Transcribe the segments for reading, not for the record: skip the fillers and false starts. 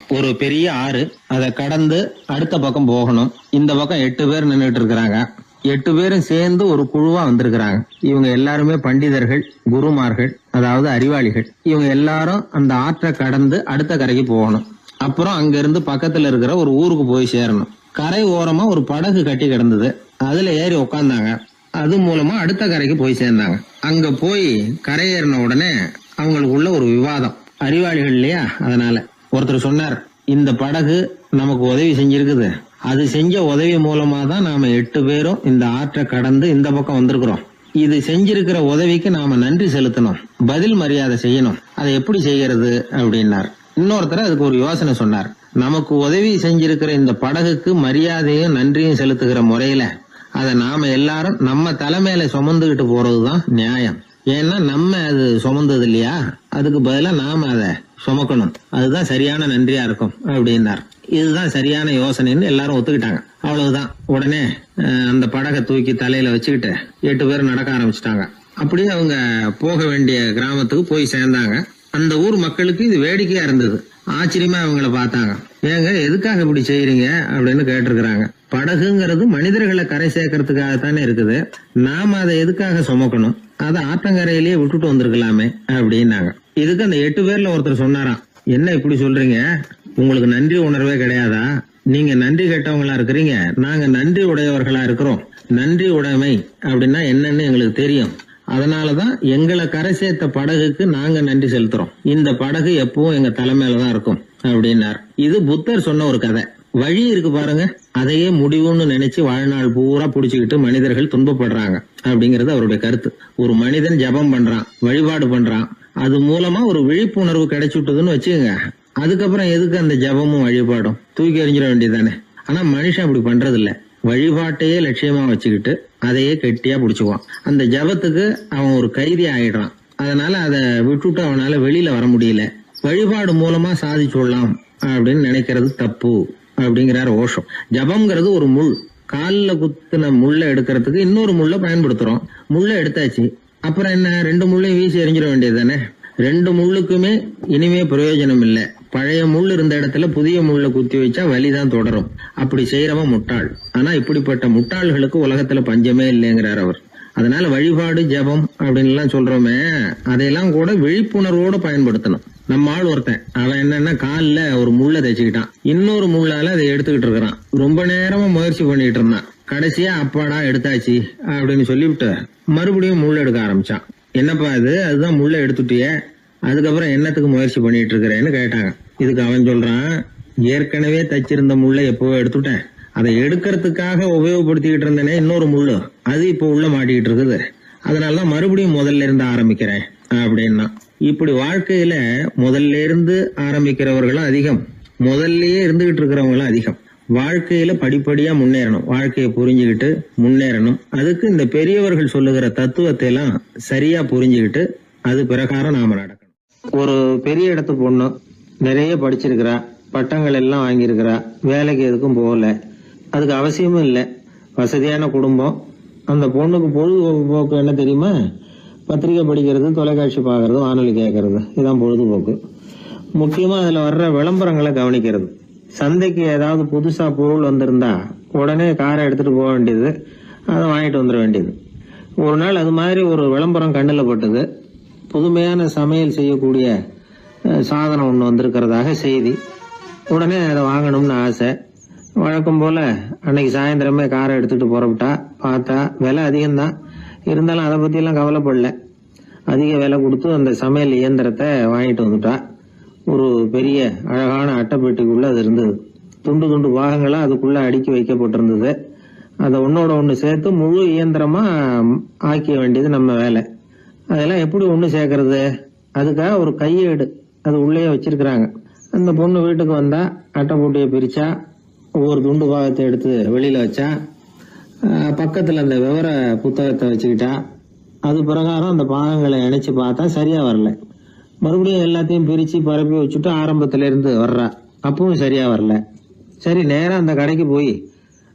ஒரு பெரிய ஆறு, அதை கடந்து அடுத்த பக்கம் போகணும். இந்த பக்கம் 8 பேர் நின்றுட்டு இருக்கிறாங்க. 8 பேரும் சேர்ந்து ஒரு குழுவா வந்திருக்கிறாங்க. இவங்க எல்லாருமே பண்டிதர்கள், குருமார்கள், அதாவது அறிவாளிகள். இவங்க எல்லாரும் அந்த ஆற்றை கடந்து அடுத்த கரைக்கு போகணும். அப்புறம் அங்க இருந்து பக்கத்துல இருக்கிற ஒரு ஊருக்கு போய் சேரணும். கரை ஓரமா ஒரு படகு கட்டி கிடந்தது. அதுல ஏறி உக்காந்தாங்க. அது மூலமா அடுத்த கரைக்கு போய் சேர்ந்தாங்க. அங்க போய் கரையேறின உடனே அவங்களுக்குள்ள ஒரு விவாதம். அறிவாளிகள் இல்லையா, அதனால ஒருத்தர் சொன்னார், இந்த படகு நமக்கு உதவி செஞ்சிருக்குது. அது செஞ்ச உதவி மூலமா தான் நாம 8 பேரும் இந்த ஆற்றை கடந்து இந்த பக்கம் வந்திருக்கிறோம். இது செஞ்சிருக்கிற உதவிக்கு நாம நன்றி செலுத்தணும், பதில் மரியாதை செய்யணும். அதை எப்படி செய்யறது அப்படின்னார். இன்னொருத்தர் அதுக்கு ஒரு யோசனை சொன்னார். நமக்கு உதவி செஞ்சிருக்கிற இந்த படகுக்கு மரியாதையும் நன்றியும் செலுத்துகிற முறையில அதை நாம எல்லாரும் நம்ம தலைமையில சுமந்துகிட்டு போறதுதான் நியாயம். ஏன்னா நம்ம அது சுமந்தது இல்லையா, அதுக்கு பதிலா நாம அதை சுமக்கணும். அதுதான் சரியான நன்றியா இருக்கும் அப்படின்னார். இதுதான் சரியான யோசனைன்னு எல்லாரும் ஒத்துக்கிட்டாங்க. அவ்வளவுதான். உடனே அந்த படகை தூக்கி தலையில வச்சுக்கிட்டு 8 பேர் நடக்க ஆரம்பிச்சிட்டாங்க. அப்படியே அவங்க போக வேண்டிய கிராமத்துக்கு போய் சேர்ந்தாங்க. அந்த ஊர் மக்களுக்கு இது வேடிக்கையா இருந்தது. ஆச்சரியமா அவங்கள பார்த்தாங்க. ஏங்க, எதுக்காக இப்படி செய்யறீங்க அப்படின்னு கேட்டிருக்கிறாங்க. படகுங்கிறது மனிதர்களை கரை சேர்க்கறதுக்காகத்தானே இருக்குது. நாம அதை எதுக்காக சுமக்கணும்? அதை ஆற்றங்கரையிலேயே விட்டுட்டு வந்திருக்கலாமே அப்படின்னாங்க. இதுக்கு அந்த 8 பேர்ல ஒருத்தர் சொன்னாராம், என்ன இப்படி சொல்றீங்க? உங்களுக்கு நன்றி உணர்வே கிடையாதா? நீங்க நன்றி கெட்டவங்களா இருக்கிறீங்க, நாங்க நன்றி உடையவர்களா இருக்கிறோம். நன்றி உடைமை அப்படின்னா என்னன்னு எங்களுக்கு தெரியும். அதனாலதான் எங்களை கரை சேர்த்த படகுக்கு நாங்க நன்றி செலுத்துறோம். இந்த படகு எப்பவும் எங்க தலைமையிலதான் இருக்கும் அப்படின்னார். இது புத்தர் சொன்ன ஒரு கதை. வழி இருக்கு பாருங்க, அதையே முடிவுன்னு நினைச்சு வாழ்நாள் பூரா புடிச்சுக்கிட்டு மனிதர்கள் துன்பப்படுறாங்க அப்படிங்கறது அவருடைய கருத்து. ஒரு மனிதன் ஜபம் பண்றான், வழிபாடு பண்றான், அது மூலமா ஒரு விழிப்புணர்வு கிடைச்சுட்டுதுன்னு வச்சுக்கோங்க. அதுக்கப்புறம் எதுக்கு அந்த ஜபமும் வழிபாடும்? தூக்கி எறிஞ்சிட வேண்டியதானே. ஆனா மனுஷன் அப்படி பண்றது இல்ல. வழிபாட்டையே லட்சியமா வச்சுக்கிட்டு அதையே கெட்டியா புடிச்சுக்குவான். அந்த ஜபத்துக்கு அவன் ஒரு கைதி ஆயிடுறான். அதனால அதை விட்டுட்டு அவனால வெளியில வர முடியல. வழிபாடு மூலமா சாதிச்சுடலாம் அப்படின்னு நினைக்கிறது தப்பு அப்படிங்கிறார் ஓஷோ. ஜபம்ங்கிறது ஒரு முள். காலில் குத்துன முள்ள எடுக்கிறதுக்கு இன்னொரு முள்ள பயன்படுத்துறோம். முள்ள எடுத்தாச்சு, அப்புறம் என்ன? 2 முள்ளையும் வீசி எறிஞ்சிட வேண்டியது தானே. 2 முள்ளுக்குமே இனிமே பிரயோஜனம் இல்லை. பழைய முள் இருந்த இடத்துல புதிய முள்ள குத்தி வச்சா வலிதான் தொடரும். அப்படி செய்யறவன் முட்டாள். ஆனா இப்படிப்பட்ட முட்டாள்களுக்கு உலகத்துல பஞ்சமே இல்லைங்கிறார் அவர். அதனால வழிபாடு, ஜபம் அப்படின்னு எல்லாம் சொல்றோமே, அதையெல்லாம் கூட விழிப்புணர்வோட பயன்படுத்தணும். நம்ம ஆள் ஒருத்தன், அவன் என்னன்னா காலில் ஒரு முள்ளை தைச்சுக்கிட்டான், இன்னொரு முள்ளால அதை எடுத்துக்கிட்டு இருக்கிறான். ரொம்ப நேரமா முயற்சி பண்ணிட்டு இருந்தான். கடைசியா அப்பாடா எடுத்தாச்சு அப்படின்னு சொல்லிவிட்டு மறுபடியும் முள் எடுக்க ஆரம்பிச்சான். என்னப்பா இது, அதுதான் முள்ள எடுத்துட்டியே, அதுக்கப்புறம் என்னத்துக்கு முயற்சி பண்ணிட்டு இருக்கிறேன்னு கேட்டாங்க. இதுக்கு அவன் சொல்றான், ஏற்கனவே தச்சிருந்த முள்ளை எப்பவோ எடுத்துட்டேன், அதை எடுக்கிறதுக்காக உபயோகப்படுத்திக்கிட்டு இருந்தேனே இன்னொரு முள்ளு, அது இப்போ உள்ள மாட்டிக்கிட்டு இருக்குது, அதனாலதான் மறுபடியும் முதல்ல இருந்து ஆரம்பிக்கிறேன் அப்படின்னா. இப்படி வாழ்க்கையில முதல்ல இருந்து ஆரம்பிக்கிறவர்களும் அதிகம், முதல்லயே இருந்துகிட்டு இருக்கிறவங்களும் அதிகம். வாழ்க்கையில படிப்படியா முன்னேறணும், வாழ்க்கையை புரிஞ்சுக்கிட்டு முன்னேறணும். அதுக்கு இந்த பெரியவர்கள் சொல்லுகிற தத்துவத்தை எல்லாம் சரியா புரிஞ்சுக்கிட்டு அது பிரகாரம் நாம நடக்கணும். ஒரு பெரிய இடத்து பொண்ணு நிறைய படிச்சிருக்கிறா, பட்டங்கள் எல்லாம் வாங்கியிருக்கிறா, வேலைக்கு எதுக்கும் போகல, அதுக்கு அவசியமும் இல்லை, வசதியான குடும்பம். அந்த பொண்ணுக்கு பொழுதுபோக்கு என்ன தெரியுமா? பத்திரிகை படிக்கிறது, தொலைக்காட்சி பார்க்கறது, வானொலி கேட்கறது, இதுதான் பொழுதுபோக்கு. முக்கியமா அதுல வர்ற விளம்பரங்களை கவனிக்கிறது. சந்தைக்கு ஏதாவது புதுசா பொருள் வந்திருந்தா உடனே காரை எடுத்துட்டு போக வேண்டியது, அதை வாங்கிட்டு வந்துட வேண்டியது. ஒரு நாள் அது மாதிரி ஒரு விளம்பரம் கண்ணில் பட்டது. புதுமையான சமையல் செய்யக்கூடிய சாதனம் ஒன்று வந்திருக்கிறதாக செய்தி. உடனே அதை வாங்கணும்னு ஆசை. வழக்கம் போல அன்னைக்கு சாயந்தரமே காரை எடுத்துட்டு புறப்பட்டா. பார்த்தா விலை அதிகம்தான், இருந்தாலும் அதை பற்றியெல்லாம் கவலைப்படல. அதிக விலை கொடுத்து அந்த சமையல் இயந்திரத்தை வாங்கிட்டு வந்துட்டா. ஒரு பெரிய அழகான அட்டைப்பெட்டிக்குள்ள அது இருந்தது. துண்டு துண்டு பாகங்களா அதுக்குள்ள அடுக்கி வைக்கப்பட்டிருந்தது. அதை ஒன்னோட ஒன்று சேர்த்து முழு இயந்திரமா ஆக்கிய வேண்டியது நம்ம வேலை. அதெல்லாம் எப்படி ஒன்று சேர்க்கறது? அதுக்காக ஒரு கையேடு அது உள்ளே வச்சிருக்கிறாங்க. அந்த பொண்ணு வீட்டுக்கு வந்தா அட்டைப்பூட்டியை பிரிச்சா, ஒவ்வொரு துண்டு பாகத்தை எடுத்து வெளியில வச்சா, பக்கத்துல அந்த விவர புத்தகத்தை வச்சுக்கிட்டா. அது பிரகாரம் அந்த பாகங்களை இணைச்சு பார்த்தா சரியா வரல. மறுபடியும் எல்லாத்தையும் பிரிச்சு பரப்பி வச்சுட்டு ஆரம்பத்துல இருந்து வர்றா, அப்பவும் சரியா வரல. சரி, நேரம் அந்த கடைக்கு போய்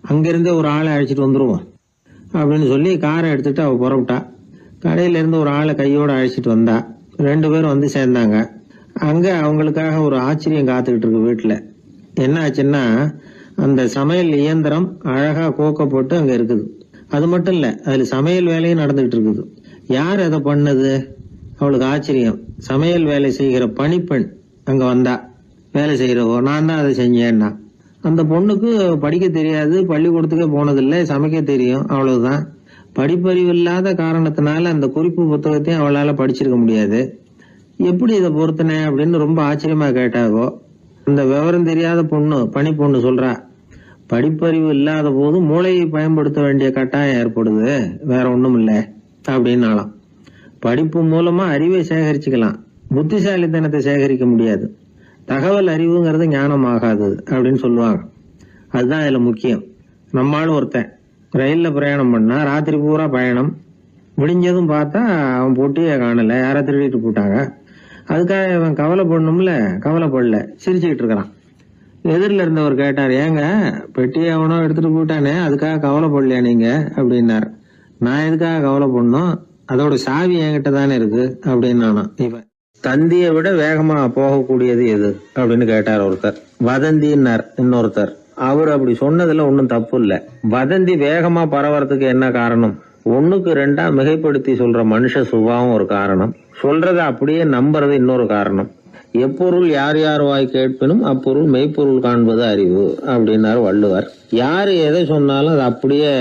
அங்கிருந்தே ஒரு ஆளை அழைச்சிட்டு வந்துருவோம் அப்படின்னு சொல்லி காரை எடுத்துட்டு அவ புறப்பட்டா. கடையில இருந்து ஒரு ஆளை கையோட அழைச்சிட்டு வந்தா. 2 பேரும் வந்து சேர்ந்தாங்க. அங்க அவங்களுக்காக ஒரு ஆச்சரியம் காத்துக்கிட்டு இருக்கு வீட்டுல. என்ன ஆச்சுன்னா, அந்த சமையல் இயந்திரம் அழகா கோக்கப்பட்டு அங்க இருக்குது. அது மட்டும் இல்ல, அதுல சமையல் வேலையும் நடந்துகிட்டு இருக்குது. யார் அதை பண்ணது? அவளுக்கு ஆச்சரியம். சமையல் வேலை செய்கிற பணிப்பெண் அங்க வந்தா. வேலை செய்யறவோ, நான் தான் அதை செஞ்சேன்னா. அந்த பொண்ணுக்கு படிக்க தெரியாது, பள்ளிக்கூடத்துக்கே போனதில்லை, சமைக்க தெரியும், அவ்வளவுதான். படிப்பறிவு இல்லாத காரணத்தினால அந்த குறிப்பு புத்தகத்தையும் அவளால படிச்சிருக்க முடியாது. எப்படி இதை பொறுத்தனே அப்படின்னு ரொம்ப ஆச்சரியமா கேட்டாகோ. அந்த விவரம் தெரியாத பொண்ணு, பணி பொண்ணு சொல்றா, படிப்பறிவு இல்லாத போது மூளையை பயன்படுத்த வேண்டிய கட்டாயம் ஏற்படுது, வேற ஒண்ணும் இல்லை அப்படின்னாலாம். படிப்பு மூலமா அறிவை சேகரிச்சுக்கலாம், புத்திசாலித்தனத்தை சேகரிக்க முடியாது. தகவல் அறிவுங்கிறது ஞானம் ஆகாது அப்படின்னு சொல்லுவாங்க. அதுதான் இதுல முக்கியம். நம்மளும் ஒருத்தன் ரயில்ல பிரயாணம் பண்ணா, ராத்திரி பூரா பயணம், விடிஞ்சதும் பார்த்தா அவன் பொட்டியை காணல, யாரை திருடிட்டு போட்டாங்க. அதுக்காக அவன் கவலைப்படணும்ல, கவலைப்படல, சிரிச்சுக்கிட்டு இருக்கிறான். எதிரில் இருந்தவர் கேட்டார், ஏங்க பெட்டியை அவனோ எடுத்துட்டு போயிட்டானே, அதுக்காக கவலைப்படலையா நீங்க அப்படின்னார். நான் எதுக்காக கவலைப்படணும், அதோட சாவி என்கிட்ட தானே இருக்கு அப்படின்னு நானும். இவன் தந்தியை விட வேகமா போகக்கூடியது எது அப்படின்னு கேட்டார் ஒருத்தர். வதந்தின்னார் இன்னொருத்தர். அவர் அப்படி சொன்னதுல ஒன்னும் தப்பு இல்ல. வதந்தி வேகமா பரவறதுக்கு என்ன காரணம்? 1க்கு 2 மிகைப்படுத்தி சொல்ற மனுஷ சுபாவம் ஒரு காரணம், சொல்றத அப்படியே நம்புறது இன்னொரு காரணம். எப்பொருள் யார் யார் வாய் கேட்பினும் அப்பொருள் மெய்ப்பொருள் காண்பது அறிவு அப்படின்னாரு வள்ளுவர். யாரு எதை சொன்னாலும் அதை அப்படியே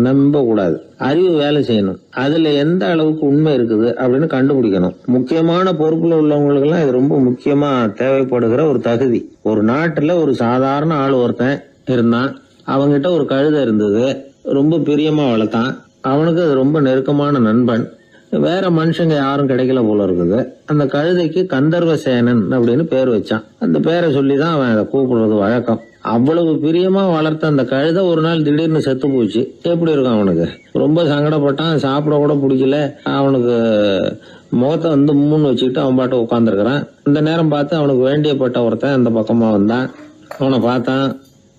நம்ப கூடாது, அறிவு வேலை செய்யணும். அதுல எந்த அளவுக்கு உண்மை இருக்குது அப்படின்னு கண்டுபிடிக்கணும். முக்கியமான பொறுப்புல உள்ளவங்களுக்கு எல்லாம் இது ரொம்ப முக்கியமா தேவைப்படுகிற ஒரு தகுதி. ஒரு நாட்டுல ஒரு சாதாரண ஆள் ஒருத்தன் இருந்தான். அவங்கிட்ட ஒரு கழுதை இருந்தது, ரொம்ப பிரியமா வளர்த்தான். அவனுக்கு அது ரொம்ப நெருக்கமான நண்பன். வேற மனுஷங்க யாரும் கிடைக்கல போல இருக்குது. அந்த கழுதைக்கு கந்தர்வசேனன் அப்படின்னு பேர் வச்சான். அந்த பேரை சொல்லிதான் அவன் அதை கூப்பிடுறது வழக்கம். அவ்வளவு பிரியமா வளர்த்த அந்த கழுதை ஒரு நாள் திடீர்னு செத்து போச்சு. எப்படி இருக்கும் அவனுக்கு? ரொம்ப சங்கடப்பட்டான், சாப்பிட கூட பிடிக்கல. அவனுக்கு முகத்தை வந்து மூணு வச்சுக்கிட்டு அவன் பாட்டு உட்காந்துருக்கிறான். இந்த நேரம் பார்த்து அவனுக்கு வேண்டியப்பட்ட ஒருத்தன் அந்த பக்கமா வந்தான். அவனை பார்த்தான்.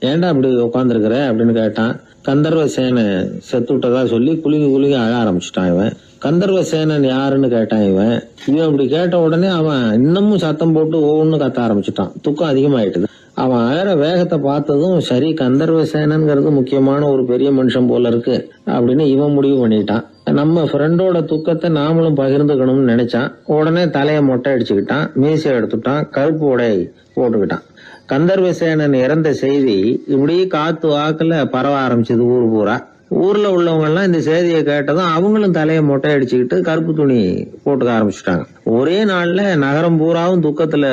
ஏன்டா அப்படி உட்காந்துருக்கிற அப்படின்னு கேட்டான். கந்தர்வசேனன் செத்து விட்டதா சொல்லி குலுங்கி அழ ஆரம்பிச்சுட்டான் இவன். கந்தர்வசேனன் யாருன்னு கேட்டான் இவன். இப்படி கேட்ட உடனே அவன் இன்னமும் சத்தம் போட்டு ஒவ்வொன்னு கத்த ஆரம்பிச்சுட்டான். துக்கம் அதிகமாயிட்டுது. அவன் அழற வேகத்தை பார்த்ததும், சரி கந்தர்வசேனன்கிறது முக்கியமான ஒரு பெரிய மனுஷன் போல இருக்கு அப்படின்னு இவன் முடிவு பண்ணிட்டான். நம்ம ஃப்ரெண்டோட துக்கத்தை நாமளும் பகிர்ந்துக்கணும்னு நினைச்சான். உடனே தலையை மொட்டை அடிச்சுக்கிட்டான், மீசை எடுத்துட்டான், கருப்பு உடை போட்டுக்கிட்டான். கந்தர்வசேனன் இறந்த செய்தி இப்படி காத்து வாக்குல பரவ ஆரம்பிச்சது ஊர் பூரா. ஊர்ல உள்ளவங்க எல்லாம் இந்த செய்தியை கேட்டதும் அவங்களும் தலையை மொட்டை அடிச்சுக்கிட்டு கருப்பு துணி போட்டுக்க ஆரம்பிச்சுட்டாங்க. ஒரே நாள்ல நகரம் பூராவும் துக்கத்துல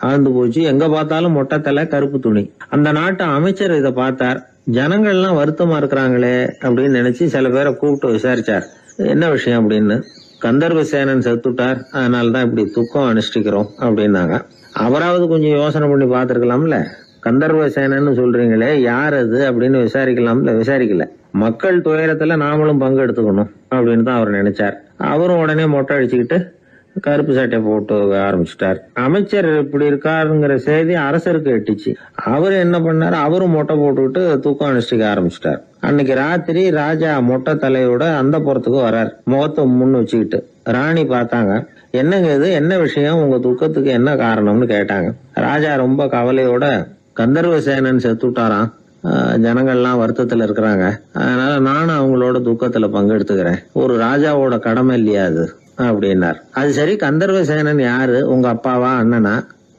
ஆழ்ந்து போச்சு. எங்க பார்த்தாலும் மொட்டை தலை, கருப்பு துணி. அந்த நாட்டு அமைச்சர் இதை பார்த்தார். ஜனங்கள்லாம் வருத்தமா இருக்கிறாங்களே அப்படின்னு நினைச்சு சில பேரை கூப்பிட்டு விசாரிச்சார், என்ன விஷயம் அப்படின்னு. கந்தர்வசேனன் செத்துட்டார், அதனாலதான் இப்படி துக்கம் அனுஷ்டிக்கிறோம் அப்படின்னாங்க. அவராவது கொஞ்சம் யோசனை பண்ணி பார்த்திருக்கலாம்ல. கந்தர்வசேனன்னு சொல்றீங்களே, யார் அது அப்படின்னு விசாரிக்கலாம்ல. விசாரிக்கல. மக்கள் துயரத்துல நாமளும் பங்கு எடுத்துக்கணும் அப்படின்னு தான் அவர் நினைச்சார். அவரும் உடனே மொட்டை அடிச்சுக்கிட்டு கருப்பு சட்டை போட்டு ஆரம்பிச்சுட்டார். அமைச்சர் இப்படி இருக்காருங்கிற செய்தி அரசருக்கு எட்டிச்சு. அவரு என்ன பண்ணாரு, அவரும் மொட்டை போட்டுக்கிட்டு தூக்கம் அனுஷ்டிக்க ஆரம்பிச்சுட்டார். அன்னைக்கு ராத்திரி ராஜா மொட்டை தலையோட அந்த புறத்துக்கு வர்றார், முகத்தை முன்னு வச்சுக்கிட்டு. ராணி பார்த்தாங்க. என்னங்க இது, என்ன விஷயம், உங்க துக்கத்துக்கு என்ன காரணம்னு கேட்டாங்க. ராஜா ரொம்ப கவலையோட, கந்தர்வசேனன் செத்துட்டாராம், ஜனங்கள்லாம் வருத்தத்துல இருக்கிறாங்க, அதனால நானும் அவங்களோட துக்கத்துல பங்கெடுத்துக்கிறேன், ஒரு ராஜாவோட கடமை இல்லையா அது அப்படின்னார். அது சரி, கந்தர்வசேனன் யாரு, உங்க அப்பாவா அண்ணனா,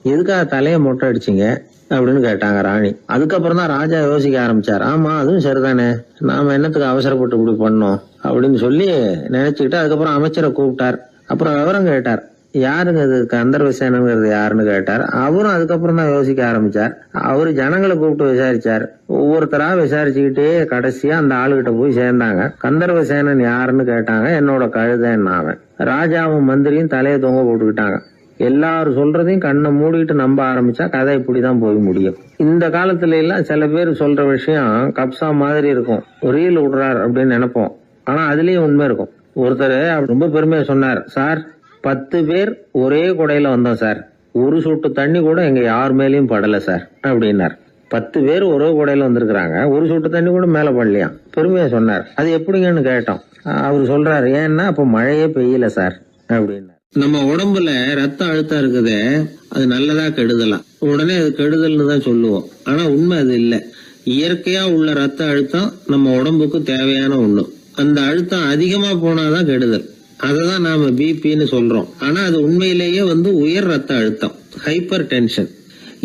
எதுக்காக தலைய மொட்டை அடிச்சிங்க அப்படின்னு கேட்டாங்க ராணி. அதுக்கப்புறம் தான் ராஜா யோசிக்க ஆரம்பிச்சார். ஆமா, அதுவும் சரிதானே, நாம என்னத்துக்கு அவசரப்பட்டு இப்படி பண்ணோம் அப்படின்னு சொல்லி நினைச்சுக்கிட்டு அதுக்கப்புறம் அமைச்சரை கூப்பிட்டார். அப்புறம் விவரம் கேட்டார், யாருங்க இது கந்தர்வசேனங்கிறது யாருன்னு கேட்டார். அவரும் அதுக்கப்புறம் தான் யோசிக்க ஆரம்பிச்சார். அவரு ஜனங்களை கூப்பிட்டு விசாரிச்சார். ஒவ்வொருத்தரா விசாரிச்சுக்கிட்டே கடைசியா அந்த ஆளுகிட்ட போய் சேர்ந்தாங்க. கந்தர்வசேனன் யாருன்னு கேட்டாங்க. என்னோட கழுதைன்னு அவன். ராஜாவும் மந்திரியும் தலையை தொங்க போட்டுக்கிட்டாங்க. எல்லாரும் சொல்றதையும் கண்ணை மூடிட்டு நம்ப ஆரம்பிச்சா கதை இப்படிதான் போய் முடியும். இந்த காலத்துல எல்லாம் சில பேர் சொல்ற விஷயம் கப்சா மாதிரி இருக்கும், ரீல் விடுறார் அப்படின்னு நினைப்போம். ஆனா அதுலயும் உண்மை இருக்கும். ஒருத்தர் ரொம்ப பெருமையா சொன்னார், சார் 10 பேர் ஒரே குடையில வந்தோம் சார், ஒரு சொட்டு தண்ணி கூட எங்க யார் மேலயும் படல சார் அப்படின்னார். 10 பேர் ஒரே குடையில வந்திருக்கிறாங்க, ஒரு சொட்டு தண்ணி கூட மேல படலையாம். பெருமையா சொன்னார். அது எப்படிங்கன்னு கேட்டோம். அவர் சொல்றாரு, ஏன்னா அப்ப மழையே பெய்யல சார் அப்படின்னார். நம்ம உடம்புல ரத்த அழுத்தம் இருக்குதே, அது நல்லதா கெடுதலா? உடனே அது கெடுதல்னு தான் சொல்லுவோம். ஆனா உண்மை அது இல்ல. இயற்கையா உள்ள ரத்த அழுத்தம் நம்ம உடம்புக்கு தேவையான ஒண்ணு. அந்த அழுத்தம் அதிகமா போனாதான் கெடுதல். அததான் நாம பிபின்னு சொல்றோம். ஆனா அது உண்மையிலேயே உயர் ரத்த அழுத்தம், ஹைப்பர் டென்ஷன்.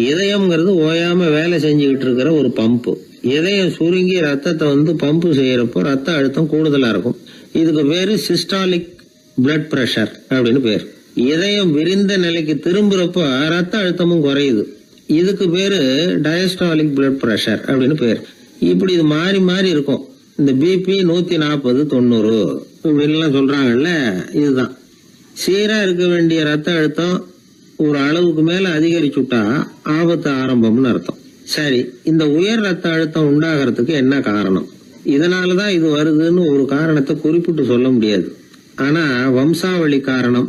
இதயம்ங்கிறது ஓயாம வேலை செஞ்சுக்கிட்டு இருக்கிற ஒரு பம்பு. இதயம் சுருங்கி ரத்தத்தை பம்பு செய்யறப்போ ரத்த அழுத்தம் கூடுதலா இருக்கும். இதுக்கு பேரு சிஸ்டாலிக் பிளட் பிரஷர் அப்படின்னு பேர். இதயம் விரிந்த நிலைக்கு திரும்புறப்ப ரத்த அழுத்தமும் குறையுது. இதுக்கு பேரு டயஸ்டாலிக் பிளட் பிரஷர் அப்படின்னு பேர். இப்படி இது மாறி மாறி இருக்கும். இந்த பிபி 140 90 இப்படின்லாம் சொல்றாங்கல்ல, இதுதான். சீரா இருக்க வேண்டிய ரத்த அழுத்தம் ஒரு அளவுக்கு மேல அதிகரிச்சுட்டா ஆபத்து ஆரம்பம்னு அர்த்தம். சரி, இந்த உயர் ரத்த அழுத்தம் உண்டாகிறதுக்கு என்ன காரணம்? இதனாலதான் இது வருதுன்னு ஒரு காரணத்தை குறிப்பிட்டு சொல்ல முடியாது. ஆனா வம்சாவளி காரணம்,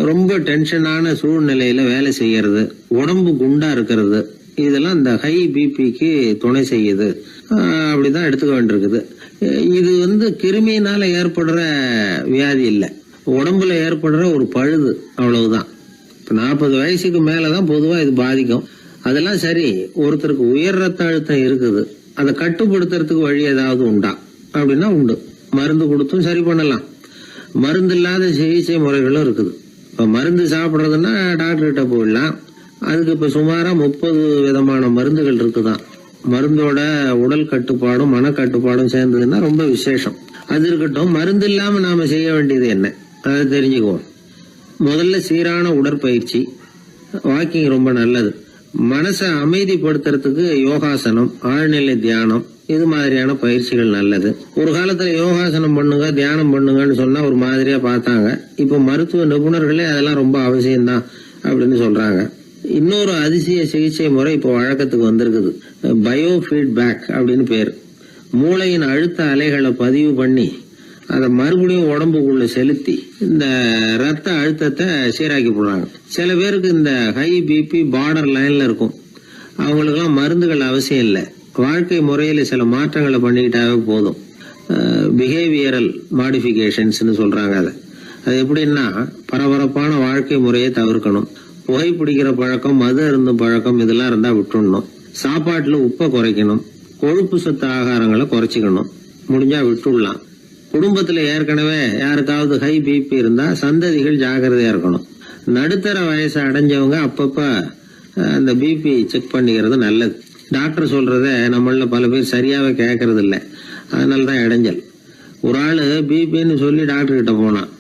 ரொம்ப டென்ஷனான சூழ்நிலையில வேலை செய்யறது, உடம்பு குண்டா இருக்கிறது, இதெல்லாம் இந்த ஹை பிபிக்கு துணை செய்யுது. அப்படிதான் எடுத்துக்க வேண்டியிருக்குது. இது கிருமியினால ஏற்படுற வியாதி இல்ல, உடம்புல ஏற்படுற ஒரு பழுது, அவ்வளவுதான். 40 வயசுக்கு மேலதான் பொதுவா இது பாதிக்கும். அதெல்லாம் சரி, ஒருத்தருக்கு உயர் ரத்த அழுத்தம் இருக்குது, அதை கட்டுப்படுத்துறதுக்கு வழி ஏதாவது உண்டா அப்படின்னா உண்டு. மருந்து கொடுத்தும் சரி பண்ணலாம். மருந்து இல்லாத சிகிச்சை முறைகளும் இருக்குது. இப்ப மருந்து சாப்பிடுறதுன்னா டாக்டர் கிட்ட போயிடலாம். அதுக்கு இப்ப சுமாரா 30 விதமான மருந்துகள் இருக்குதான். மருந்தோட உடல் கட்டுப்பாடும் மனக்கட்டுப்பாடும் சேர்ந்ததுன்னா ரொம்ப விசேஷம். அது இருக்கட்டும், மருந்து இல்லாம நாம செய்ய வேண்டியது என்ன, அதை தெரிஞ்சுக்குவோம். முதல்ல சீரான உடற்பயிற்சி, வாக்கிங் ரொம்ப நல்லது. மனசை அமைதிப்படுத்துறதுக்கு யோகாசனம், ஆழ்நிலை தியானம், இது மாதிரியான பயிற்சிகள் நல்லது. ஒரு காலத்துல யோகாசனம் பண்ணுங்க, தியானம் பண்ணுங்கன்னு சொன்னா ஒரு மாதிரியா பார்த்தாங்க. இப்ப மருத்துவ நிபுணர்களே அதெல்லாம் ரொம்ப அவசியம்தான் அப்படின்னு சொல்றாங்க. இன்னொரு அதிசய சிகிச்சை முறை இப்போ வழக்கத்துக்கு வந்திருக்குது. பயோ ஃபீட்பேக் அப்படின்னு பேர். மூளையின் அழுத்த அலைகளை பதிவு பண்ணி அதை மறுபடியும் உடம்புக்குள்ள செலுத்தி இந்த ரத்த அழுத்தத்தை சீராக்கி போடுறாங்க. சில பேருக்கு இந்த ஹை பிபி பார்டர் லைன்ல இருக்கும். அவங்களுக்கெல்லாம் மருந்துகள் அவசியம் இல்லை. வாழ்க்கை முறையில சில மாற்றங்களை பண்ணிக்கிட்டாவே போதும். பிஹேவியரல் மாடிஃபிகேஷன்ஸ் சொல்றாங்க. அது எப்படின்னா, பரபரப்பான வாழ்க்கை முறையை தவிர்க்கணும். புகைப்பிடிக்கிற பழக்கம், மது அருந்தும் பழக்கம், இதெல்லாம் இருந்தா விட்டுடணும். சாப்பாட்டுல உப்பை குறைக்கணும். கொழுப்பு சத்து ஆகாரங்களை குறைச்சிக்கணும். முடிஞ்சா விட்டுடலாம். குடும்பத்துல ஏற்கனவே யாருக்காவது ஹை பிபி இருந்தா சந்ததிகள் ஜாக்கிரதையா இருக்கணும். நடுத்தர வயசை அடைஞ்சவங்க அப்பப்ப அந்த பிபி செக் பண்ணிக்கிறது நல்லது. டாக்டர் சொல்றத நம்மள பல பேர் சரியாவே கேட்கறது இல்லை. அதனாலதான் இடைஞ்சல். ஒரு ஆளு பிபின்னு சொல்லி டாக்டர் கிட்ட போனான்.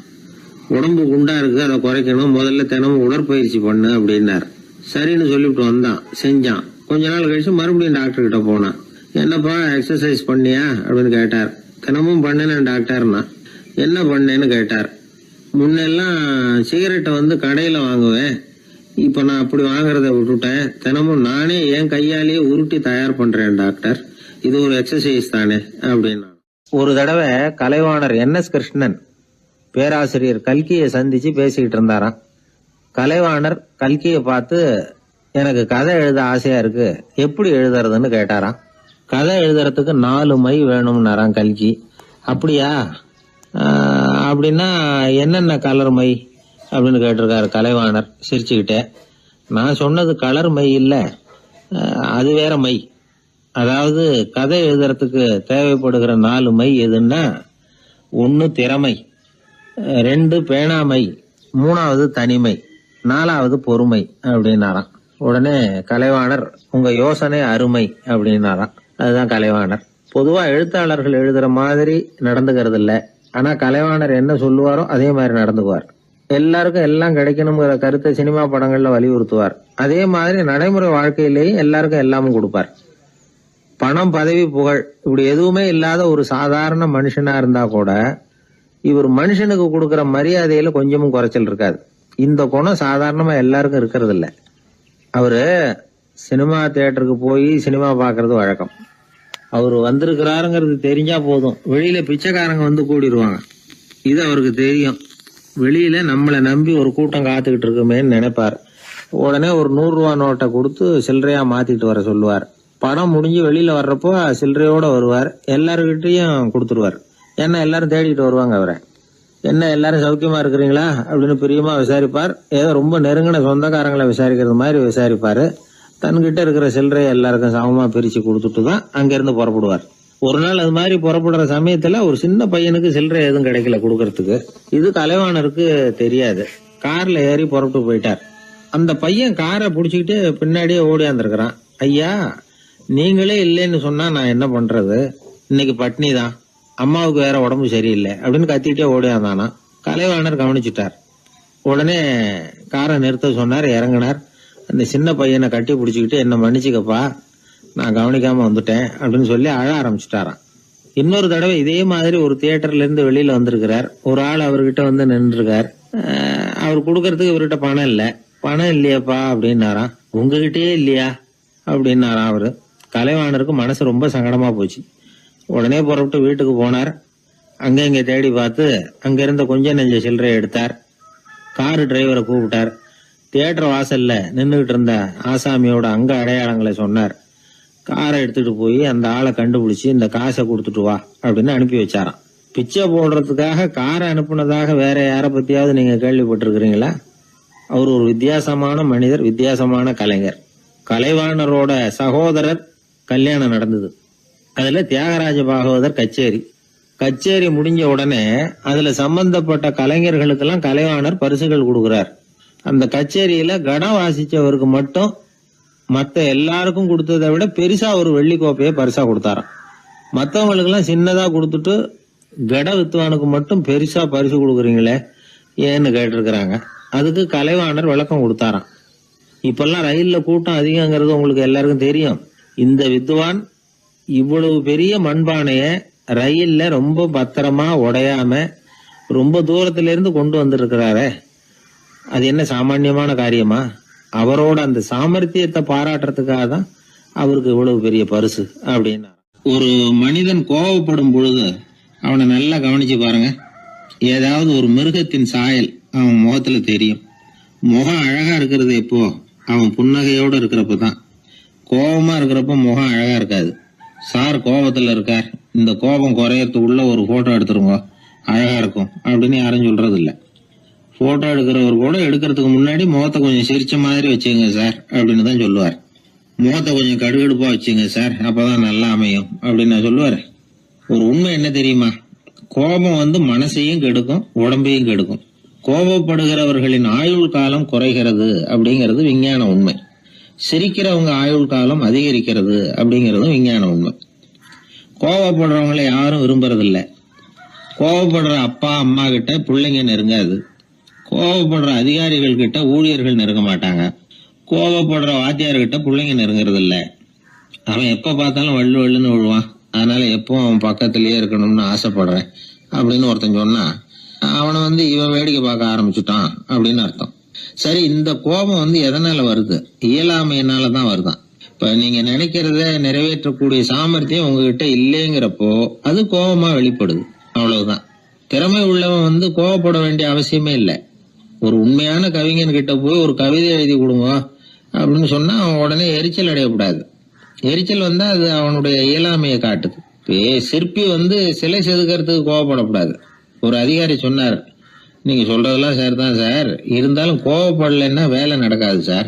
உடம்பு குண்டா இருக்கு, அதை குறைக்கணும், முதல்ல தினமும் உடற்பயிற்சி பண்ணு அப்படின்னாரு. சரின்னு சொல்லிவிட்டு வந்தான், செஞ்சான். கொஞ்ச நாள் கழிச்சு மறுபடியும் டாக்டர் கிட்ட போனான். என்னப்பா எக்ஸசைஸ் பண்ணியா அப்படின்னு கேட்டார். தினமும் பண்ணேன் டாக்டர்னா. என்ன பண்ணேன்னு கேட்டார். முன்னெல்லாம் சிகரெட்டை கடையில வாங்குவேன், இப்ப நான் அப்படி வாங்குறத விட்டுட்டேன். தினமும் நானே என் கையாலேயே உருட்டி தயார் பண்றேன் டாக்டர். இது ஒரு எக்ஸசைஸ் தானே அப்படின்னா. ஒரு தடவை கலைவாணர் NS கிருஷ்ணன் பேராசிரியர் கல்கியை சந்திச்சு பேசிக்கிட்டு இருந்தாராம். கலைவாணர் கல்கியை பார்த்து, எனக்கு கதை எழுத ஆசையா இருக்கு, எப்படி எழுதுறதுன்னு கேட்டாராம். கதை எழுதுறதுக்கு 4 மை வேணும்னாராம் கல்கி. அப்படியா, அப்படின்னா என்னென்ன கலர் மை அப்படின்னு கேட்டிருக்காரு கலைவாணர் சிரிச்சுக்கிட்டே. நான் சொன்னது கலர் மை இல்ல, அது வேற மை. அதாவது கதை எழுதுறதுக்கு தேவைப்படுகிற 4 மை எதுன்னா, 1 திறமை, 2 பேணாமை, 3வது தனிமை, 4வது பொறுமை அப்படின்னாராம். உடனே கலைவாணர், உங்க யோசனை அருமை அப்படின்னாராம். அதுதான் கலைவாணர். பொதுவா எழுத்தாளர்கள் எழுதுற மாதிரி நடந்துக்கிறது இல்ல. ஆனா கலைவாணர் என்ன சொல்லுவாரோ அதே மாதிரி நடந்துக்குவார். எல்லாருக்கும் எல்லாம் கிடைக்கணுங்கிற கருத்தை சினிமா படங்கள்ல வலியுறுத்துவார். அதே மாதிரி நடைமுறை வாழ்க்கையிலேயும் எல்லாருக்கும் எல்லாமும் கொடுப்பார். பணம், பதவி, புகழ் இப்படி எதுவுமே இல்லாத ஒரு சாதாரண மனுஷனா இருந்தா கூட இவர் மனுஷனுக்கு கொடுக்கற மரியாதையில கொஞ்சமும் குறைச்சல் இருக்காது. இந்த குணம் சாதாரணமா எல்லாருக்கும் இருக்கிறது இல்ல. அவரு சினிமா தியேட்டருக்கு போய் சினிமா பாக்குறது வழக்கம். அவரு வந்திருக்கிறாருங்கிறது தெரிஞ்சா போதும், வெளியில பிச்சைக்காரங்க கூடிடுவாங்க. இது அவருக்கு தெரியும். வெளியில நம்மளை நம்பி ஒரு கூட்டம் காத்துக்கிட்டு இருக்குமேன்னு நினைப்பார். உடனே ஒரு 100 ரூபா நோட்டை கொடுத்து சில்லறையா மாத்திட்டு வர சொல்லுவார். படம் முடிஞ்சு வெளியில வர்றப்போ சில்லறையோட வருவார். எல்லாருக்கிட்டையும் கொடுத்துருவார். ஏன்னா எல்லாரும் தேடிட்டு வருவாங்க அவரை. என்ன எல்லாரும் சௌக்கியமா இருக்கிறீங்களா அப்படின்னு பிரியமா விசாரிப்பார். ஏதோ ரொம்ப நெருங்கின சொந்தக்காரங்களை விசாரிக்கிறது மாதிரி விசாரிப்பாரு. தன்கிட்ட இருக்கிற சில்லறையை எல்லாருக்கும் சமமா பிரிச்சு கொடுத்துட்டு தான் அங்கிருந்து புறப்படுவார். ஒரு நாள் அது மாதிரி புறப்படுற சமயத்துல ஒரு சின்ன பையனுக்கு சில்லறை எதுவும் கிடைக்கல கொடுக்கறதுக்கு. இது கலைவாணருக்கு தெரியாது. கார்ல ஏறி புறப்பட்டு போயிட்டார். அந்த பையன் காரை புடிச்சுக்கிட்டு பின்னாடியே ஓடியாந்துருக்கிறான். ஐயா, நீங்களே இல்லைன்னு சொன்னா நான் என்ன பண்றது? இன்னைக்கு பட்னி தான், அம்மாவுக்கு வேற உடம்பு சரியில்லை அப்படின்னு கத்திக்கிட்டே ஓடியாந்தானா. கலைவாணர் கவனிச்சுட்டார். உடனே காரை நிறுத்த சொன்னார். இறங்கினார். அந்த சின்ன பையனை கட்டி பிடிச்சிக்கிட்டு என்ன மன்னிச்சுக்கப்பா, நான் கவனிக்காம வந்துட்டேன் அப்படின்னு சொல்லி அழ ஆரம்பிச்சுட்டாராம். இன்னொரு தடவை இதே மாதிரி ஒரு தியேட்டர்ல இருந்து வெளியில வந்திருக்கிறார். ஒரு ஆள் அவர்கிட்ட வந்து நின்றுருக்கார். அவர் கொடுக்கறதுக்கு இவர்கிட்ட பணம் இல்ல. பணம் இல்லையாப்பா அப்படின்னாராம். உங்ககிட்டயே இல்லையா அப்படின்னாராம் அவரு. கலைவாணருக்கு மனசு ரொம்ப சங்கடமா போச்சு. உடனே புறப்பட்டு வீட்டுக்கு போனார். அங்க இங்க தேடி பார்த்து அங்க இருந்த கொஞ்சம் நெஞ்ச சில்லறை எடுத்தார். காரு டிரைவரை கூப்பிட்டார். தியேட்டர் வாசல்ல நின்றுகிட்டு இருந்த ஆசாமியோட அங்க அடையாளங்களை சொன்னார். காரை எடுத்துட்டு போய் அந்த ஆளை கண்டுபிடிச்சு இந்த காசை கொடுத்துட்டு வா அப்படின்னு அனுப்பி வச்சாராம். பிச்சை போடுறதுக்காக காரை அனுப்புனதாக வேற யார பத்தியாவது நீங்க கேள்விப்பட்டிருக்கிறீங்களா? அவர் ஒரு வித்தியாசமான மனிதர், வித்தியாசமான கலைஞர். கலைவாணரோட சகோதரர் கல்யாணம் நடந்தது. அதுல தியாகராஜ பாகவதர் கச்சேரி முடிஞ்ச உடனே அதுல சம்பந்தப்பட்ட கலைஞர்களுக்கெல்லாம் கலைவாணர் பரிசுகள் கொடுக்கிறார். அந்த கச்சேரியில கடம் வாசிச்சவருக்கு மட்டும் மத்த எல்லாருக்கும் கொடுத்ததை விட பெருசா ஒரு வெள்ளி கோப்பையை பரிசா கொடுத்தாராம். மத்தவங்களுக்கு எல்லாம் சின்னதா கொடுத்துட்டு கட வித்துவானுக்கு மட்டும் பெருசா பரிசு கொடுக்குறீங்களே ஏன்னு கேட்டிருக்கிறாங்க. அதுக்கு கலைவாணர் விளக்கம் கொடுத்தாராம். இப்பெல்லாம் ரயில்ல கூட்டம் அதிகங்கிறது உங்களுக்கு எல்லாருக்கும் தெரியும். இந்த வித்வான் இவ்வளவு பெரிய மண்பானைய ரயில்ல ரொம்ப பத்திரமா உடையாம ரொம்ப தூரத்துல இருந்து கொண்டு வந்திருக்கிறாரே, அது என்ன சாமான்யமான காரியமா? அவரோட அந்த சாமர்த்தியத்தை பாராட்டுறதுக்காக தான் அவருக்கு இவ்வளவு பெரிய பரிசு அப்படின்னா. ஒரு மனிதன் கோபப்படும் பொழுது அவனை நல்லா கவனிச்சு பாருங்க. ஏதாவது ஒரு மிருகத்தின் சாயல் அவன் முகத்துல தெரியும். முகம் அழகா இருக்கிறது எப்போ? அவன் புன்னகையோட இருக்கிறப்பதான். கோபமா இருக்கிறப்ப முகம் அழகா இருக்காது. சார் கோபத்துல இருக்கார், இந்த கோபம் குறையறதுக்குள்ள ஒரு போட்டோ எடுத்துருங்க, அழகா இருக்கும் அப்படின்னு யாரும் சொல்றது இல்ல. போட்டோ எடுக்கிறவர் கூட எடுக்கிறதுக்கு முன்னாடி முகத்தை கொஞ்சம் சிரிச்ச மாதிரி வச்சுங்க சார் அப்படின்னு தான் சொல்லுவார். முகத்தை கொஞ்சம் கடுகடுப்பா வச்சுங்க சார், அப்பதான் நல்லா அமையும் அப்படின்னு நான் சொல்லுவார். ஒரு உண்மை என்ன தெரியுமா? கோபம் மனசையும் கெடுக்கும், உடம்பையும் கெடுக்கும். கோபப்படுகிறவர்களின் ஆயுள் காலம் குறைகிறது அப்படிங்கிறது விஞ்ஞான உண்மை. சிரிக்கிறவங்க ஆயுள் காலம் அதிகரிக்கிறது அப்படிங்கறதும் விஞ்ஞான உண்மை. கோபப்படுறவங்களை யாரும் விரும்புறதில்ல. கோபப்படுற அப்பா அம்மா கிட்ட பிள்ளைங்க நெருங்காது. கோபப்படுற அதிகாரிகள் கிட்ட ஊழியர்கள் நெருங்க மாட்டாங்க. கோபப்படுற வாத்தியார்கிட்ட பிள்ளைங்க நெருங்குறது இல்ல. அவன் எப்ப பார்த்தாலும் வள்ளு வள்ளுன்னு விழுவான். அதனால எப்போ அவன் பக்கத்திலேயே இருக்கணும்னு ஆசைப்படுறேன் அப்படின்னு ஒருத்தன் சொன்னா அவனை இவன் வேடிக்கை பார்க்க ஆரம்பிச்சுட்டான் அப்படின்னு அர்த்தம். சரி, இந்த கோபம் எதனால வருது? இயலாமையினாலதான் வருதான். இப்ப நீங்க நினைக்கிறத நிறைவேற்றக்கூடிய சாமர்த்தியம் உங்ககிட்ட இல்லைங்கிறப்போ அது கோபமா வெளிப்படுது, அவ்வளவுதான். திறமை உள்ளவன் கோபப்பட வேண்டிய அவசியமே இல்லை. ஒரு உண்மையான கவிஞன் கிட்ட போய் ஒரு கவிதை எழுதி கொடுங்க அப்படின்னு சொன்னா அவன் உடனே எரிச்சல் அடையக்கூடாது. எரிச்சல் வந்தா அது அவனுடைய இயலாமையை காட்டுது. சிற்பி சிலை செதுக்கிறதுக்கு கோபப்படக்கூடாது. ஒரு அதிகாரி சொன்னார், நீங்க சொல்றதெல்லாம் சார் தான் சார், இருந்தாலும் கோவப்படலைன்னா வேலை நடக்காது சார்,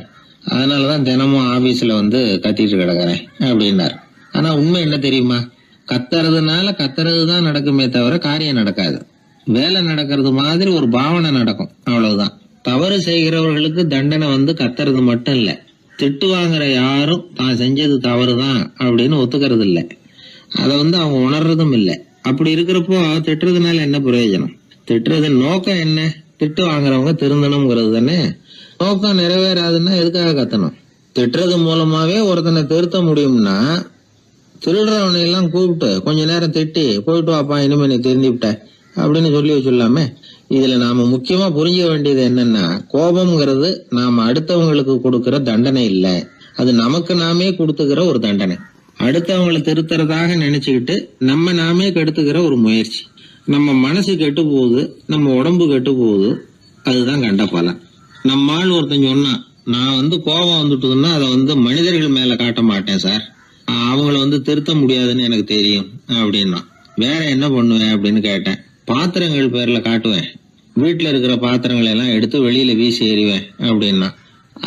அதனாலதான் தினமும் ஆபீஸ்ல கத்திட்டு கிடக்குறேன் அப்படின்னார். ஆனா உண்மை என்ன தெரியுமா? கத்துறதுனால கத்துறதுதான் நடக்குமே தவிர காரியம் நடக்காது. வேலை நடக்கிறது மாதிரி ஒரு பாவனை நடக்கும், அவ்வளவுதான். தவறு செய்கிறவர்களுக்கு தண்டனை கத்துறது மட்டும் இல்ல, திட்டு வாங்குற யாரும் தான் செஞ்சது தவறுதான் அப்படின்னு ஒத்துக்கிறது இல்ல. அத அவங்க உணர்றதும் இல்ல. அப்படி இருக்கிறப்போ திட்டுறதுனால என்ன பிரயோஜனம்? திட்டுறது நோக்கம் என்ன? திட்டு வாங்குறவங்க திருந்தணும்ங்கிறது தானே. நோக்கம் நிறைவேறாதுன்னா எதுக்காக கத்தணும்? திட்டுறது மூலமாவே ஒருத்தனை திருத்த முடியும்னா திருடுறவனை எல்லாம் கூப்பிட்டு கொஞ்ச நேரம் திட்டி போயிட்டு வாப்பா, இனிமே நீ திருந்திவிட்ட அப்படின்னு சொல்லி வச்சுடலாமே. இதுல நாம முக்கியமா புரிஞ்சுக்க வேண்டியது என்னன்னா, கோபம்ங்கிறது நாம அடுத்தவங்களுக்கு கொடுக்கிற தண்டனை இல்ல, அது நமக்கு நாமே கொடுத்துக்கிற ஒரு தண்டனை. அடுத்தவங்களை திருத்துறதாக நினைச்சுக்கிட்டு நம்ம நாமே கெடுத்துக்கிற ஒரு முயற்சி. நம்ம மனசு கெட்டு போகுது, நம்ம உடம்பு கெட்டு போகுது, அதுதான் கண்ட பலன். நம்ம ஆள் ஒருத்தன் சொன்னான், நான் கோபம் வந்துட்டுதுன்னா அதை மனிதர்கள் மேல காட்ட மாட்டேன் சார், அவங்கள திருத்த முடியாதுன்னு எனக்கு தெரியும் அப்படின்னா. வேற என்ன பண்ணுவேன் அப்படின்னு கேட்டேன். பாத்திரங்கள் பேர்ல காட்டுவேன், வீட்டுல இருக்கிற பாத்திரங்களை எல்லாம் எடுத்து வெளியில வீசி எறிவேன் அப்படின்னா.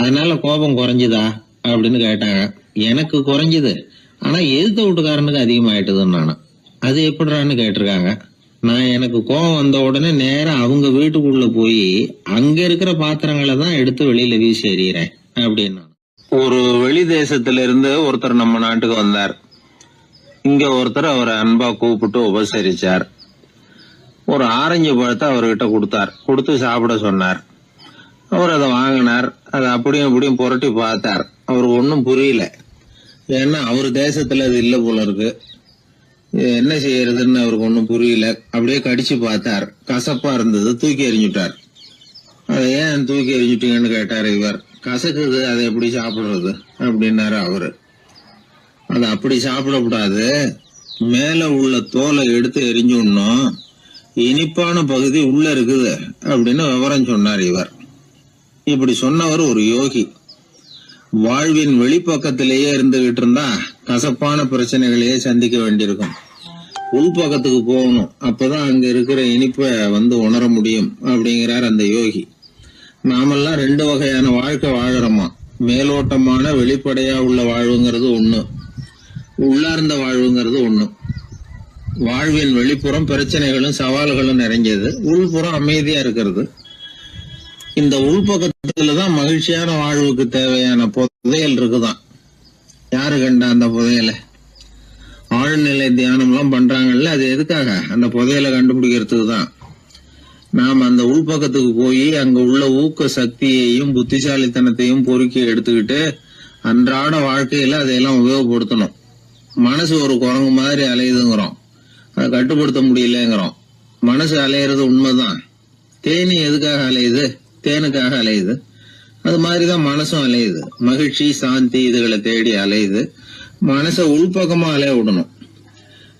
அதனால கோபம் குறைஞ்சுதா அப்படின்னு கேட்டாங்க. எனக்கு குறைஞ்சுது, ஆனா எதிர்த்த வீட்டுக்காரனுக்கு அதிகமாயிட்டுதுன்னு நானும். அது எப்படிறான்னு கேட்டிருக்காங்க. நான் எனக்கு கோபம் வந்த உடனே நேரா அவங்க வீட்டுக்குள்ள போய் அங்க இருக்கிற பாத்திரங்களை தான் எடுத்து வெளியில வீசி எறிகிறேன் அப்படின்னா. ஒரு வெளி தேசத்துல இருந்து ஒருத்தர் நம்ம நாட்டுக்கு வந்தார். இங்க ஒருத்தர் அவரை அன்பா கூப்பிட்டு உபசரிச்சார். ஒரு ஆரஞ்சு பழத்தை அவர்கிட்ட கொடுத்தார். கொடுத்து சாப்பிட சொன்னார். அவர் அதை வாங்கினார். அதை அப்படியும் இப்படியும் புரட்டி பார்த்தார். அவருக்கு ஒன்னும் புரியல. ஏன்னா அவர் தேசத்துல அது இல்ல போல இருக்கு. என்ன செய்யறதுன்னு அவருக்கு ஒன்னும் புரியல. அப்படியே கடிச்சு பார்த்தார். கசப்பா இருந்தது. தூக்கி எறிஞ்சுட்டார். அதை ஏன் தூக்கி எறிஞ்சுட்டீங்கன்னு கேட்டார் இவர். கசக்குது, அதை எப்படி சாப்பிடுறது அப்படின்னாரு அவரு. அது அப்படி சாப்பிடக்கூடாது, மேல உள்ள தோலை எடுத்து எரிஞ்சுடணும், இனிப்பான பகுதி உள்ள இருக்குது அப்படின்னு விவரம் சொன்னார் இவர். இப்படி சொன்னவர் ஒரு யோகி. வாழ்வின் வெளிப்பக்கத்திலேயே இருந்துகிட்டு இருந்தா கசப்பான பிரச்சனைகளையே சந்திக்க வேண்டியிருக்கும். உள்பக்கத்துக்கு போகணும், அப்பதான் அங்க இருக்கிற இனிப்பை உணர முடியும் அப்படிங்கிறார் அந்த யோகி. நாமெல்லாம் 2 வகையான வாழ்க்கை வாழறோமா. மேலோட்டமான வெளிப்படையா உள்ள வாழ்வுங்கிறது ஒண்ணு, உள்ளார்ந்த வாழ்வுங்கிறது ஒண்ணு. வாழ்வின் வெளிப்புறம் பிரச்சனைகளும் சவால்களும் நிறைஞ்சது, உள்புறம் அமைதியா இருக்கிறது. இந்த உள்பக்கத்துலதான் மகிழ்ச்சியான வாழ்வுக்கு தேவையான புதையல் இருக்குதான். யாரு கண்டா அந்த புதையலை? ஆழ்நிலை தியானம் எல்லாம் பண்றாங்கல்ல, அது எதுக்காக? அந்த புதையலை கண்டுபிடிக்கிறதுக்கு தான். நாம் அந்த உள்பக்கத்துக்கு போய் அங்க உள்ள ஊக்க சக்தியையும் புத்திசாலித்தனத்தையும் பொறுக்கி எடுத்துக்கிட்டு அன்றாட வாழ்க்கையில அதையெல்லாம் உபயோகப்படுத்தணும். மனசு ஒரு குரங்கு மாதிரி அலையுதுங்கிறோம், அதை கட்டுப்படுத்த முடியலங்கிறோம். மனசு அலையிறது உண்மைதான். தேனி எதுக்காக அலையுது? தேனுக்காக அலையுது. அது மாதிரிதான் மனசும் அலையுது. மகிழ்ச்சி, சாந்தி இதுகளை தேடி அலையுது. மனசை உள்பக்கமா அலைய விடணும்.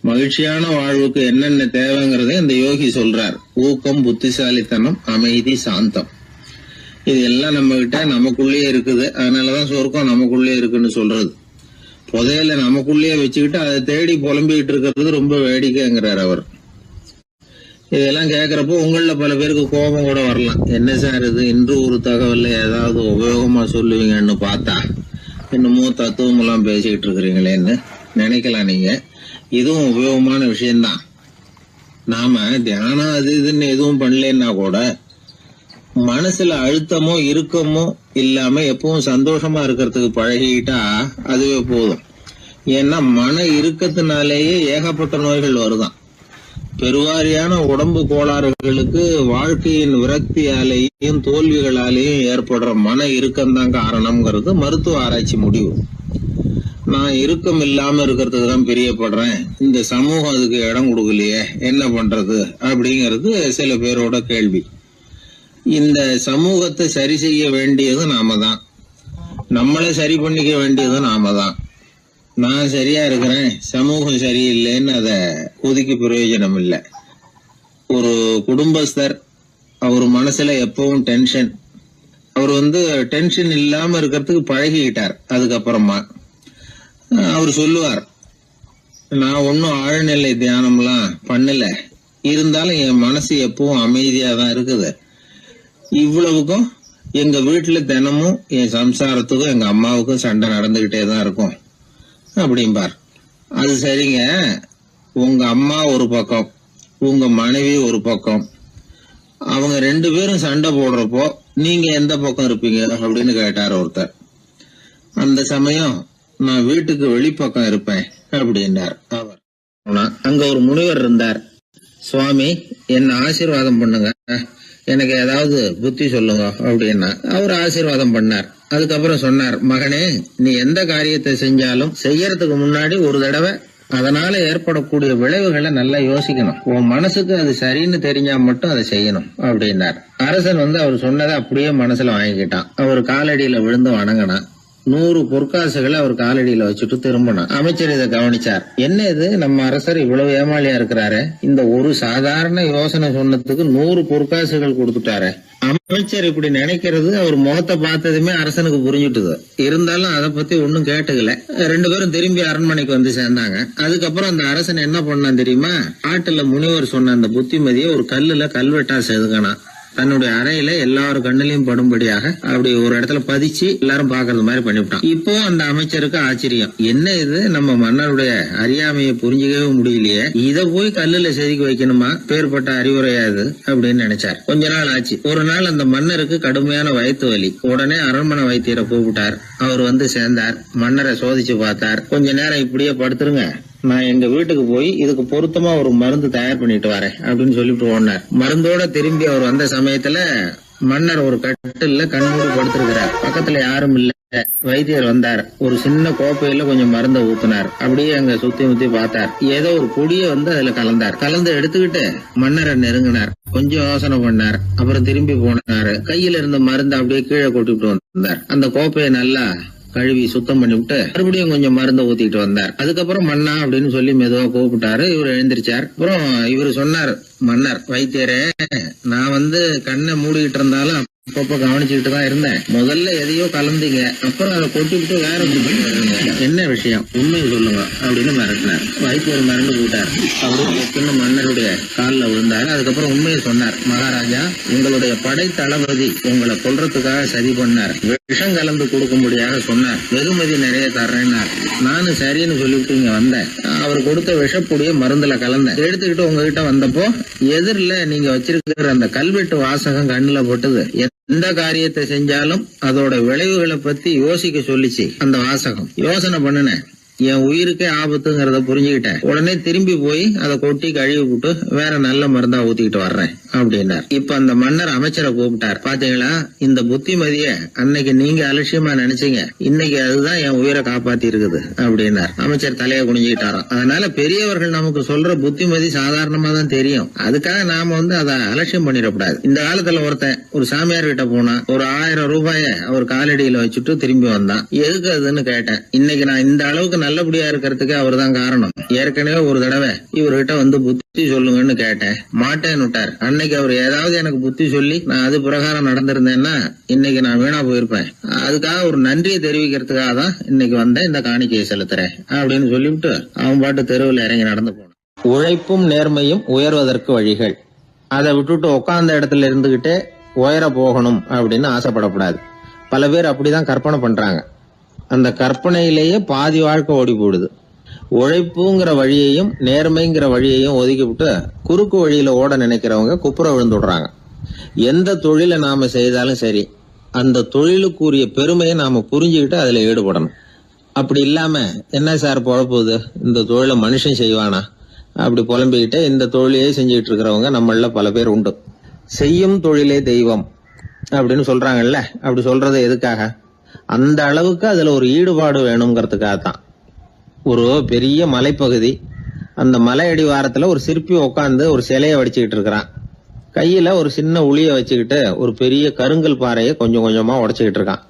மகிழ்ச்சியான வாழ்வுக்கு என்னென்ன தேவைங்கிறத இந்த யோகி சொல்றார். ஊக்கம், புத்திசாலித்தனம், அமைதி, சாந்தம். இது எல்லாம் நம்ம கிட்ட நமக்குள்ளேயே இருக்குது. அதனாலதான் சொர்க்கம் நமக்குள்ளே இருக்குன்னு சொல்றது. புதையல நமக்குள்ளேயே வச்சுக்கிட்டு அதை தேடி புலம்பிக்கிட்டு இருக்கிறது ரொம்ப வேடிக்கைங்கிறார் அவர். இதெல்லாம் கேட்கறப்போ உங்கள பல பேருக்கு கோபம் கூட வரலாம். என்ன சார் இது, இன்று ஒரு தகவல்ல ஏதாவது உபயோகமா சொல்லுவீங்கன்னு பார்த்தா என்னமோ தத்துவம் எல்லாம் பேசிக்கிட்டு இருக்கிறீங்களேன்னு நினைக்கலாம் நீங்க. இதுவும் உபயோகமான விஷயம்தான். நாம தியானம் அது இதுன்னு எதுவும் பண்ணலன்னா கூட மனசுல அழுத்தமோ இறுக்கமோ இல்லாம எப்பவும் சந்தோஷமா இருக்கிறதுக்கு பழகிட்டா அதுவே போதும். ஏன்னா மன இறுக்கத்தினாலேயே ஏகப்பட்ட நோய்கள் வருதான். பெருவாரியான உடம்பு கோளாறுகளுக்கு வாழ்க்கையின் விரக்தியாலேயும் தோல்விகளாலேயும் ஏற்படுற மன இறுக்கம்தான் காரணம்ங்கிறது மருத்துவ ஆராய்ச்சி முடிவு. நான் இறுக்கம் இல்லாம இருக்கிறதுக்கு தான் பிரியப்படுறேன், இந்த சமூகம் அதுக்கு இடம் கொடுக்கலையே, என்ன பண்றது அப்படிங்கிறது சில பேரோட கேள்வி. இந்த சமூகத்தை சரி செய்ய வேண்டியது நாம தான். நம்மளை சரி பண்ணிக்க வேண்டியது நாம தான். நான் சரியா இருக்கிறேன், சமூகம் சரியில்லைன்னு அதை ஒதுக்கி பிரயோஜனம் இல்லை. ஒரு குடும்பஸ்தர், அவர் மனசுல எப்பவும் டென்ஷன். அவர் டென்ஷன் இல்லாம இருக்கிறதுக்கு பழகிக்கிட்டார். அதுக்கப்புறமா அவர் சொல்லுவார், நான் ஒன்னும் ஆழ்நிலை தியானம்லாம் பண்ணல, இருந்தாலும் என் மனசு எப்பவும் அமைதியா தான் இருக்குது. இவ்வளவுக்கும் எங்க வீட்டுல தினமும் என் சம்சாரத்துக்கும் எங்க அம்மாவுக்கும் சண்டை நடந்துகிட்டே தான் இருக்கும் அப்படிம்பார். அது சரிங்க, உங்க அம்மா ஒரு பக்கம், உங்க மனைவி ஒரு பக்கம், அவங்க 2 பேரும் சண்டை போடுறப்போ நீங்க எந்த பக்கம் இருப்பீங்க அப்படின்னு கேட்டார் ஒருத்தர். அந்த சமயம் நான் வீட்டுக்கு வெளிப்பக்கம் இருப்பேன் அப்படின்னார் அவர். அங்க ஒரு முனிவர் இருந்தார். சுவாமி, என்ன ஆசீர்வாதம் பண்ணுங்க, எனக்கு ஏதாவது புத்தி சொல்லுங்க அப்படின்னா. அவர் ஆசீர்வாதம் பண்ணார். அதுக்கப்புறம் சொன்னார், மகனே, நீ எந்த காரியத்தை செஞ்சாலும் செய்யறதுக்கு முன்னாடி ஒரு தடவை அதனால ஏற்படக்கூடிய விளைவுகளை நல்லா யோசிக்கணும். உன் மனசுக்கு அது சரின்னு தெரிஞ்சா மட்டும் அதை செய்யணும் அப்படின்னார். அரசன் அவர் சொன்னதை அப்படியே மனசுல வாங்கிக்கிட்டான். அவர் காலடியில விழுந்து வணங்கினான். 100 பொற்காசுகளை அவர் காலடியில வச்சுட்டு திரும்பணும். அமைச்சர் இதை கவனிச்சார். என்ன இது, நம்ம அரசர் இவ்வளவு ஏமாளியா இருக்கிறாரு, இந்த ஒரு சாதாரண யோசனை சொன்னதுக்கு 100 பொற்காசுகள் கொடுத்துட்டாரு. அமைச்சர் இப்படி நினைக்கிறது அவர் முகத்தை பார்த்ததுமே அரசனுக்கு புரிஞ்சுட்டுது. இருந்தாலும் அதை பத்தி ஒன்னும் கேட்டுக்கல. 2 பேரும் திரும்பி அரண்மனைக்கு வந்து சேர்ந்தாங்க. அதுக்கப்புறம் அந்த அரசன் என்ன பண்ணான் தெரியுமா? ஆட்டுல முனிவர் சொன்ன அந்த புத்திமதியை ஒரு கல்லுல கல்வெட்டா செதுக்கணும். தன்னுடைய அறையில எல்லாரும் கண்ணிலையும் படும்படியாக அப்படி ஒரு இடத்துல பதிச்சு எல்லாரும் பாக்குறது மாதிரி பண்ணிவிட்டான். இப்போ அந்த அமைச்சருக்கு ஆச்சரியம், என்ன இது, நம்ம மன்னருடைய அறியாமையை புரிஞ்சுக்கவே முடியலையே, இத போய் கல்லுல செதுக்கி வைக்கணுமா, பேர்பட்ட அறிவுரையாது அப்படின்னு நினைச்சார். கொஞ்ச நாள் ஆச்சு. ஒரு நாள் அந்த மன்னருக்கு கடுமையான வயிற்று வலி. உடனே அரண்மனை வைத்தியரை கூப்பிட்டார். அவர் வந்து சேர்ந்தார். மன்னரை சோதிச்சு பார்த்தார். கொஞ்ச நேரம் இப்படியே படுத்துருங்க, நான் எங்க வீட்டுக்கு போய் இதுக்கு பொருத்தமா ஒரு மருந்து தயார் பண்ணிட்டு வரேன் அப்படின்னு சொல்லிட்டு ஓடினார். மருந்தோட திரும்பி அவர் வந்த சமயத்துல மன்னர் ஒரு கட்டில்ல கண்மூடி படுத்திருக்கிறார். பக்கத்துல யாரும் இல்ல. வைத்தியர் வந்தார். ஒரு சின்ன கோப்பையில கொஞ்சம் மருந்தை ஊத்தினார். அப்படியே அங்க சுத்தி முத்தி பார்த்தார். ஏதோ ஒரு பொடியை வந்து அதுல கலந்தார். கலந்து எடுத்துக்கிட்டு மன்னரை நெருங்கினார். கொஞ்சம் யோசனை பண்ணார். அப்புறம் திரும்பி போனாரு. கையில இருந்த மருந்து அப்படியே கீழே கொட்டிவிட்டு வந்தார். அந்த கோப்பையை நல்லா கழுவி சுத்தம் பண்ணி விட்டு மறுபடியும் கொஞ்சம் மருந்தை ஊத்திட்டு வந்தார். அதுக்கப்புறம் மன்னா அப்படின்னு சொல்லி மெதுவா கூப்பிட்டாரு. இவர் எழுந்திருச்சார். அப்புறம் இவர் சொன்னார், மன்னர் வைத்தியரே, நான் வந்து கண்ணை மூடிக்கிட்டு இருந்தாலும் அப்பப்ப கவனிச்சுக்கிட்டு தான் இருந்தேன். முதல்ல எதையோ கலந்தீங்க, அப்புறம் அதை கொட்டிவிட்டு வேற என்ன விஷயம், உண்மையை சொல்லுங்க அப்படின்னு மிரட்டினார். வைத்தியர் மிரண்டு போட்டார். அவரு மன்னருடைய காலில் விழுந்தார். அதுக்கப்புறம் உண்மையை சொன்னார். மகாராஜா, உங்களுடைய படை தளபதி உங்களை கொல்றதுக்காக சதி பண்ணார். விஷம் கலந்து கொடுக்கும்படியாக சொன்னார். வெகுமதி நிறைய தர்றேன்னார். நானும் சரின்னு சொல்லிவிட்டு இங்க வந்தேன். அவர் கொடுத்த விஷப்பொடிய மருந்துல கலந்தேன். எடுத்துக்கிட்டு உங்ககிட்ட வந்தப்போ எதிரில நீங்க வச்சிருக்கிற அந்த கல்வெட்டு வாசகம் கண்ணுல போட்டது. எந்த காரியத்தை செஞ்சாலும் அதோட விளைவுகளை பத்தி யோசிக்க சொல்லிச்சு அந்த வாசகம். யோசனை பண்ணுனேன், என் உயிருக்கே ஆபத்துங்கிறத புரிஞ்சுக்கிட்டேன். உடனே திரும்பி போய் அதை கொட்டி கழுவி விட்டு வேற நல்ல மருந்தா ஊத்திக்கிட்டு வர்றேன் அப்படின்னார். இப்ப அந்த மன்னர் அமைச்சரை கூப்பிட்டார். பாத்தீங்களா, இந்த புத்திமதிய அன்னைக்கு நீங்க அலட்சியமா நினைச்சீங்க, இன்னைக்கு அதுதான் என் உயிரை காப்பாத்தி இருக்குது அப்படின்னார். அமைச்சர் தலையை குனிஞ்சுக்கிட்டாராம். அதனால பெரியவர்கள் நமக்கு சொல்ற புத்திமதி சாதாரணமா தான் தெரியும். அதுக்காக நாம வந்து அதை அலட்சியம் பண்ணிடக்கூடாது. இந்த காலத்துல ஒருத்தன் ஒரு சாமியார் கிட்ட போனா ஒரு 1000 ரூபாய அவர் காலடியில வச்சுட்டு திரும்பி வந்தான். எதுக்கு அதுன்னு கேட்டேன். இன்னைக்கு நான் இந்த அளவுக்கு நல்லபடியா இருக்கிறதுக்கு அவர் தான் காரணம். ஏற்கனவே ஒரு தடவை இவர்கிட்ட வந்து புத்தி சொல்லுங்கன்னு கேட்டேன், மாட்டேன்னு விட்டார். அன்னைக்கு அவர் ஏதாவது எனக்கு புத்தி சொல்லி நான் அது பிரகாரம் நடந்திருந்தேன்னா இன்னைக்கு நான் வீணா போயிருப்பேன். அதுக்காக ஒரு நன்றியை தெரிவிக்கிறதுக்காக தான் இன்னைக்கு வந்தேன், இந்த காணிக்கையை செலுத்துறேன் அப்படின்னு சொல்லிவிட்டு அவன் பாட்டு தெருவில் இறங்கி நடந்து போனான். உழைப்பும் நேர்மையும் உயர்வதற்கு வழிகள். அதை விட்டுட்டு உட்கார்ந்த இடத்துல இருந்துகிட்டே உயர போகணும் அப்படின்னு ஆசைப்படக்கூடாது. பல பேர் அப்படிதான் கற்பனை பண்றாங்க. அந்த கற்பனையிலேயே பாதி வாழ்க்கை ஓடி போடுது. உழைப்புங்கிற வழியையும் நேர்மைங்கிற வழியையும் ஒதுக்கி விட்டு குறுக்கு வழியில ஓட நினைக்கிறவங்க குப்புற விழுந்துடுறாங்க. எந்த தொழிலை நாம செய்தாலும் சரி, அந்த தொழிலுக்குரிய பெருமையை நாம புரிஞ்சுக்கிட்டு அதுல ஈடுபடணும். அப்படி இல்லாம என்ன சார் பொழப்புது, இந்த தொழிலை மனுஷன் செய்வானா அப்படி புலம்பிக்கிட்டு இந்த தொழிலையே செஞ்சுக்கிட்டு இருக்கிறவங்க நம்மள பல பேர் உண்டு. செய்யும் தொழிலே தெய்வம் அப்படின்னு சொல்றாங்கல்ல, அப்படி சொல்றது எதுக்காக? அந்த அளவுக்கு அதுல ஒரு ஈடுபாடு வேணுங்கிறதுக்காகத்தான். ஒரு பெரிய மலைப்பகுதி, அந்த மலை அடிவாரத்துல ஒரு சிற்பி உட்காந்து ஒரு சிலையை வடிச்சுக்கிட்டு இருக்கிறான். கையில ஒரு சின்ன உளிய வச்சுக்கிட்டு ஒரு பெரிய கருங்கல் பாறையை கொஞ்சம் கொஞ்சமா உடைச்சுக்கிட்டு இருக்கான்.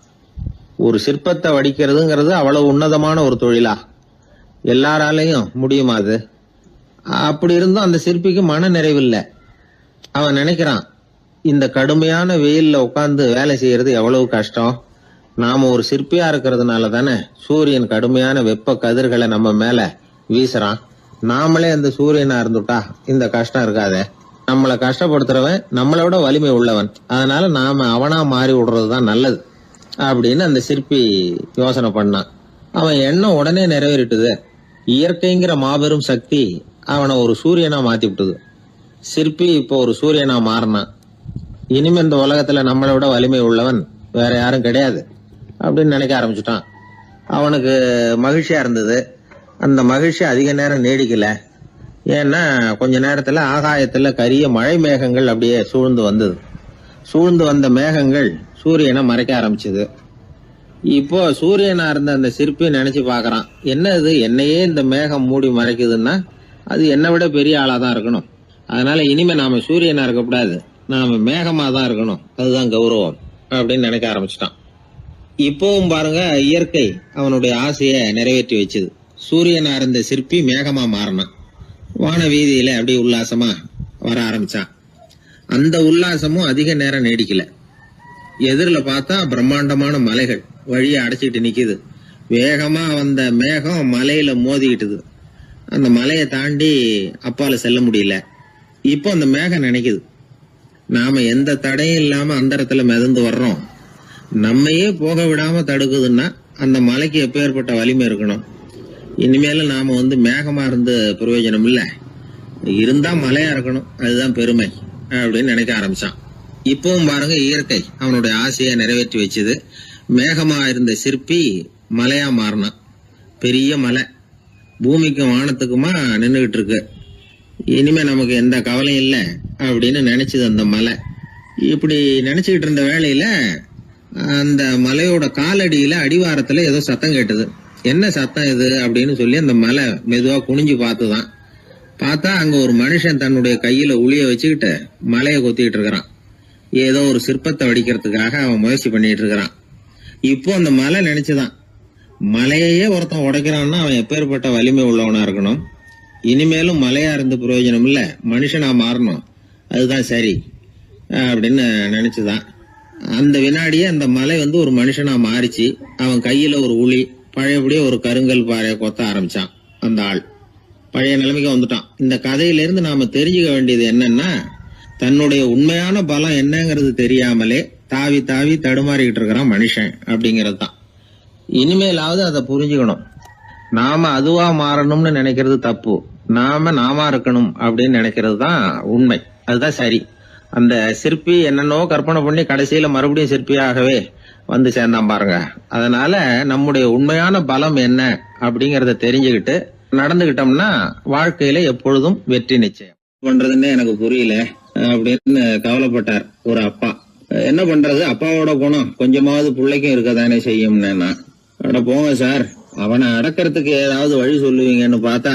ஒரு சிற்பத்தை வடிக்கிறதுங்கிறது அவ்வளவு உன்னதமான ஒரு தொழிலா? எல்லாராலையும் முடியுமா அது? அப்படி இருந்தும் அந்த சிற்பிக்கு மன நிறைவில்லை. அவன் நினைக்கிறான், இந்த கடுமையான வெயில்ல உட்கார்ந்து வேலை செய்யறது எவ்வளவு கஷ்டம். நாம ஒரு சிற்பியா இருக்கிறதுனால தானே சூரியன் கடுமையான வெப்ப கதிர்களை நம்ம மேல வீசுறான். நாமளே அந்த சூரியனா இருந்துட்டா இந்த கஷ்டம் இருக்காதே. நம்மளை கஷ்டப்படுத்துறவன் நம்மளை விட வலிமை உள்ளவன். அதனால நாம அவனா மாறி விடுறதுதான் நல்லது அப்படின்னு அந்த சிற்பி யோசனை பண்ணான். அவன் எண்ணம் உடனே நிறைவேறிட்டுது. இயற்கைங்கிற மாபெரும் சக்தி அவனை ஒரு சூரியனா மாத்தி விட்டுது. சிற்பி இப்போ ஒரு சூரியனா மாறினான். இனிமே இந்த உலகத்துல நம்மளை விட வலிமை உள்ளவன் வேற யாரும் கிடையாது அப்படின்னு நினைக்க ஆரம்பிச்சுட்டான். அவனுக்கு மகிழ்ச்சியா இருந்தது. அந்த மகிழ்ச்சி அதிக நேரம் நீடிக்கல. ஏன்னா கொஞ்ச நேரத்துல ஆகாயத்துல கரிய மழை மேகங்கள் அப்படியே சூழ்ந்து வந்தது. சூழ்ந்து வந்த மேகங்கள் சூரியனை மறைக்க ஆரம்பிச்சது. இப்போ சூரியனா இருந்த அந்த சிற்பி நினைச்சு பாக்குறான், என்ன இது, என்னையே இந்த மேகம் மூடி மறைக்குதுன்னா அது என்னை விட பெரிய ஆளாதான் இருக்கணும். அதனால இனிமே நாம சூரியனா இருக்கக்கூடாது, நாம மேகமா தான் இருக்கணும், அதுதான் கௌரவம் அப்படின்னு நினைக்க ஆரம்பிச்சிட்டான். இப்பவும் பாருங்க, இயற்கை அவனுடைய ஆசையை நிறைவேற்றி வச்சது. சூரியனா இருந்த சிற்பி மேகமா மாறினான். வான வீதியில அப்படியே உல்லாசமா வர ஆரம்பிச்சான். அந்த உல்லாசமும் அதிக நேரம் நீடிக்கல. எதிரில பார்த்தா பிரம்மாண்டமான மலைகள் வழியை அடைச்சிட்டு நிக்குது. வேகமா வந்த மேகம் மலையில மோதிக்கிட்டுது. அந்த மலையை தாண்டி அப்பால செல்ல முடியல. இப்போ அந்த மேகம் நினைக்குது, நாம எந்த தடையும் இல்லாம அந்தரத்துல மிதந்து வர்றோம். நம்மையே போக விடாம தடுக்குதுன்னா அந்த மலைக்கு எப்பேற்பட்ட வலிமை இருக்கணும். இனிமேல நாம மேகமா இருந்து பிரயோஜனம் இல்ல, இருந்தா மலையா இருக்கணும், அதுதான் பெருமை அப்படின்னு நினைக்க ஆரம்பிச்சான். இப்பவும் பாருங்க, இயற்கை அவனுடைய ஆசையை நிறைவேற்றி வச்சது. மேகமா இருந்த சிற்பி மலையா மாறினான். பெரிய மலை பூமிக்கும் வானத்துக்குமா நின்றுகிட்டு இருக்கு. இனிமே நமக்கு எந்த கவலையும் இல்லை அப்படின்னு நினைச்சது அந்த மலை. இப்படி நினைச்சுக்கிட்டு இருந்த வேளையில அந்த மலையோட காலடியில அடிவாரத்துல ஏதோ சத்தம் கேட்டது. என்ன சத்தம் இது அப்படின்னு சொல்லி அந்த மலை மெதுவா குனிஞ்சு பார்த்துதான். பார்த்தா அங்க ஒரு மனுஷன் தன்னுடைய கையில உளிய வச்சுக்கிட்டு மலையை கொத்திக்கிட்டு இருக்கிறான். ஏதோ ஒரு சிற்பத்தை வடிக்கிறதுக்காக அவன் முயற்சி பண்ணிட்டு இருக்கிறான். இப்போ அந்த மலை நினைச்சுதான், மலையே ஒருத்தன் உடைக்கிறான்னா அவன் எப்பேற்பட்ட வலிமை உள்ளவனா இருக்கணும். இனிமேலும் மலையா இருந்து பிரயோஜனம் இல்ல, மனுஷனா மாறணும், அதுதான் சரி அப்படின்னு நினைச்சுதான். அந்த வினாடியே அந்த மலை ஒரு மனுஷனா மாறிச்சு. அவன் கையில ஒரு உளி, பழையபடியே ஒரு கருங்கல் பாறையை கொத்த ஆரம்பிச்சான். அந்த ஆள் பழைய நிலைமைக்கு வந்துட்டான். இந்த கதையிலிருந்து நாம தெரிஞ்சுக்க வேண்டியது என்னன்னா, தன்னுடைய உண்மையான பலம் என்னங்கிறது தெரியாமலே தாவி தாவி தடுமாறிக்கிட்டு இருக்கிறான் மனுஷன் அப்படிங்கிறது தான். இனிமேலாவது அதை புரிஞ்சுக்கணும். நாம அதுவா மாறணும்னு நினைக்கிறது தப்பு, நாம இருக்கணும் அப்படின்னு நினைக்கிறது தான் உண்மை, அதுதான் சரி. அந்த சிற்பி என்னன்னோ கற்பனை பண்ணி கடைசியில மறுபடியும் சிற்பியாகவே சேர்ந்தான் பாருங்க. அதனால நம்முடைய உண்மையான பலம் என்ன அப்படிங்கறத தெரிஞ்சுக்கிட்டு நடந்துகிட்டோம்னா வாழ்க்கையில எப்பொழுதும் வெற்றி நிச்சயம். பண்றதுன்னு எனக்கு புரியல அப்படின்னு கவலைப்பட்டார் ஒரு அப்பா. என்ன பண்றது, அப்பாவோட குணம் கொஞ்சமாவது பிள்ளைக்கும் இருக்கதானே செய்யும்னா, அட போங்க சார், அவனை அடக்கிறதுக்கு ஏதாவது வழி சொல்லுவீங்கன்னு பார்த்தா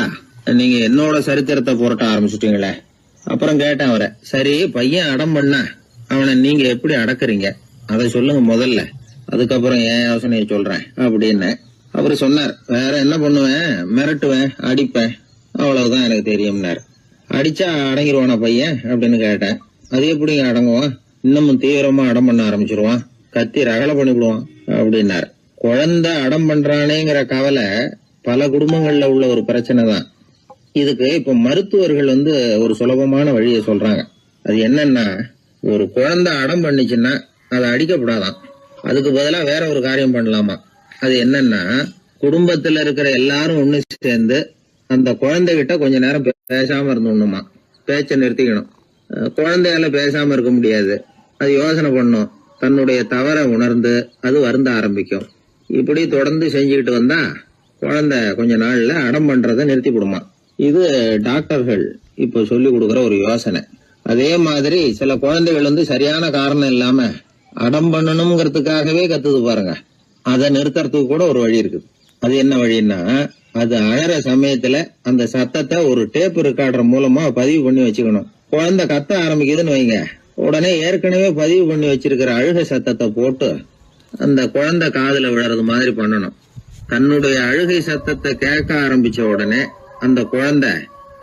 நீங்க என்னோட சரித்திரத்தை புரட்ட ஆரம்பிச்சுட்டீங்களே. அப்புறம் கேட்டேன் அவரை, சரி பையன் அடம் பண்ணா அவனை நீங்க எப்படி அடக்குறீங்க அதை சொல்லுங்க முதல்ல, அதுக்கப்புறம் என் யோசனையை சொல்றேன் அப்படின்னு. அவரு சொன்னார், வேற என்ன பண்ணுவேன், மிரட்டுவேன், அடிப்பேன், அவ்வளவுதான் எனக்கு தெரியும்னாரு. அடிச்சா அடங்கிடுவானா பையன் அப்படின்னு கேட்டேன். அது எப்படிங்க அடங்குவான், இன்னமும் தீவிரமா அடம் பண்ண ஆரம்பிச்சிருவான், கத்தி ரகலை பண்ணிவிடுவான் அப்படின்னாரு. குழந்தை அடம் பண்றானேங்கிற கவலை பல குடும்பங்கள்ல உள்ள ஒரு பிரச்சனை தான். இதுக்கு இப்ப மருத்துவர்கள் ஒரு சுலபமான வழியை சொல்றாங்க. அது என்னன்னா, ஒரு குழந்தை அடம் பண்ணிச்சுன்னா அதை அடிக்கப்படாதான், அதுக்கு பதிலா வேற ஒரு காரியம் பண்ணலாமா. அது என்னன்னா, குடும்பத்துல இருக்கிற எல்லாரும் ஒண்ணு சேர்ந்து அந்த குழந்தைகிட்ட கொஞ்ச நேரம் பேசாம இருந்தோம்னுமா, பேச்சை நிறுத்திக்கணும். குழந்தையால பேசாம இருக்க முடியாது, அது யோசனை பண்ணும், தன்னுடைய தவறை உணர்ந்து அது வருந்த ஆரம்பிக்கும். இப்படி தொடர்ந்து செஞ்சுக்கிட்டு வந்தா குழந்தை கொஞ்ச நாள்ல அடம் பண்றதை நிறுத்தி விடுமா. இது டாக்டர்கள் இப்ப சொல்லி கொடுக்கற ஒரு யோசனை. அதே மாதிரி சில குழந்தைகள் சரியான காரணம் இல்லாம அடம் பண்ணணுங்கிறதுக்காகவே கத்துது பாருங்க, அதை நிறுத்துறதுக்கு கூட ஒரு வழி இருக்குது. அது என்ன வழின்னா, அது அழற சமயத்துல அந்த சத்தத்தை ஒரு டேப் ரெக்கார்டர் மூலமா பதிவு பண்ணி வச்சுக்கணும். குழந்தை கத்த ஆரம்பிக்குதுன்னு வைங்க, உடனே ஏற்கனவே பதிவு பண்ணி வச்சிருக்கிற அழுகை சத்தத்தை போட்டு அந்த குழந்தை காதுல விழறது மாதிரி பண்ணணும். தன்னுடைய அழுகை சத்தத்தை கேட்க ஆரம்பிச்ச உடனே அந்த குழந்தை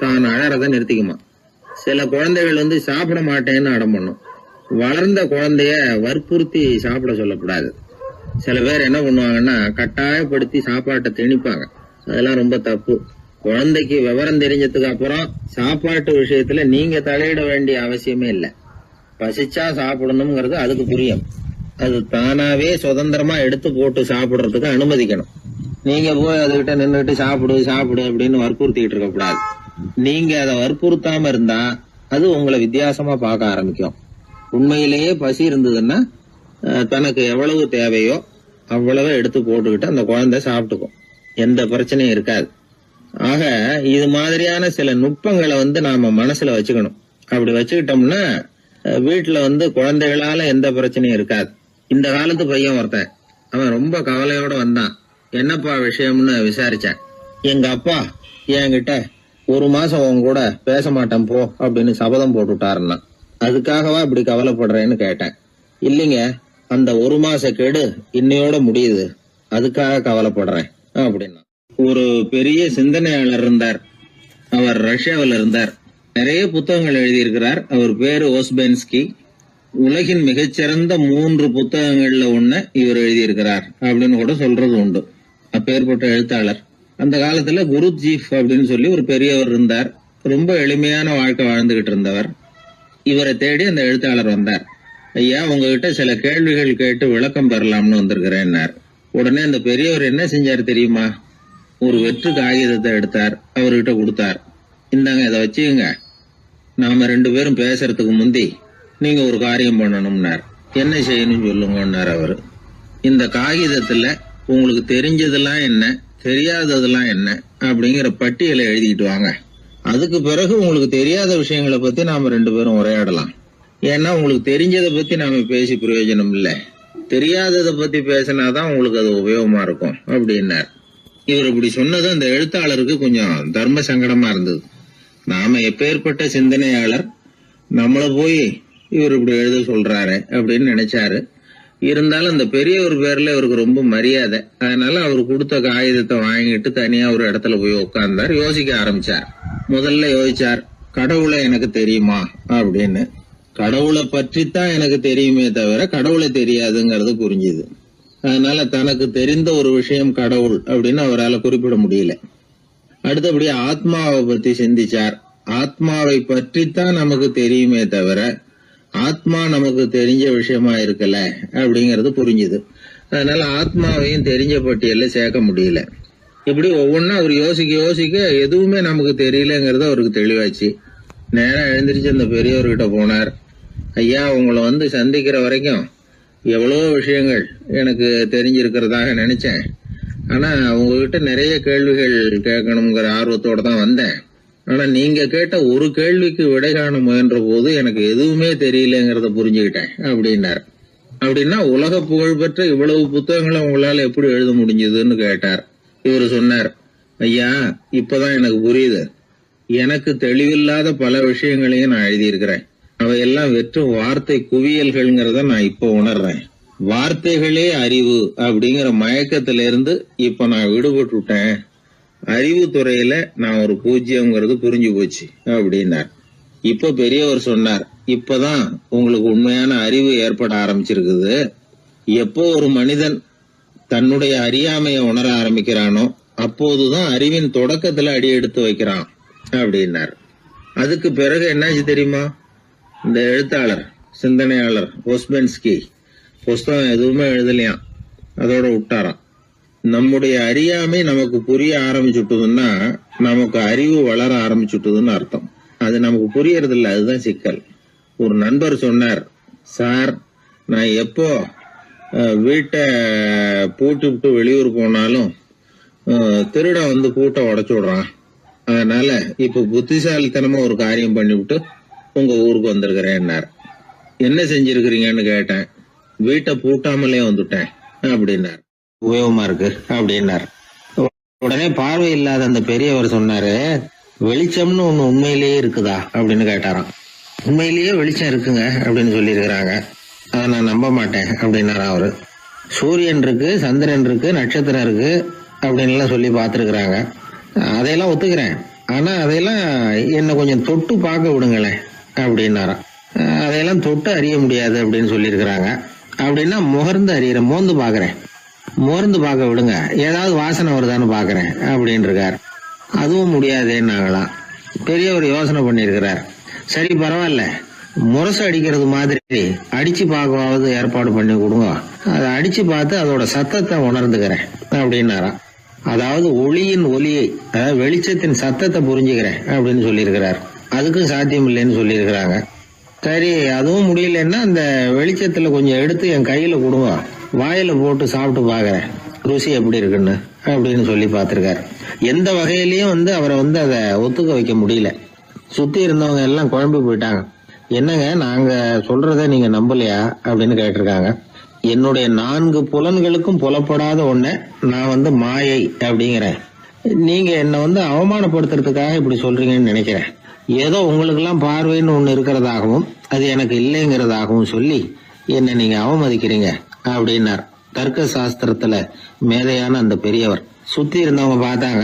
தான் அழறத நிறுத்திக்குமா. சில குழந்தைகள் சாப்பிட மாட்டேன்னு அடம் பண்ணும். வளர்ந்த குழந்தைய வற்புறுத்தி சாப்பிட சொல்லக்கூடாது. சில பேர் என்ன பண்ணுவாங்கன்னா, கட்டாயப்படுத்தி சாப்பாட்டை திணிப்பாங்க. அதெல்லாம் ரொம்ப தப்பு. குழந்தைக்கு விவரம் தெரிஞ்சதுக்கு அப்புறம் சாப்பாட்டு விஷயத்துல நீங்க தலையிட வேண்டிய அவசியமே இல்லை. பசிச்சா சாப்பிடணுங்கிறது அதுக்கு புரியும். அது தானாவே சுதந்திரமா எடுத்து போட்டு சாப்பிடுறதுக்கு அனுமதிக்கணும். நீங்க போய் அதுகிட்ட நின்றுட்டு சாப்பிடு சாப்பிடு அப்படின்னு வற்புறுத்திட்டு இருக்க கூடாது. நீங்க அதை வற்புறுத்தாம இருந்தா அது உங்களை வித்தியாசமா பார்க்க ஆரம்பிக்கும். உண்மையிலேயே பசி இருந்ததுன்னா தனக்கு எவ்வளவு தேவையோ அவ்வளவு எடுத்து போட்டுக்கிட்டு அந்த குழந்தை சாப்பிட்டுக்கும், எந்த பிரச்சனையும் இருக்காது. ஆக இது மாதிரியான சில நுட்பங்களை நாம மனசுல வச்சுக்கணும். அப்படி வச்சுக்கிட்டோம்னா வீட்டுல குழந்தைகளால எந்த பிரச்சனையும் இருக்காது. இந்த காலத்து பையன் ஒருத்தன், அவன் ரொம்ப கவலையோட வந்தான். என்னப்பா விஷயம்னு விசாரிச்சேன். எங்க அப்பா என்கிட்ட 1 மாசம் உன் கூட பேச மாட்டேன் போ அப்படின்னு சபதம் போட்டுட்டாருன்னா, அதுக்காகவா இப்படி கவலைப்படுறேன்னு கேட்டேன். இல்லைங்க, அந்த 1 மாச கெடு இன்னையோட முடியுது, அதுக்காக கவலைப்படுறேன் அப்படின்னா. ஒரு பெரிய சிந்தனையாளர் இருந்தார். அவர் ரஷ்யாவில் இருந்தார். நிறைய புத்தகங்கள் எழுதியிருக்கிறார். அவர் பேரு ஓஸ்பென்ஸ்கி. உலகின் மிகச்சிறந்த 3 புத்தகங்கள்ல ஒண்ணு இவர் எழுதியிருக்கிறார் அப்படின்னு கூட சொல்றது உண்டு. அப்பேற்பட்ட எழுத்தாளர். அந்த காலத்துல குருஜீஃப் அப்படின்னு சொல்லி ஒரு பெரியவர் இருந்தார். ரொம்ப எளிமையான வாழ்க்கை வாழ்ந்துகிட்டு இருந்தவர். இவரை தேடி அந்த எழுத்தாளர் வந்தார். ஐயா, உங்ககிட்ட சில கேள்விகள் கேட்டு விளக்கம் பெறலாம்னு வந்திருக்கிறேன்னார். உடனே அந்த பெரியவர் என்ன செஞ்சார் தெரியுமா? ஒரு வெற்று காகிதத்தை எடுத்தார், அவர்கிட்ட கொடுத்தார். இந்தாங்க, இதை வச்சுக்கங்க, நாம 2 பேரும் பேசுறதுக்கு முந்தி நீங்க ஒரு காரியம் பண்ணணும்னார். என்ன செய்யணும் சொல்லுங்கன்னார் அவரு. இந்த காகிதத்துல உங்களுக்கு தெரிஞ்சதெல்லாம் என்ன, தெரியாததெல்லாம் என்ன அப்படிங்கிற பட்டியலை எழுதிட்டு வாங்க. அதுக்கு பிறகு உங்களுக்கு தெரியாத விஷயங்களை பத்தி நாம 2 பேரும் உரையாடலாம். ஏன்னா உங்களுக்கு தெரிஞ்சதை பத்தி நாம பேசி பிரயோஜனம் இல்லை, தெரியாததை பத்தி பேசினாதான் உங்களுக்கு அது உபயோகமா இருக்கும் அப்படின்னார். இவர் இப்படி சொன்னது அந்த எழுத்தாளருக்கு கொஞ்சம் தர்ம சங்கடமா இருந்தது. நாம எப்பேற்பட்ட சிந்தனையாளர், நம்மள போய் இவர் இப்படி எழுத சொல்றாரு அப்படின்னு நினைச்சாரு. இருந்தாலும் அந்த பெரியவர் பேர்ல இவருக்கு ரொம்ப மரியாதை. அதனால அவர் கொடுத்த காகிதத்தை வாங்கிட்டு தனியா ஒரு இடத்துல போய் உட்கார்ந்தார். யோசிக்க ஆரம்பிச்சார். முதல்ல யோசிச்சார், கடவுளை எனக்கு தெரியுமா அப்படின்னு. கடவுளை பற்றித்தான் எனக்கு தெரியுமே தவிர கடவுளை தெரியாதுங்கிறது புரிஞ்சுது. அதனால தனக்கு தெரிந்த ஒரு விஷயம் கடவுள் அப்படின்னு அவரால் குறிப்பிட முடியல. அடுத்தபடி ஆத்மாவை பத்தி சிந்திச்சார். ஆத்மாவை பற்றித்தான் நமக்கு தெரியுமே தவிர ஆத்மா நமக்கு தெரிஞ்ச விஷயமா இருக்கல அப்படிங்கறது புரிஞ்சுது. அதனால ஆத்மாவையும் தெரிஞ்ச பட்டியல்ல சேர்க்க முடியல. இப்படி ஒவ்வொன்னா அவர் யோசிக்க யோசிக்க எதுவுமே நமக்கு தெரியலங்கிறது அவருக்கு தெளிவாச்சு. நேரம் எழுந்திரிச்சு அந்த பெரியவர்கிட்ட போனார். ஐயா, உங்களை சந்திக்கிற வரைக்கும் எவ்வளவோ விஷயங்கள் எனக்கு தெரிஞ்சிருக்கிறதாக நினைச்சேன். ஆனா உங்ககிட்ட நிறைய கேள்விகள் கேட்கணுங்கிற ஆர்வத்தோட தான் வந்தேன். ஆனா நீங்க கேட்ட ஒரு கேள்விக்கு விடை காண முயன்ற போது எனக்கு எதுவுமே தெரியலங்கிறத புரிஞ்சுக்கிட்டேன் அப்படின்னார். அப்படின்னா உலக புகழ்பெற்ற இவ்வளவு புத்தகங்களை உங்களால எப்படி எழுத முடிஞ்சதுன்னு கேட்டார். இவரு சொன்னார், ஐயா, இப்பதான் எனக்கு புரியுது. எனக்கு தெளிவில்லாத பல விஷயங்களையும் நான் எழுதியிருக்கிறேன். அவையெல்லாம் வெற்றும் வார்த்தை குவியல்கள்ங்கிறத நான் இப்ப உணர்றேன். வார்த்தைகளே அறிவு அப்படிங்கிற மயக்கத்திலிருந்து இப்ப நான் விடுபட்டுட்டேன். அறிவு துறையில நான் ஒரு பூஜ்யம்ங்கிறது புரிஞ்சு போச்சு அப்படின்னார். இப்ப பெரியவர் சொன்னார், இப்பதான் உங்களுக்கு உண்மையான அறிவு ஏற்பட ஆரம்பிச்சிருக்குது. எப்போ ஒரு மனிதன் தன்னுடைய அறியாமைய உணர ஆரம்பிக்கிறானோ அப்போதுதான் அறிவின் தொடக்கத்துல அடி எடுத்து வைக்கிறான் அப்படின்னார். அதுக்கு பிறகு என்னாச்சு தெரியுமா? இந்த எழுத்தாளர், சிந்தனையாளர் ஓஸ்பென்ஸ்கி புஸ்தகம் எதுவுமே எழுதலையாம், அதோட விட்டாராம். நம்முடைய அறியாமை நமக்கு புரிய ஆரம்பிச்சுட்டதுன்னா நமக்கு அறிவு வளர ஆரம்பிச்சுட்டதுன்னு அர்த்தம். அது நமக்கு புரியறது இல்லை, அதுதான் சிக்கல். ஒரு நண்பர் சொன்னார், சார், நான் எப்போ வீட்டை பூட்டி விட்டு வெளியூர் போனாலும் திருடன் பூட்டை உடைச்சு விடுறான். அதனால இப்ப புத்திசாலித்தனமா ஒரு காரியம் பண்ணிவிட்டு உங்க ஊருக்கு வந்திருக்கிறேன்னார். என்ன செஞ்சிருக்கிறீங்கன்னு கேட்டேன். வீட்டை பூட்டாமலே வந்துட்டேன் அப்படின்னார். உபயோகமா இருக்கு அப்படின்னார். உடனே பார்வை இல்லாத அந்த பெரியவர் சொன்னாரு, வெளிச்சம்னு ஒண்ணு உண்மையிலேயே இருக்குதா அப்படின்னு கேட்டாராம். உண்மையிலேயே வெளிச்சம் இருக்குங்க அப்படின்னு சொல்லி இருக்கிறாங்க, அதை நான் நம்ப மாட்டேன் அப்படின்னாரா அவரு. சூரியன் இருக்கு, சந்திரன் இருக்கு, நட்சத்திரம் இருக்கு அப்படின்னு எல்லாம் சொல்லி பார்த்துருக்குறாங்க, அதையெல்லாம் ஒத்துக்கிறேன். ஆனா அதையெல்லாம் என்ன கொஞ்சம் தொட்டு பார்க்க விடுங்களேன் அப்படின்னாராம். அதையெல்லாம் தொட்டு அறிய முடியாது அப்படின்னு சொல்லியிருக்கிறாங்க. அப்படின்னா முகர்ந்து அறியறேன், மோந்து பாக்குறேன். மோர்ந்து பார்க்க விடுங்க, ஏதாவது வாசனை வருதான்னு பாக்குறேன் அப்படின்னு இருக்கார். அதுவும் முடியாதேன்னாங்களாம். பெரியவர் யோசனை பண்ணிருக்கிறார். சரி, பரவாயில்ல, முரசு அடிக்கிறது மாதிரி அடிச்சு பார்க்கவாவது ஏற்பாடு பண்ணி கொடுங்க, அதை அடிச்சு பார்த்து அதோட சத்தத்தை உணர்ந்துக்கிறேன் அப்படின்னாராம். அதாவது ஒளியின் ஒலியை, அதாவது வெளிச்சத்தின் சத்தத்தை புரிஞ்சுக்கிறேன் அப்படின்னு சொல்லியிருக்கிறார். அதுக்கும் சாத்தியம் இல்லைன்னு சொல்லியிருக்கிறாங்க. சரி, அதுவும் முடியலன்னா அந்த வெளிச்சத்துல கொஞ்சம் எடுத்து என் கையில கொடுங்க, வாயில போட்டு சாப்பிட்டு பாக்குறேன் ருசி எப்படி இருக்குன்னு அப்படின்னு சொல்லி பார்த்திருக்காரு. எந்த வகையிலயும் அவரை அதை ஒத்துக்க வைக்க முடியல. சுத்தி இருந்தவங்க எல்லாம் குழம்பி போயிட்டாங்க. என்னங்க, நாங்க சொல்றத நீங்க நம்பலையா அப்படின்னு கேட்டிருக்காங்க. என்னுடைய 4 புலன்களுக்கும் புலப்படாத ஒண்ண நான் மாயை அப்படிங்கிறேன். நீங்க என்ன அவமானப்படுத்துறதுக்காக இப்படி சொல்றீங்கன்னு நினைக்கிறேன். ஏதோ உங்களுக்கு எல்லாம் பார்வைன்னு ஒண்ணு இருக்கிறதாகவும் அது எனக்கு இல்லைங்கிறதாகவும் சொல்லி என்ன நீங்க அவமதிக்கிறீங்க அப்படின்னார். தர்க்க சாஸ்திரத்துல மேதையான அந்த பெரியவர். சுத்தி இருந்தவங்க பார்த்தாங்க,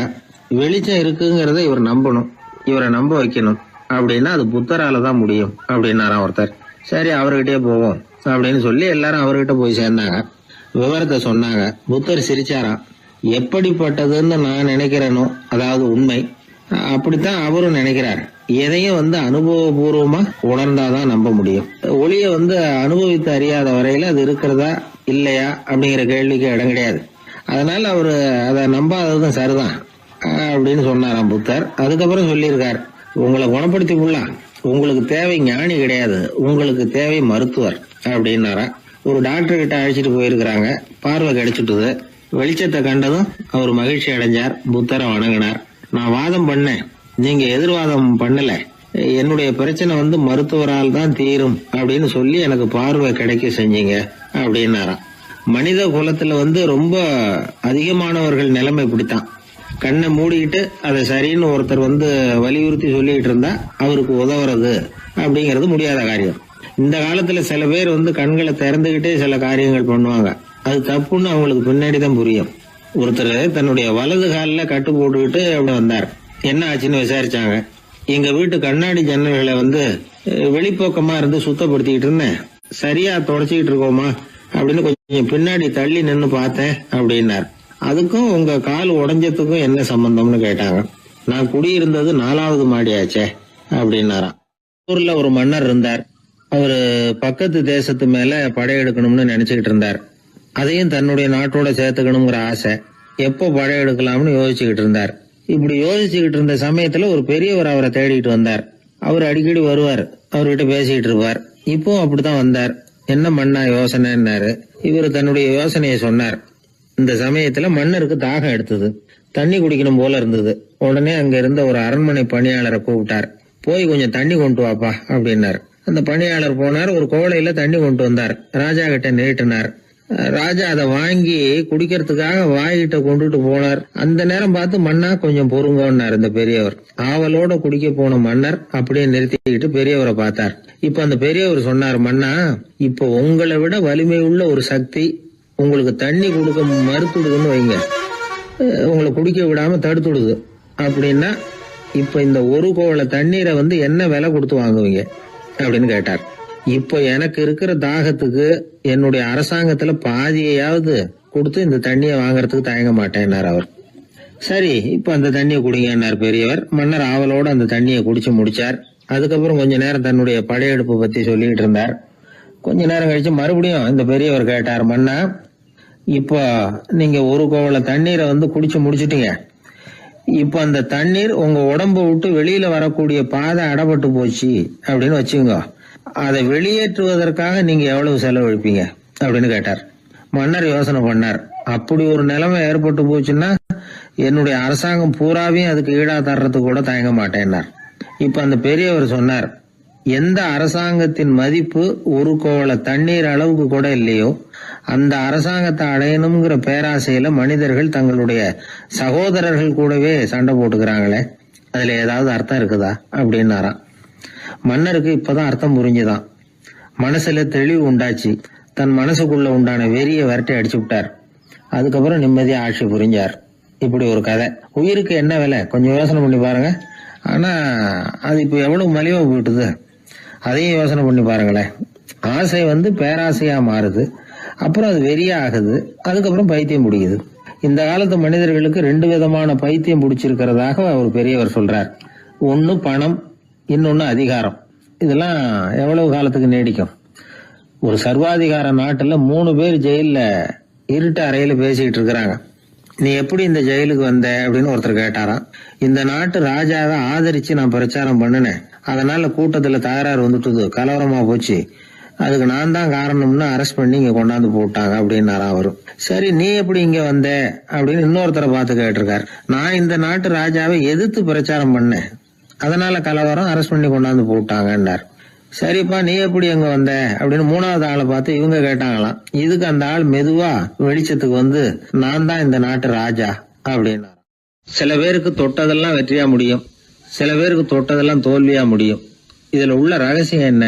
வெளிச்சம் இருக்குங்கிறத இவர் நம்பணும், இவரை நம்ப வைக்கணும் அப்படின்னா அது புத்தரால தான் முடியும் அப்படின்னாராம் ஒருத்தர். சரி அவர்கிட்டயே போவோம் அப்படின்னு சொல்லி எல்லாரும் அவர்கிட்ட போய் சேர்ந்தாங்க. விவரத்தை சொன்னாங்க. புத்தர் சிரிச்சாராம். எப்படிப்பட்டதுன்னு நான் நினைக்கிறேனோ, அதாவது உண்மை, அப்படித்தான் அவரும் நினைக்கிறார். எதையும் அனுபவபூர்வமா உணர்ந்தாதான் நம்ப முடியும். ஒளிய அனுபவித்து அறியாத வரையில அது இருக்கிறதா இல்லையா அப்படிங்கிற கேள்விக்கு இடம் கிடையாது. அதனால அவரு அதை நம்பாததும் சரிதான் அப்படின்னு சொன்னாராம் புத்தர். அதுக்கப்புறம் சொல்லியிருக்கார், உங்களை குணப்படுத்தி கொள்ளலாம், உங்களுக்கு தேவை ஞானி கிடையாது, உங்களுக்கு தேவை மருத்துவர் அப்படின்னாரா. ஒரு டாக்டர் கிட்ட அழைச்சிட்டு போயிருக்கிறாங்க. பார்வை கிடைச்சிட்டுது. வெளிச்சத்தை கண்டதும் அவர் மகிழ்ச்சி அடைஞ்சார். புத்தரை வணங்கினார். நான் வாதம் பண்ணேன், நீங்க எதிர்வாதம் பண்ணல, என்னுடைய பிரச்சனை மருத்துவரால் தான் தீரும் அப்படின்னு சொல்லி எனக்கு பார்வை கிடைக்க செஞ்சீங்க அப்படின்னாராம். மனித குலத்துல ரொம்ப அதிகமானவர்கள் நிலைமை இப்படித்தான். கண்ணை மூடிக்கிட்டு அதை சரின்னு ஒருத்தர் வலியுறுத்தி சொல்லிட்டு இருந்தா அவருக்கு உதவுறது அப்படிங்கிறது முடியாத காரியம். இந்த காலத்துல சில பேர் கண்களை திறந்துகிட்டே சில காரியங்கள் பண்ணுவாங்க. அது தப்புன்னு அவங்களுக்கு பின்னாடி தான் புரியும். ஒருத்தர் தன்னுடைய வலது காலில் கட்டு போட்டுக்கிட்டு அப்படி வந்தார். என்ன ஆச்சுன்னு விசாரிச்சாங்க. எங்க வீட்டு கண்ணாடி ஜன்னல்களை வெளிப்போக்கமா இருந்து சுத்தப்படுத்திக்கிட்டு இருந்தேன், சரியா தொடச்சிக்கிட்டு இருக்கோமா அப்படின்னு கொஞ்சம் பின்னாடி தள்ளி நின்னு பார்த்தேன் அப்படின்னார். அதுக்கும் உங்க கால் உடைஞ்சதுக்கும் என்ன சம்பந்தம்னு கேட்டாங்க. நான் குடியிருந்தது 4வது மாடியாச்சே அப்படின்னாராம். ஊர்ல ஒரு மன்னர் இருந்தார். அவரு பக்கத்து தேசத்து மேல படையெடுக்கணும்னு நினைச்சுக்கிட்டு இருந்தார். அதையும் தன்னுடைய நாட்டோட சேர்த்துக்கணுங்கிற ஆசை. எப்போ படையெடுக்கலாம்னு யோசிச்சுக்கிட்டு இருந்தார். இப்படி யோசிச்சுக்கிட்டு இருந்த சமயத்துல ஒரு பெரியவர் அவரை தேடிட்டு வந்தார். அவர் அடிக்கடி வருவார், அவர்கிட்ட பேசிக்கிட்டு இருப்பார். இப்போ அப்படித்தான் வந்தார். என்ன மன்னா யோசனைன்னாரு. இவர் தன்னுடைய யோசனையை சொன்னார். இந்த சமயத்துல மன்னருக்கு தாகம் எடுத்தது, தண்ணி குடிக்கணும் போல இருந்தது. உடனே அங்க இருந்த ஒரு அரண்மனை பணியாளரை கூப்பிட்டார். போய் கொஞ்சம் தண்ணி கொண்டு வாப்பா அப்படின்னார். அந்த பணியாளர் போனார். ஒரு கோலையில தண்ணி கொண்டு வந்தார். ராஜா கிட்ட நீட்டினார். ராஜா அதை வாங்கி குடிக்கிறதுக்காக வாய்கிட்ட கொண்டுட்டு போனார். அந்த நேரம் பார்த்து, மன்னா கொஞ்சம் பொறுங்கன்னார் இந்த பெரியவர். ஆவலோட குடிக்க போன மன்னர் அப்படியே நிறுத்திக்கிட்டு பெரியவரை பார்த்தார். இப்ப அந்த பெரியவர் சொன்னார், மன்னா இப்போ உங்களை விட வலிமை உள்ள ஒரு சக்தி உங்களுக்கு தண்ணி கொடுக்க மறுத்துடுதுன்னு வைங்க, உங்களை குடிக்க விடாம தடுத்துடுது அப்படின்னா, இப்ப இந்த ஒரு கோவள தண்ணீரை என்ன விலை கொடுத்து வாங்குவீங்க அப்படின்னு கேட்டார். இப்போ எனக்கு இருக்கிற தாகத்துக்கு என்னுடைய அரசாங்கத்துல பாதியையாவது கொடுத்து இந்த தண்ணியை வாங்கறதுக்கு தயங்க மாட்டேன்னார் அவர். சரி இப்ப அந்த தண்ணியை குடிங்கன்னார் பெரியவர். மன்னர் ஆவலோட அந்த தண்ணியை குடிச்சு முடிச்சார். அதுக்கப்புறம் கொஞ்ச நேரம் தன்னுடைய படையெடுப்பு பத்தி சொல்லிட்டு இருந்தார். கொஞ்ச நேரம் கழிச்சு மறுபடியும் இந்த பெரியவர் கேட்டார், மன்னா இப்போ நீங்க ஒரு கோவள தண்ணீரை குடிச்சு முடிச்சிட்டீங்க. இப்ப அந்த தண்ணீர் உங்க உடம்ப விட்டு வெளியில வரக்கூடிய பாதை அடப்பட்டு போச்சு அப்படின்னு வச்சுங்க, அதை வெளியேற்றுவதற்காக நீங்க எவ்வளவு செலவழிப்பீங்க அப்படின்னு கேட்டார். மன்னர் யோசனை பண்ணார். அப்படி ஒரு நிலைமை ஏற்பட்டு போச்சுன்னா என்னுடைய அரசாங்கம் பூராவையும் அதுக்கு ஈடா தர்றதுக்கு கூட தயங்க மாட்டேன்னார். இப்ப அந்த பெரியவர் சொன்னார், எந்த அரசாங்கத்தின் மதிப்பு ஒரு கோவள தண்ணீர் அளவுக்கு கூட இல்லையோ அந்த அரசாங்கத்தை அடையணுங்கிற பேராசையில மனிதர்கள் தங்களுடைய சகோதரர்கள் கூடவே சண்டை போட்டுக்கிறாங்களே, அதுல ஏதாவது அர்த்தம் இருக்குதா அப்படின்னாராம். மன்னருக்கு இப்பதான் அர்த்தம் புரிஞ்சுதான். மனசுல தெளிவு உண்டாச்சு. தன் மனசுக்குள்ள உண்டான வெறிய விரட்டி அடிச்சு விட்டார். அதுக்கப்புறம் நிம்மதியா ஆட்சி புரிஞ்சார். இப்படி ஒரு கதை. உயிருக்கு என்ன விலை கொஞ்சம் யோசனை பண்ணி பாருங்க. ஆனா அது இப்ப எவ்வளவு மலிவா போயிட்டுது, அதையும் யோசனை பண்ணி பாருங்களேன். ஆசை பேராசையா மாறுது, அப்புறம் அது வெறியா ஆகுது, அதுக்கப்புறம் பைத்தியம் பிடிக்குது. இந்த காலத்து மனிதர்களுக்கு 2 விதமான பைத்தியம் பிடிச்சிருக்கிறதாக ஒரு பெரியவர் சொல்றார். ஒன்னு பணம், இன்னொன்னு அதிகாரம். இதெல்லாம் எவ்வளவு காலத்துக்கு நீடிக்கும்? ஒரு சர்வாதிகார நாட்டுல 3 பேர் ஜெயில இருட்டு அறையில பேசிக்கிட்டு இருக்கிறாங்க. நீ எப்படி இந்த ஜெயிலுக்கு வந்த அப்படின்னு ஒருத்தர் கேட்டாராம். இந்த நாட்டு ராஜாவை ஆதரிச்சு நான் பிரச்சாரம் பண்ணினேன், அதனால கூட்டத்துல தகராறு வந்துட்டுது, கலவரமா போச்சு, அதுக்கு நான் தான் காரணம்னு அரெஸ்ட் பண்ணி இங்க கொண்டாந்து போட்டாங்க அப்படின்னாராம் அவரு. சரி நீ எப்படி இங்க வந்த அப்படின்னு இன்னொருத்தரை பார்த்து கேட்டிருக்காரு. நான் இந்த நாட்டு ராஜாவை எதிர்த்து பிரச்சாரம் பண்ணேன், அதனால கலவரம், அரெஸ்ட் பண்ணி கொண்டாந்து போட்டாங்கன்னார். சரிப்பா நீ எப்படி எங்க வந்த அப்படின்னு 3வது ஆளை பார்த்து இவங்க கேட்டாங்களாம். இதுக்கு அந்த ஆள் மெதுவா வெளிச்சத்துக்கு நான் தான் இந்த நாட்டு ராஜா அப்படின்னா. சில பேருக்கு தொட்டதெல்லாம் வெற்றியா முடியும், சில பேருக்கு தொட்டதெல்லாம் தோல்வியா முடியும். இதுல உள்ள ரகசியம் என்ன?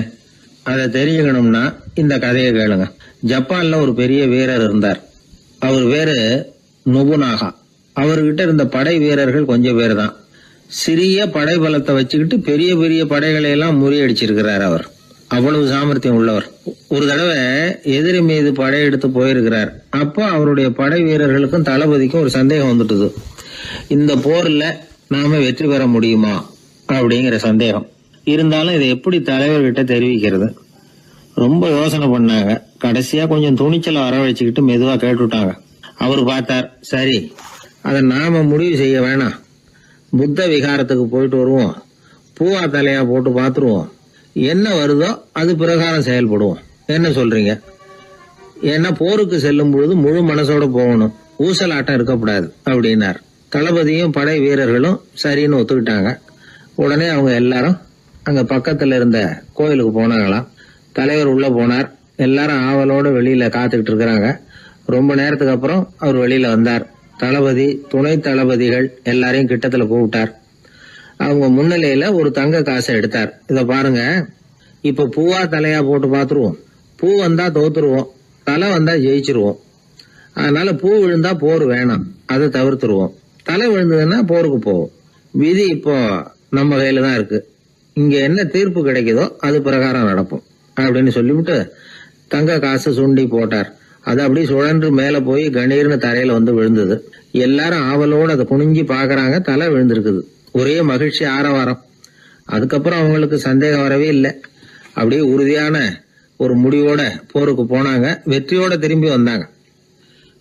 அதை தெரிஞ்சுக்கணும்னா இந்த கதையை கேளுங்க. ஜப்பான்ல ஒரு பெரிய வீரர் இருந்தார். அவர் பேரு நொபுனாகா. அவர்கிட்ட இருந்த படை வீரர்கள் கொஞ்சம் பேர் தான். சிறிய படை பலத்தை வச்சுக்கிட்டு பெரிய பெரிய படைகளை எல்லாம் முறியடிச்சிருக்கிறார். அவர் அவ்வளவு சாமர்த்தியம் உள்ளவர். ஒரு தடவை எதிரி மீது படையெடுத்து போயிருக்கிறார். அப்போ அவருடைய படை வீரர்களுக்கும் தளபதிக்கும் ஒரு சந்தேகம் வந்துட்டுது. இந்த போர்ல நாம வெற்றி பெற முடியுமா அப்படிங்கிற சந்தேகம் இருந்தாலும் இதை எப்படி தலைவர்கிட்ட தெரிவிக்கிறது? ரொம்ப யோசனை பண்ணாங்க. கடைசியா கொஞ்சம் துணிச்சலை வரவழைச்சுக்கிட்டு மெதுவா கேட்டுட்டாங்க. அவர் பார்த்தார், சரி அதை நாம முடிவு செய்ய வேணாம், புத்த விகாரத்துக்கு போயிட்டு வருவோம், பூவா தலையா போட்டு பாத்துருவோம், என்ன வருதோ அது பிரகாரம் செயல்படுவோம், என்ன சொல்றீங்க? ஏன்னா போருக்கு செல்லும் பொழுது முழு மனசோட போகணும், ஊசலாட்டம் இருக்கக்கூடாது அப்படின்னார். தளபதியும் படை வீரர்களும் சரின்னு ஒத்துக்கிட்டாங்க. உடனே அவங்க எல்லாரும் அங்க பக்கத்துல இருந்த கோயிலுக்கு போனாங்களாம். தலைவர் உள்ள போனார். எல்லாரும் ஆவலோட வெளியில காத்துக்கிட்டு இருக்கிறாங்க. ரொம்ப நேரத்துக்கு அப்புறம் அவர் வெளியில வந்தார். தளபதி, துணை தளபதிகள் எல்லாரையும் கிட்டத்துல கூப்பிட்டார். அவங்க முன்னிலையில ஒரு தங்க காசை எடுத்தார். இத பாருங்க, இப்ப பூவா தலையா போட்டு பாத்துருவோம். பூ வந்தா தோத்துருவோம், தலை வந்தா ஜெயிச்சிருவோம். அதனால பூ விழுந்தா போர் வேணாம், அதை தவிர்த்துருவோம். தலை விழுந்ததுன்னா போருக்கு போவோம். விதி இப்போ நம்ம கையில தான் இருக்கு. இங்க என்ன தீர்ப்பு கிடைக்குதோ அது பிரகாரம் நடப்போம் அப்படின்னு சொல்லிவிட்டு தங்க காசு சுண்டி போட்டார். அது அப்படி சுழன்று மேல போய் கணீர்னு தரையில வந்து விழுந்தது. எல்லாரும் ஆவலோடு அதை குனிஞ்சி பாக்குறாங்க. தலை விழுந்திருக்குது. ஒரே மகிழ்ச்சி, ஆரவாரம். அதுக்கப்புறம் அவங்களுக்கு சந்தேகம் வரவே இல்லை. அப்படியே உறுதியான ஒரு முடிவோட போருக்கு போனாங்க. வெற்றியோட திரும்பி வந்தாங்க.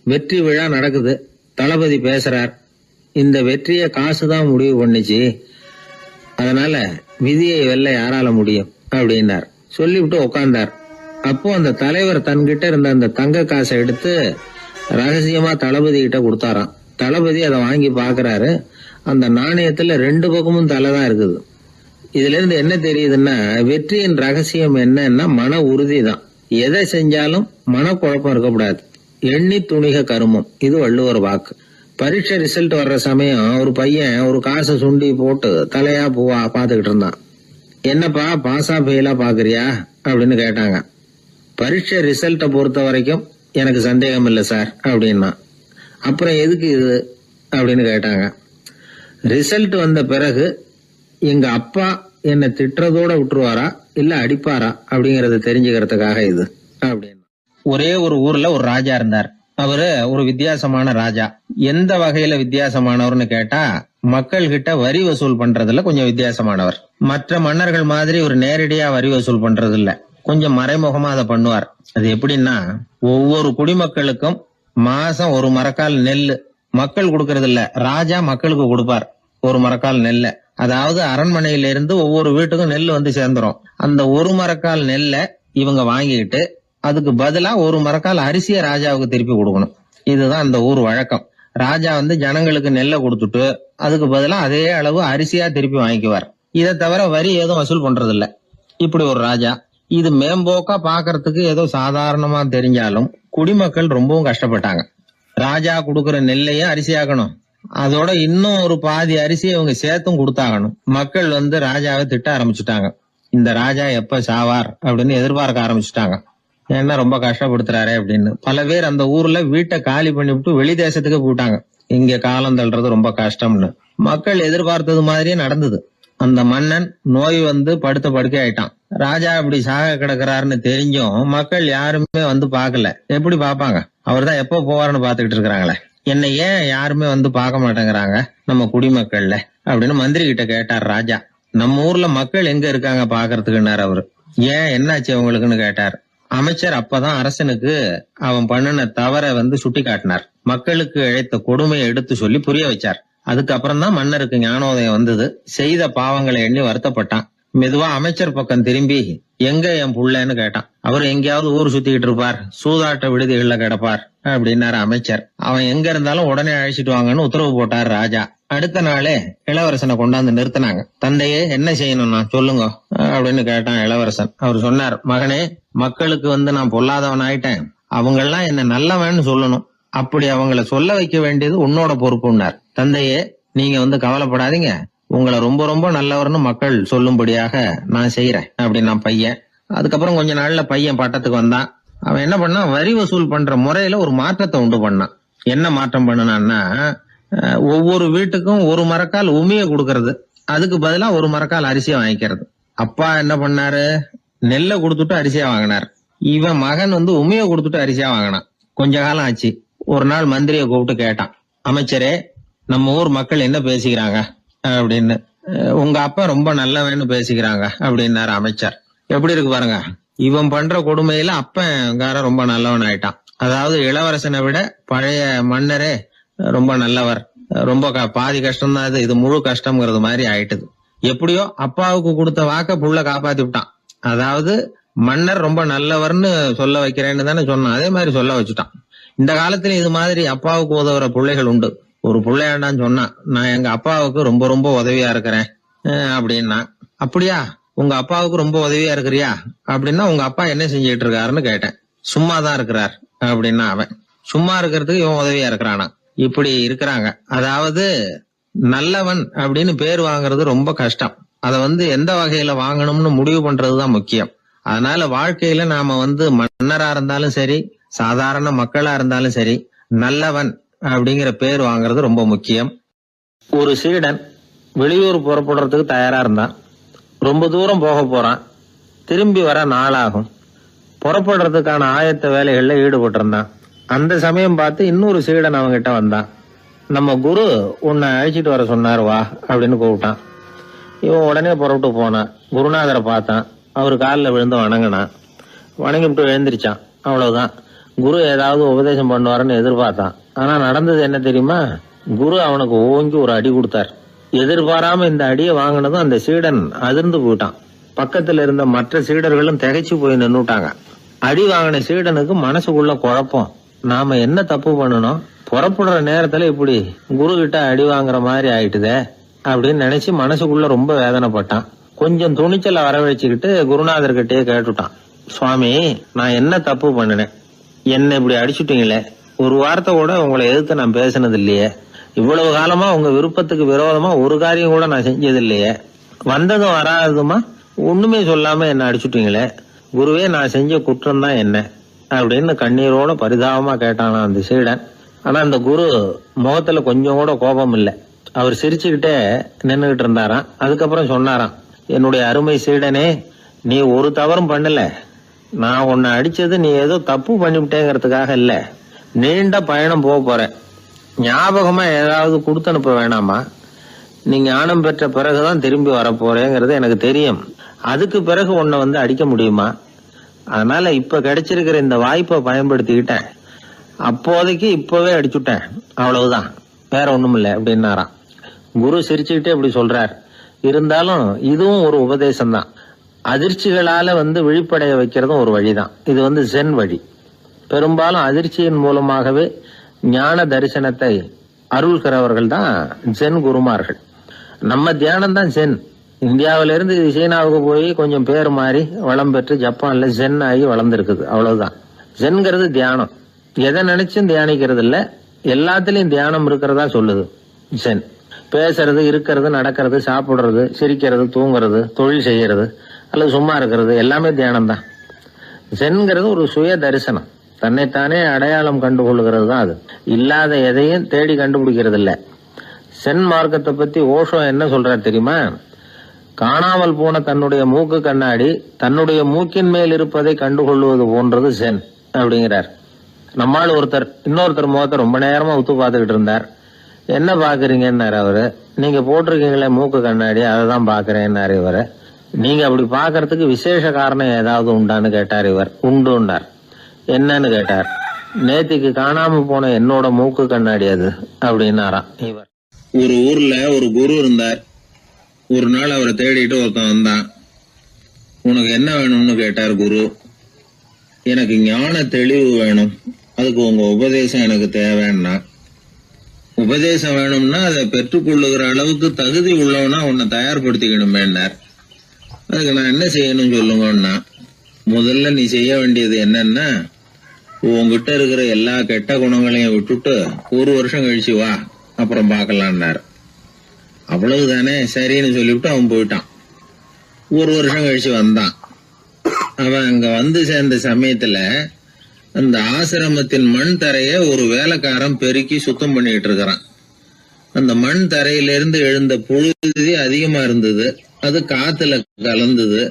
வெற்றி விழா நடக்குது. தளபதி பேசுறார். இந்த வெற்றியை காசுதான் முடிவு பண்ணிச்சு, அதனால விதியை வெல்ல யாரால முடியும் அப்படின்னார். சொல்லிவிட்டு உட்கார்ந்தார். அப்போ அந்த தலைவர் தன்கிட்ட இருந்த அந்த தங்க காசை எடுத்து ரகசியமா தளபதி கிட்ட கொடுத்தாராம். தளபதி அதை வாங்கி பாக்குறாரு. அந்த நாணயத்துல 2 பக்கமும் தலை தான் இருக்குது. இதுல இருந்து என்ன தெரியுதுன்னா, வெற்றியின் ரகசியம் என்னன்னா மன உறுதி தான். எதை செஞ்சாலும் மனக்குழப்பம் இருக்கக்கூடாது. எண்ணி துணிக கருமம், இது வள்ளுவர் வாக்கு. பரீட்சை ரிசல்ட் வர்ற சமயம் ஒரு பையன் ஒரு காசை சுண்டி போட்டு தலையா பூவா பாத்துக்கிட்டு இருந்தான். என்னப்பா பாஸா ஃபெயிலா பாக்குறியா அப்படின்னு கேட்டாங்க. பரீட்சை ரிசல்ட்டை பொறுத்த வரைக்கும் எனக்கு சந்தேகம் இல்லை சார் அப்படின்னா. அப்புறம் எதுக்கு இது அப்படின்னு கேட்டாங்க. ரிசல்ட் வந்த பிறகு எங்க அப்பா என்னை திட்டுறதோட விட்டுருவாரா இல்ல அடிப்பாரா அப்படிங்கறத தெரிஞ்சுக்கிறதுக்காக இது அப்படின்னு. ஒரே ஒரு ஊர்ல ஒரு ராஜா இருந்தார். அவரு ஒரு வித்தியாசமான ராஜா. எந்த வகையில வித்தியாசமானவர்னு கேட்டா, மக்கள் கிட்ட வரி வசூல் பண்றதுல கொஞ்சம் வித்தியாசமானவர். மற்ற மன்னர்கள் மாதிரி ஒரு நேரடியா வரி வசூல் பண்றது இல்ல, கொஞ்சம் மறைமுகமா அதை பண்ணுவார். அது எப்படின்னா, ஒவ்வொரு குடிமக்களுக்கும் மாசம் ஒரு மரக்கால் நெல்லு மக்கள் கொடுக்கறது இல்ல, ராஜா மக்களுக்கு கொடுப்பார் ஒரு மரக்கால் நெல்ல. அதாவது அரண்மனையில இருந்து ஒவ்வொரு வீட்டுக்கும் நெல் வந்து சேர்ந்துரும். அந்த ஒரு மரக்கால் நெல்ல இவங்க வாங்கிட்டு அதுக்கு பதிலா ஒரு மரக்கால் அரிசியை ராஜாவுக்கு திருப்பி கொடுக்கணும். இதுதான் அந்த ஊர் வழக்கம். ராஜா வந்து ஜனங்களுக்கு நெல்லை கொடுத்துட்டு அதுக்கு பதிலா அதே அளவு அரிசியா திருப்பி வாங்கிக்குவார். இதை தவிர வரி எதுவும் வசூல் பண்றது இல்ல. இப்படி ஒரு ராஜா. இது மேம்போக்கா பாக்குறதுக்கு ஏதோ சாதாரணமா தெரிஞ்சாலும் குடிமக்கள் ரொம்பவும் கஷ்டப்பட்டாங்க. ராஜா கொடுக்கற நெல்லையும் அரிசியாக்கணும், அதோட இன்னும் ஒரு பாதி அரிசியை இவங்க சேர்த்தும் கொடுத்தாகணும். மக்கள் வந்து ராஜாவை திட்ட ஆரம்பிச்சுட்டாங்க. இந்த ராஜா எப்ப சாவார் அப்படின்னு எதிர்பார்க்க ஆரம்பிச்சுட்டாங்க. ஏன்னா ரொம்ப கஷ்டப்படுத்துறாரு அப்படின்னு. பல பேர் அந்த ஊர்ல வீட்டை காலி பண்ணிவிட்டு வெளி தேசத்துக்கு போயிட்டாங்க. இங்க காலம் தள்ளுறது ரொம்ப கஷ்டம்னு. மக்கள் எதிர்பார்த்தது மாதிரியே நடந்தது. அந்த மன்னன் நோய் வந்து படுத்த படுக்கை ஆயிட்டான். ராஜா இப்படி சாக கிடக்குறாருன்னு தெரிஞ்சும் மக்கள் யாருமே வந்து பாக்கல. எப்படி பாப்பாங்க? அவர் தான் எப்போ போவாருன்னு பாத்துக்கிட்டு இருக்கிறாங்களே. என்ன ஏன் யாருமே வந்து பார்க்க மாட்டேங்கிறாங்க நம்ம குடிமக்கள்ல அப்படின்னு மந்திரி கிட்ட கேட்டார் ராஜா. நம்ம ஊர்ல மக்கள் எங்க இருக்காங்க பாக்குறதுக்குன்னாரு அவரு. ஏன் என்னாச்சு அவங்களுக்குன்னு கேட்டார். அமைச்சர் அப்பதான் அரசனுக்கு அவன் பண்ணின தவறை வந்து சுட்டி காட்டினார். மக்களுக்கு இழைத்த கொடுமையை எடுத்து சொல்லி புரிய வச்சார். அதுக்கப்புறம் தான் மன்னருக்கு ஞானோதயம் வந்தது. செய்த பாவங்களை எண்ணி வருத்தப்பட்டான். மெதுவா அமைச்சர் பக்கம் திரும்பி, எங்க என் புள்ளன்னு கேட்டான். அவர் எங்கேயாவது ஊர் சுத்திக்கிட்டு இருப்பார், சூதாட்ட விடுதிகள்ல கிடப்பார் அப்படின்னாரு அமைச்சர். அவன் எங்க இருந்தாலும் உடனே அழைச்சிட்டு வாங்கன்னு உத்தரவு போட்டார் ராஜா. அடுத்த நாளே இளவரசனை கொண்டாந்து நிறுத்தினாங்க. தந்தையே என்ன செய்யணும்னா சொல்லுங்க அப்படின்னு கேட்டான் இளவரசன். அவர் சொன்னார், மகனே, மக்களுக்கு வந்து நான் பொல்லாதவன் ஆயிட்டேன், அவங்கெல்லாம் என்ன நல்லவன்னு சொல்லணும். அப்படி அவங்கள சொல்ல வைக்க வேண்டியது உன்னோட பொறுப்புன்னார். தந்தையே, நீங்க வந்து கவலைப்படாதீங்க, உங்களை ரொம்ப ரொம்ப நல்லவர்னு மக்கள் சொல்லும்படியாக நான் செய்யறேன் அப்படின்னா பையன். அதுக்கப்புறம் கொஞ்ச நாள்ல பையன் பட்டத்துக்கு வந்தான். அவன் என்ன பண்ணான், வரி வசூல் பண்ற முறையில ஒரு மாற்றத்தை உண்டு பண்ணான். என்ன மாற்றம் பண்ணனான்னா, ஒவ்வொரு வீட்டுக்கும் ஒரு மரக்கால் உமிய கொடுக்கறது, அதுக்கு பதிலா ஒரு மரக்கால் அரிசியை வாங்கிக்கிறது. அப்பா என்ன பண்ணாரு, நெல்லை கொடுத்துட்டு அரிசியா வாங்கினார். இவன் மகன் உமிய கொடுத்துட்டு அரிசியா வாங்கினான். கொஞ்ச காலம் ஆச்சு. ஒரு நாள் மந்திரியை கூப்பிட்டு கேட்டான், அமைச்சரே, நம்ம ஊர் மக்கள் என்ன பேசிக்கிறாங்க அப்படின்னு. உங்க அப்பா ரொம்ப நல்லவன்னு பேசிக்கிறாங்க அப்படின்னாரு அமைச்சர். எப்படி இருக்கு பாருங்க, இவன் பண்ற கொடுமையில அப்பங்கார ரொம்ப நல்லவன் ஆயிட்டான். அதாவது இளவரசனை விட பழைய மன்னரே ரொம்ப நல்லவர், ரொம்ப பாதி கஷ்டம் தான் இது முழு கஷ்டம்ங்கிறது மாதிரி ஆயிட்டுது. எப்படியோ அப்பாவுக்கு கொடுத்த வாக்க புள்ள காப்பாத்தி விட்டான். அதாவது மன்னர் ரொம்ப நல்லவர்னு சொல்ல வைக்கிறேன்னு தானே சொன்னான், அதே மாதிரி சொல்ல வச்சுட்டான். இந்த காலத்துல இது மாதிரி அப்பாவுக்கு உதவுற பிள்ளைகள் உண்டு. ஒரு பிள்ளையாண்டான்னு சொன்னான், நான் எங்க அப்பாவுக்கு ரொம்ப ரொம்ப உதவியா இருக்கிறேன் அப்படின்னா. அப்படியா, உங்க அப்பாவுக்கு ரொம்ப உதவியா இருக்கிறியா அப்படின்னா, உங்க அப்பா என்ன செஞ்சிட்டு இருக்காருன்னு கேட்டேன். சும்மாதான் இருக்கிறார் அப்படின்னா அவன். சும்மா இருக்கிறதுக்கு இவன் உதவியா இருக்கிறானா? இப்படி இருக்கிறாங்க. அதாவது நல்லவன் அப்படின்னு பேர் வாங்குறது ரொம்ப கஷ்டம். அத எந்த வகையில வாங்கணும்னு முடிவு பண்றதுதான் முக்கியம். அதனால வாழ்க்கையில நாம மன்னரா இருந்தாலும் சரி, சாதாரண மக்களா இருந்தாலும் சரி, நல்லவன் அப்படிங்கிற பேர் வாங்குறது ரொம்ப முக்கியம். ஒரு சீடன் வெளியூர் புறப்படுறதுக்கு தயாரா இருந்தான். ரொம்ப தூரம் போக போறான். திரும்பி வர நாளாகும். புறப்படுறதுக்கான ஆயத்த வேலைகள்ல ஈடுபட்டு இருந்தான். அந்த சமயம் பார்த்து இன்னொரு சீடன் அவங்கிட்ட வந்தான். நம்ம குரு உன்னை அழைச்சிட்டு வர சொன்னார், வா அப்படின்னு கூப்பிட்டான். இவன் உடனே புறப்பட்டு போனான். குருநாதரை பார்த்தான். அவரு காலில் விழுந்து வணங்கினான். வணங்கிவிட்டு எழுந்திரிச்சான். அவ்வளவுதான். குரு ஏதாவது உபதேசம் பண்ணுவாருன்னு எதிர்பார்த்தான். ஆனா நடந்தது என்ன தெரியுமா? குரு அவனுக்கு ஓங்கி ஒரு அடி கொடுத்தார். எதிர்பாராம இந்த அடியை வாங்கினதும் அந்த சீடன் அதிர்ந்து போயிட்டான். பக்கத்துல இருந்த மற்ற சீடர்களும் திகைச்சு போய் நின்னுட்டாங்க. அடி வாங்கின சீடனுக்கு மனசுக்குள்ள குழப்பம். நாம என்ன தப்பு பண்ணணும், புறப்படுற நேரத்துல இப்படி குரு கிட்ட அடி வாங்குற மாதிரி ஆயிட்டுதே அப்படின்னு நினைச்சு மனசுக்குள்ள ரொம்ப வேதனைப்பட்டான். கொஞ்சம் துணிச்சலை வரவழைச்சுக்கிட்டு குருநாதர்கிட்டயே கேட்டுட்டான், சுவாமி, நான் என்ன தப்பு பண்ணினேன்? என்ன இப்படி அடிச்சுட்டீங்களே, ஒரு வார்த்தை கூட உங்களை எதிர்த்து நான் பேசினது இல்லையே, இவ்வளவு காலமா உங்க விருப்பத்துக்கு விரோதமா ஒரு காரியம் கூட நான் செஞ்சது இல்லையே, வந்ததும் வராததுமா ஒண்ணுமே சொல்லாம என்ன அடிச்சுட்டீங்களே, குருவே, நான் செஞ்ச குற்றம் தான் என்ன அப்படின்னு கண்ணீரோட பரிதாபமா கேட்டானா அந்த சீடன். ஆனா அந்த குரு முகத்துல கொஞ்சம் கூட கோபம் இல்லை. அவர் சிரிச்சுக்கிட்டே நின்னுகிட்டு இருந்தாராம். அதுக்கப்புறம் சொன்னாராம், என்னுடைய அருமை சீடனே, நீ ஒரு தவறும் பண்ணல. நான் உன்னை அடிச்சது நீ ஏதோ தப்பு பண்ணிவிட்டேங்கிறதுக்காக இல்ல. நீண்ட பயணம் போக போறேன், ஞாபகமா ஏதாவது கொடுத்து அனுப்ப வேணாமா? நீ ஞானம் பெற்ற பிறகுதான் திரும்பி வர போறேங்கிறது எனக்கு தெரியும். அதுக்கு பிறகு உன்னை அடிக்க முடியுமா? அதனால இப்ப கிடைச்சிருக்கிற இந்த வாய்ப்பை பயன்படுத்திக்கிட்டேன். அப்போதைக்கு இப்பவே அடிச்சுட்டேன், அவ்வளவுதான், வேற ஒண்ணும் இல்லை அப்படின்னாராம். குரு சிரிச்சுக்கிட்டே இப்படி சொல்றார். இருந்தாலும் இதுவும் ஒரு உபதேசம் தான். அதிர்ச்சிகளால விழிப்படைய வைக்கிறதும் ஒரு வழிதான். இது ஜென் வழி. பெரும்பாலும் அதிர்ச்சியின் மூலமாகவே ஞான தரிசனத்தை அருள்கிறவர்கள் தான் ஜென் குருமார்கள். நம்ம தியானம் தான் ஜென். இந்தியாவிலிருந்து சீனாவுக்கு போய் கொஞ்சம் பேர் மாறி வளம் பெற்று ஜப்பான்ல ஜென் ஆகி வளர்ந்துருக்குது, அவ்வளவுதான். ஜென்கிறது தியானம். எதை நினைச்சும் தியானிக்கிறது இல்ல, எல்லாத்திலையும் தியானம் இருக்கிறதா சொல்லுது ஜென். பேசுறது, இருக்கிறது, நடக்கிறது, சாப்பிடுறது, சிரிக்கிறது, தூங்குறது, தொழில் செய்யறது அல்லது சும்மா இருக்கிறது எல்லாமே தியானம் தான். ஜென்கிறது ஒரு சுய தரிசனம். தன்னைத்தானே அடையாளம் கண்டுகொள்ளுகிறது தான் அது. இல்லாத எதையும் தேடி கண்டுபிடிக்கிறது இல்ல. சென் மார்க்கத்தை பத்தி ஓஷோ என்ன சொல்றாரு தெரியுமா? காணாமல் போன தன்னுடைய மூக்கு கண்ணாடி தன்னுடைய மூக்கின் மேல் இருப்பதை கண்டுகொள்வது போன்றது சென் அப்படிங்கிறார். நம்மால் ஒருத்தர் இன்னொருத்தர் முகத்தை ரொம்ப நேரமா உத்து பார்த்துக்கிட்டு இருந்தார். என்ன பாக்குறீங்கன்னாரு அவரு. நீங்க போட்டிருக்கீங்களே மூக்கு கண்ணாடி, அதை தான் பாக்குறேன்னாரு இவரு. நீங்க அப்படி பாக்குறதுக்கு விசேஷ காரணம் ஏதாவது உண்டான்னு கேட்டார் இவர். உண்டுன்னார். என்னன்னு கேட்டார். நேத்திக்கு காணாம போன என்னோட மூக்கு கண்ணாடி அது அப்படின்னாராம் இவர். ஒரு ஊர்ல ஒரு குரு இருந்தார். ஒரு நாள் அவரை தேடிட்டு ஒருத்தன் வந்தான். உனக்கு என்ன வேணும்னு கேட்டார் குரு. எனக்கு ஞான தெளிவு வேணும், அதுக்கு உங்க உபதேசம் எனக்கு தேவைன்னா. உபதேசம் வேணும்னா அதை பெற்றுக்கொள்ளுகிற அளவுக்கு தகுதி உள்ளவனா உன்னை தயார்படுத்திக்கணுமேன்னார். அதுக்கு நான் என்ன செய்யணும் சொல்லுங்கன்னா, முதல்ல நீ செய்ய வேண்டியது என்னன்னா, உங்ககிட்ட இருக்கிற எல்லா கெட்ட குணங்களையும் விட்டுட்டு ஒரு வருஷம் கழிச்சு வா, அப்புறம் பார்க்கலான்னார். அவ்வளவுதானே, சரின்னு சொல்லிவிட்டு அவன் போயிட்டான். ஒரு வருஷம் கழிச்சு வந்தான். அவன் அங்க வந்து சேர்ந்த சமயத்துல அந்த ஆசிரமத்தின் மண் தரைய ஒரு வேலைக்காரன் பெருக்கி சுத்தம் பண்ணிட்டு இருக்கிறான். அந்த மண் தரையிலிருந்து எழுந்த புழுதி அதிகமா இருந்தது. அது காத்துல கலந்தது.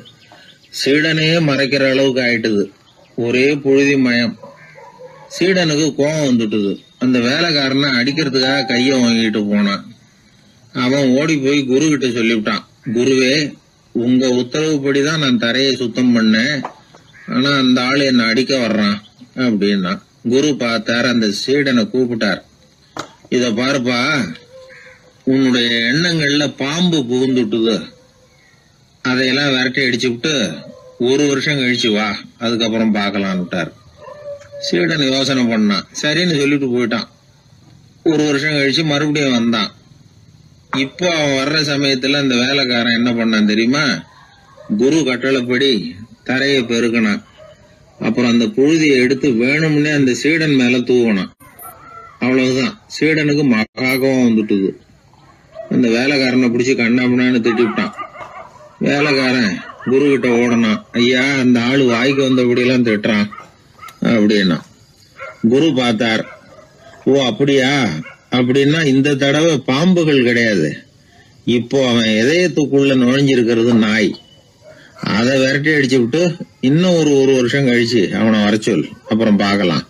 சீடனையே மறைக்கிற அளவுக்கு ஆயிட்டுது. ஒரே புழுதி மயம். சீடனுக்கு கோபம் வந்துட்டுது. அந்த வேலைக்காரனை அடிக்கிறதுக்காக கைய வாங்கிட்டு போனான். அவன் ஓடி போய் குரு கிட்ட சொல்லிவிட்டான், குருவே, உங்க உத்தரவுப்படிதான் நான் தரையை சுத்தம் பண்ணேன். ஆனா அந்த ஆளு என்ன அடிக்க வர்றான் அப்படின்னா. குரு பார்த்தார். அந்த சீடனை கூப்பிட்டார். இத பாருப்பா, உன்னுடைய எண்ணங்கள்ல பாம்பு புகுந்துட்டுது. அதையெல்லாம் விரட்டி அடிச்சு விட்டு 1 வருஷம் கழிச்சு வா, அதுக்கப்புறம் பாக்கலான்னுட்டார். சீடன் யோசனை பண்ணான். சரின்னு சொல்லிட்டு போயிட்டான். 1 வருஷம் கழிச்சு மறுபடியும் வந்தான். இப்போ அவன் வர்ற சமயத்துல அந்த வேலைக்காரன் என்ன பண்ணான் தெரியுமா? குரு கட்டளைப்படி தரையை பெருக்கினான். அப்புறம் அந்த புழுதியை எடுத்து வேணும்னே அந்த சீடன் மேல தூவினான். அவ்வளவுதான். சீடனுக்கு மகாகோவம் வந்துட்டுது. அந்த வேலைக்காரனை பிடிச்சி கண்ணாமண்ணான்னு திட்டிவிட்டான். வேலைக்காரன் குரு கிட்ட ஓடனான். ஐயா, அந்த ஆளு வாய்க்கு வந்தபடி எல்லாம் திட்டுறான் அப்படின்னா. குரு பார்த்தார். ஓ அப்படியா? அப்படின்னா இந்த தடவை பாம்புகள் கிடையாது. இப்போ அவன் இதயத்துக்குள்ள நுழைஞ்சிருக்கிறது நாய். அதை விரட்டி அடிச்சு விட்டு இன்னும் ஒரு 1 வருஷம் கழிச்சு அவனை வர சொல், அப்புறம் பார்க்கலாம்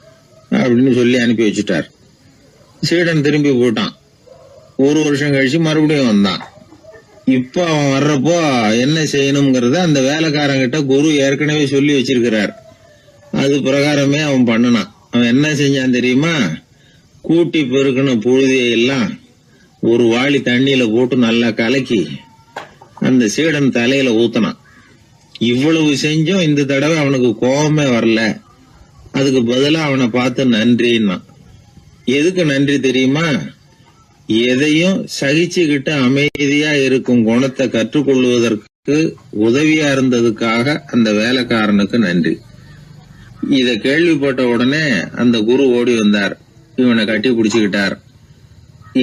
அப்படின்னு சொல்லி அனுப்பி வச்சுட்டார். சீடன் திரும்பி போயிட்டான். 1 வருஷம் கழிச்சு மறுபடியும் வந்தான். இப்போ அவன் வர்றப்போ என்ன செய்யணுங்கிறத அந்த வேலைக்காரங்கிட்ட குரு ஏற்கனவே சொல்லி வச்சிருக்கிறார். அது பிரகாரமே அவன் பண்ணினான். அவன் என்ன செஞ்சான் தெரியுமா? கூட்டி பெருக்கணும் புழுதியை எல்லாம் ஒரு வாளி தண்ணியில போட்டு நல்லா கலக்கி அந்த சீடன் தலையில ஊத்தினான். இவ்வளவு செஞ்சும் இந்த தடவை அவனுக்கு கோபமே வரல. அதுக்கு பதிலா அவனை பார்த்து நன்றின்னா. எதுக்கு நன்றி தெரியுமா? எதையும் சகிச்சுக்கிட்டு அமைதியா இருக்கும் குணத்தை கற்றுக்கொள்வதற்கு உதவியா இருந்ததுக்காக அந்த வேலைக்காரனுக்கு நன்றி. இத கேள்விப்பட்ட உடனே அந்த குரு ஓடி வந்தார். இவனை கட்டி பிடிச்சுக்கிட்டார்.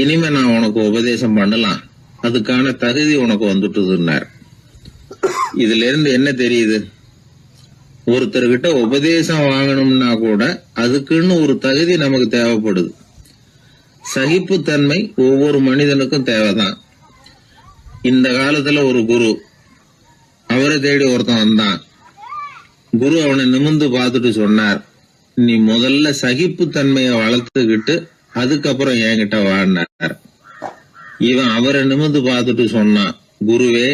இனிமே நான் உனக்கு உபதேசம் பண்ணலாம், அதுக்கான தகுதி உனக்கு வந்துட்டுதுன்னார். இதுல இருந்து என்ன தெரியுது? ஒருத்தர்கிட்ட உபதேசம் வாங்கணும்னா கூட அதுக்குன்னு ஒரு தகுதி நமக்கு தேவைப்படுது. சகிப்புத்தன்மை ஒவ்வொரு மனிதனுக்கும் தேவைதான். இந்த காலத்துல ஒரு குரு, அவரை தேடி ஒருத்தன் வந்தான். குரு அவனை நிமிர்ந்து பார்த்துட்டு சொன்னார், நீ முதல்ல சகிப்புத்தன்மைய வளர்த்துக்கிட்டு அதுக்கப்புறம் என்கிட்ட வாடினார். இவன் அவரை நிமிர்ந்து பார்த்துட்டு சொன்னான், குருவே,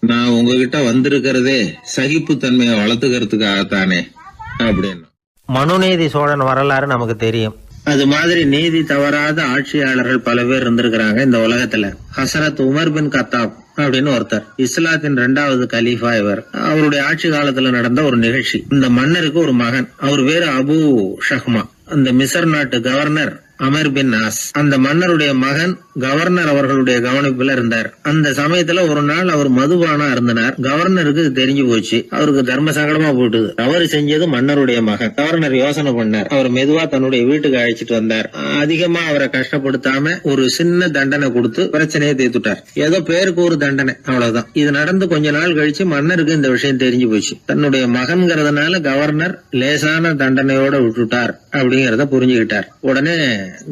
நான் உங்ககிட்ட வந்திருக்கிறதே சகிப்புத்தன்மையை வளர்த்துக்கிறதுக்காகத்தானே அப்படின்னு. மனுநீதி சோழன் வரலாறு நமக்கு தெரியும். அது மாதிரி நீதி தவறாத ஆட்சியாளர்கள் பல பேர் இருந்திருக்கிறாங்க இந்த உலகத்துல. ஹசரத் உமர் பின் கத்தாப் அப்படின்னு ஒருத்தர், இஸ்லாத்தின் 2வது கலீஃபா இவர். அவருடைய ஆட்சி காலத்துல நடந்த ஒரு நிகழ்ச்சி. இந்த மன்னருக்கு ஒரு மகன், அவர் பேரு அபு ஷஹ்மா. அந்த மிசர் நாட்டு கவர்னர் அமர் பின் ஆஸ், அந்த மன்னருடைய மகன் கவர்னர் அவர்களுடைய கவனிப்புல இருந்தார். அந்த சமயத்துல ஒரு நாள் அவர் மதுபானா இருந்தனர். கவர்னருக்கு தெரிஞ்சு போச்சு. அவருக்கு தர்ம சங்கடமா போயிட்டுது. தவறு செஞ்சது மன்னருடைய மகன். கவர்னர் யோசனை பண்ணார். அவர் மெதுவா தன்னுடைய வீட்டுக்கு அழைச்சிட்டு வந்தார். அதிகமா அவரை கஷ்டப்படுத்தாம ஒரு சின்ன தண்டனை கொடுத்து பிரச்சனையை தீர்த்துட்டார். ஏதோ பேருக்கு ஒரு தண்டனை, அவ்வளவுதான். இது நடந்து கொஞ்ச நாள் கழிச்சு மன்னருக்கு இந்த விஷயம் தெரிஞ்சு போச்சு. தன்னுடைய மகன்கிறதுனால கவர்னர் லேசான தண்டனையோட விட்டுட்டார் அப்படிங்கறத புரிஞ்சுக்கிட்டார். உடனே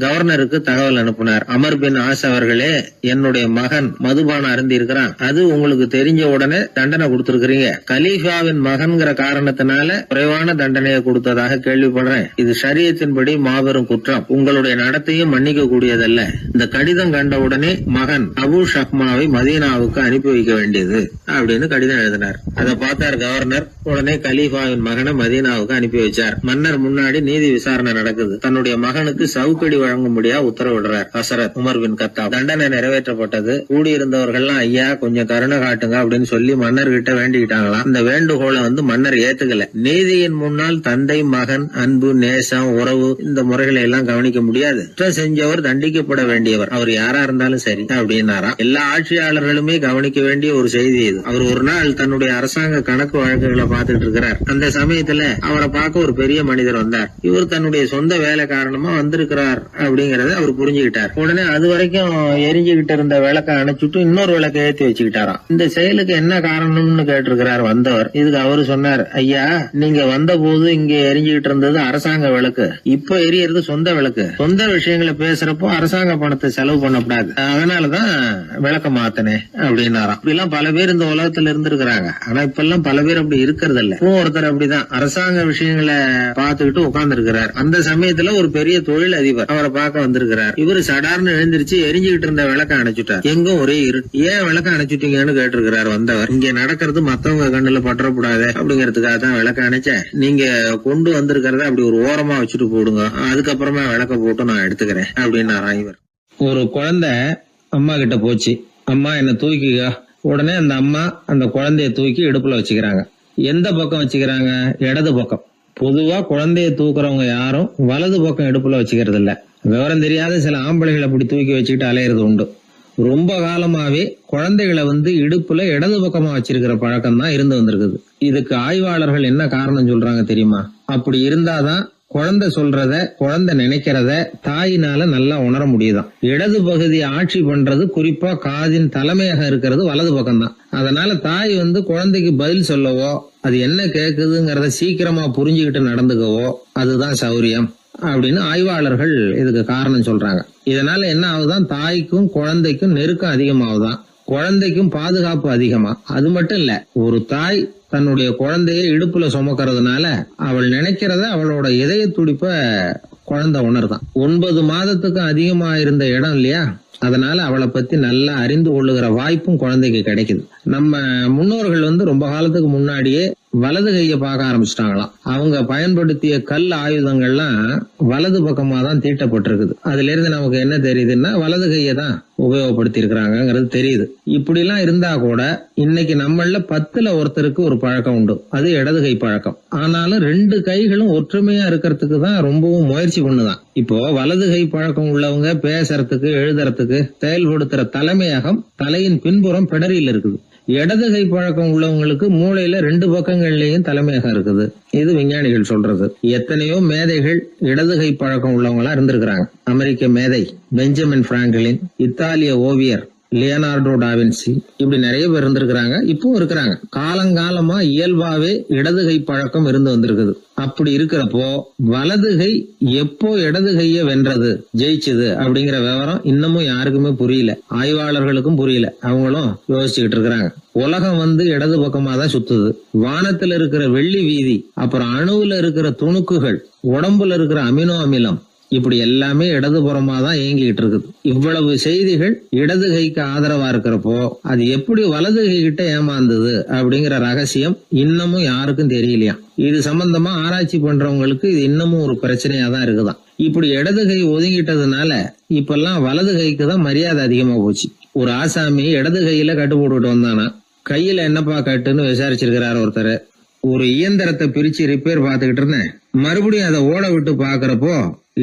கவர்னருக்கு தகவல் அனுப்பினார். அமர் பின் ஆஸ் அவர்களே, என்னுடைய மகன் மதுபானம் அருந்தி இருக்கிறான். அது உங்களுக்கு தெரிஞ்ச உடனே தண்டனை கொடுத்திருக்கிறீங்க. கலீஃபாவின் மகன்கிற காரணத்தினால குறைவான தண்டனையை கொடுத்ததாக கேள்விப்படுறேன். இது ஷரியத்தின்படி மாபெரும் குற்றம். உங்களுடைய நடத்தையும் மன்னிக்க கூடியதல்ல. இந்த கடிதம் கண்ட உடனே மகன் அபு ஷஹ்மாவை மதீனாவுக்கு அனுப்பி வைக்க வேண்டியது அப்படின்னு கடிதம் எழுதினார். அதை பார்த்தார் கவர்னர். உடனே கலீஃபாவின் மகனை மதீனாவுக்கு அனுப்பி வச்சார். மன்னர் முன்னாடி நீதி விசாரணை நடக்குது. தன்னுடைய மகனுக்கு சவுக்கடி வழங்கும்படியா உத்தரவிடுறார் ஹசரத் உமர் பின் கத்தாப். தண்டனை நிறைவேற்றப்பட்டது. கூடியிருந்தவர்கள் ஐயா கொஞ்சம் கருணை காட்டுங்க அப்படின்னு சொல்லி மன்னர்கிட்ட வேண்டிக்கிட்டாங்களாம். அந்த வேண்டுகோளை மன்னர் ஏத்துக்கல. நீதியின் முன்னால் தந்தை மகன் அன்பு நேசம் உறவு இந்த முறைகளை எல்லாம் கவனிக்க முடியாது. குற்றம் செஞ்சவர் தண்டிக்கப்பட வேண்டியவர், அவர் யாரா இருந்தாலும் சரி அப்படின்னாராம். எல்லா ஆட்சியாளர்களுமே கவனிக்க வேண்டிய ஒரு செய்தி இது. அவர் ஒரு நாள் தன்னுடைய அரசாங்க கணக்கு வழக்குகளை பார்த்துட்டு இருக்கிறார். அந்த சமயத்துல அவரை பார்க்க ஒரு பெரிய மனிதர் வந்தார். இவர் தன்னுடைய சொந்த வேலை காரணமா வந்திருக்கிறார் சொன்னார் அப்படிங்கறத அவர் புரிஞ்சுக்கிட்டார். உடனே அது வரைக்கும் எரிஞ்சுகிட்டு இருந்த விளக்க அணைச்சுட்டு இன்னொரு விளக்க ஏற்றி வச்சுக்கிட்டாராம். இந்த செயலுக்கு என்ன காரணம்னு கேட்டிருக்கிறார் வந்தவர். இதுக்கு அவரு சொன்னார், ஐயா நீங்க வந்த போது இங்க எரிஞ்சுகிட்டு இருந்தது அரசாங்க விளக்கு, இப்ப எரியறது சொந்த விளக்கு. சொந்த விஷயங்களை பேசுறப்போ அரசாங்க பணத்தை செலவு பண்ணக்கூடாது, அதனாலதான் விளக்க மாத்தனே அப்படின்னாராம். இப்படிலாம் பல பேர் இந்த உலகத்துல இருந்திருக்கிறாங்க. ஆனா இப்ப எல்லாம் பல பேர் அப்படி இருக்கிறது இல்ல. ஒருத்தர் அப்படிதான் அரசாங்க விஷயங்களை பார்த்துக்கிட்டு உட்கார்ந்து இருக்கிறார். அந்த சமயத்துல ஒரு பெரிய தொழில் அதிபர் அவரை பார்க்க வந்திருக்கிறார். இவரு சடார்னு எழுந்திருச்சு எரிஞ்சுகிட்டு இருந்த விளக்க அணைச்சுட்டார். எங்கும் ஒரே இருட்டு. ஏன் விளக்க அணைச்சுட்டீங்கன்னு கேட்டிருக்கிறார் வந்தவர். இங்க நடக்கிறது மத்தவங்க கண்ணுல பற்றக்கூடாது அப்படிங்கறதுக்காக தான் விளக்க அணைச்சேன். நீங்க கொண்டு வந்திருக்கிறத அப்படி ஒரு ஓரமா வச்சுட்டு போடுங்க, அதுக்கப்புறமா விளக்க போட்டு நான் எடுத்துக்கிறேன் அப்படின்னாராம் இவர். ஒரு குழந்தை அம்மா கிட்ட போச்சு, அம்மா என்ன தூக்கிக்க. உடனே அந்த அம்மா அந்த குழந்தைய தூக்கி இடுப்புல வச்சுக்கிறாங்க. எந்த பக்கம் வச்சுக்கிறாங்க? இடது பக்கம். பொதுவா குழந்தைய தூக்குறவங்க யாரும் வலது பக்கம் இடுப்புல வச்சுக்கிறது இல்ல. விவரம் தெரியாத சில ஆம்பளைகளை அப்படி தூக்கி வச்சுக்கிட்டு அலையிறது உண்டு. ரொம்ப காலமாவே குழந்தைகளை இடுப்புல இடது பக்கமா வச்சிருக்கிற பழக்கம் தான் இருந்து வந்திருக்குது. இதுக்கு ஆய்வாளர்கள் என்ன காரணம் சொல்றாங்க தெரியுமா? அப்படி இருந்தாதான் குழந்தை சொல்றத, குழந்தை நினைக்கிறத தாயினால நல்லா உணர முடியுதாம். இடது பகுதி ஆட்சி பண்றது, குறிப்பா காதின் தலைமையாக இருக்கிறது வலது பக்கம் தான். அதனால தாய் குழந்தைக்கு பதில் சொல்லவோ, அது என்ன கேக்குதுங்கிறத சீக்கிரமா புரிஞ்சுக்கிட்டு நடந்துக்கவோ அதுதான் சௌரியம் அப்படின்னு ஆய்வாளர்கள் இதுக்கு காரணம் சொல்றாங்க. இதனால என்ன ஆகுதான், தாய்க்கும் குழந்தைக்கும் நெருக்கம் அதிகமாகுதான், குழந்தைக்கும் பாதுகாப்பு அதிகமா. அது மட்டும் இல்ல, ஒரு தாய் தன்னுடைய குழந்தைய இடுப்புல சுமக்கிறதுனால அவள் நினைக்கிறத, அவளோட இதய துடிப்ப குழந்தை உணர்தான். 9 மாதத்துக்கு அதிகமா இருந்த இடம் இல்லையா, அதனால அவளை பத்தி நல்லா அறிந்து கொள்ளுகிற வாய்ப்பும் குழந்தைக்கு கிடைக்குது. நம்ம முன்னோர்கள் ரொம்ப காலத்துக்கு முன்னாடியே வலது கையை பார்க்க ஆரம்பிச்சிட்டாங்களாம். அவங்க பயன்படுத்திய கல் ஆயுதங்கள்லாம் வலது பக்கமா தான் தீட்டப்பட்டிருக்குது. அதுல இருந்து நமக்கு என்ன தெரியுதுன்னா, வலது கையை தான் உபயோகப்படுத்தி இருக்கிறாங்கிறது தெரியுது. இப்படி எல்லாம் இருந்தா கூட இன்னைக்கு நம்மள 10ல் ஒருத்தருக்கு ஒரு பழக்கம் உண்டு, அது இடது கை பழக்கம். ஆனாலும் 2 கைகளும் ஒற்றுமையா இருக்கிறதுக்கு தான் ரொம்பவும் முயற்சி பண்ணுதான். இப்போ வலது கை பழக்கம் உள்ளவங்க பேசுறதுக்கு, எழுதுறதுக்கு, செயல்படுத்துற தலைமையகம் தலையின் பின்புறம் பிடரியில் இருக்குது. இடது கை பழக்கம் உள்ளவங்களுக்கு மூளையில 2 பக்கங்கள்லயும் தலைமையகம் இருக்குது. இது விஞ்ஞானிகள் சொல்றது. எத்தனையோ மேதைகள் இடது கை பழக்கம் உள்ளவங்களா இருந்திருக்கிறாங்க. அமெரிக்க மேதை பெஞ்சமின் பிராங்கிலின், இத்தாலிய ஓவியர் லியோனார்டோ டாவின்சி, இப்படி நிறைய பேர் இருந்திருக்கிறாங்க, இப்பவும் இருக்கிறாங்க. காலங்காலமா இயல்பாவே இடது கை பழக்கம் இருந்து வந்திருக்குது. அப்படி இருக்கிறப்போ வலது கை எப்போ இடது கைய வென்றது, ஜெயிச்சது அப்படிங்கிற விவரம் இன்னமும் யாருக்குமே புரியல. ஆய்வாளர்களுக்கும் புரியல. அவங்களும் யோசிச்சுக்கிட்டு இருக்கிறாங்க. உலகம் இடது பக்கமா தான் சுத்துது. வானத்துல இருக்கிற வெள்ளி வீதி, அப்புறம் அணுவுல இருக்கிற துணுக்குகள், உடம்புல இருக்கிற அமினோ அமிலம், இப்படி எல்லாமே இடதுபுறமா தான் இயங்கிட்டு இருக்குது. இவ்வளவு செய்திகள் இடது கைக்கு ஆதரவா இருக்கிறப்போ அது எப்படி வலது கை கிட்ட ஏமாந்தது அப்படிங்கிற ரகசியம் இன்னமும் யாருக்கும் தெரியலையா. இது சம்பந்தமா ஆராய்ச்சி பண்றவங்களுக்கு இது இன்னமும் ஒரு பிரச்சனையா தான் இருக்குதாம். இப்படி இடது கை ஒதுங்கிட்டதுனால இப்பெல்லாம் வலது கைக்கு தான் மரியாதை அதிகமா போச்சு. ஒரு ஆசாமி இடது கையில கட்டு போட்டுட்டு வந்தானா, கையில என்னப்பா கட்டுன்னு விசாரிச்சிருக்கிறார் ஒருத்தர். ஒரு இயந்திரத்தை பிரிச்சு ரிப்பேர் பார்த்துக்கிட்டு இருந்தேன், மறுபடியும் அதை ஓட விட்டு பாக்குறப்போ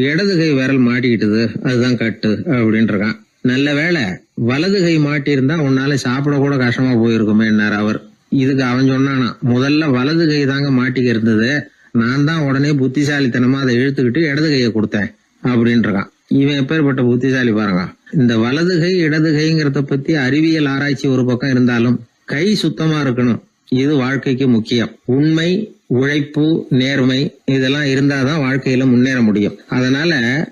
இடது கை விரல் மாட்டிக்கிட்டது, அதுதான் கட்டு அப்படின்னு இருக்கான். நல்ல வேளை வலது கை மாட்டியிருந்தா உன்னால சாப்பிட கூட கஷ்டமா போயிருக்குமே என்னார் அவர். இதுக்கு அவன் சொன்னானா, முதல்ல வலது கை தாங்க மாட்டிக்க இருந்தது, நான் தான் உடனே புத்திசாலித்தனமா அதை இழுத்துக்கிட்டு இடது கையை கொடுத்தேன் அப்படின்னு இருக்கான். இவன் எப்பேற்பட்ட புத்திசாலி பாருங்க. இந்த வலது கை இடது கைங்கிறத பத்தி அறிவியல் ஆராய்ச்சி ஒரு பக்கம் இருந்தாலும் கை சுத்தமா இருக்கணும், இது வாழ்க்கைக்கு முக்கியம். உண்மை, உழைப்பு, நேர்மை இதெல்லாம் இருந்தாதான் வாழ்க்கையில முன்னேற முடியும். அதனால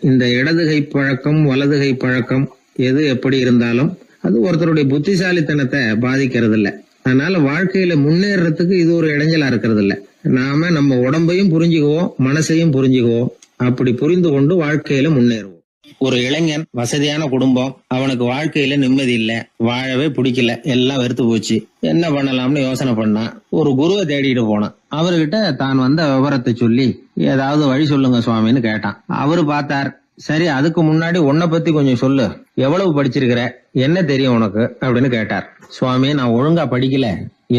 இந்த இடது கை பழக்கம், வலது கை பழக்கம் எது எப்படி இருந்தாலும் அது ஒருத்தருடைய புத்திசாலித்தனத்தை பாதிக்கிறது இல்ல. அதனால வாழ்க்கையில முன்னேறதுக்கு இது ஒரு இடைஞ்சலா இருக்கிறது இல்ல. நாம நம்ம உடம்பையும் புரிஞ்சுக்குவோம், மனசையும் புரிஞ்சுக்குவோம். அப்படி புரிந்து கொண்டு வாழ்க்கையில முன்னேறுவோம். ஒரு இளைஞன், வசதியான குடும்பம், அவனுக்கு வாழ்க்கையில நிம்மதி இல்ல, வாழவே பிடிக்கல, எல்லாம் வெறுத்து போச்சு. என்ன பண்ணலாம்னு யோசனை பண்ணான். ஒரு குருவை தேடிட்டு போனான். அவர்கிட்ட தான் வந்த விவரத்தை சொல்லி ஏதாவது வழி சொல்லுங்க சுவாமின்னு கேட்டான். அவரு பார்த்தார். சரி, அதுக்கு முன்னாடி உன்னை பத்தி கொஞ்சம் சொல்லு, எவ்வளவு படிச்சிருக்கிற, என்ன தெரியும் உனக்கு அப்படின்னு கேட்டார். சுவாமி, நான் ஒழுங்கா படிக்கல,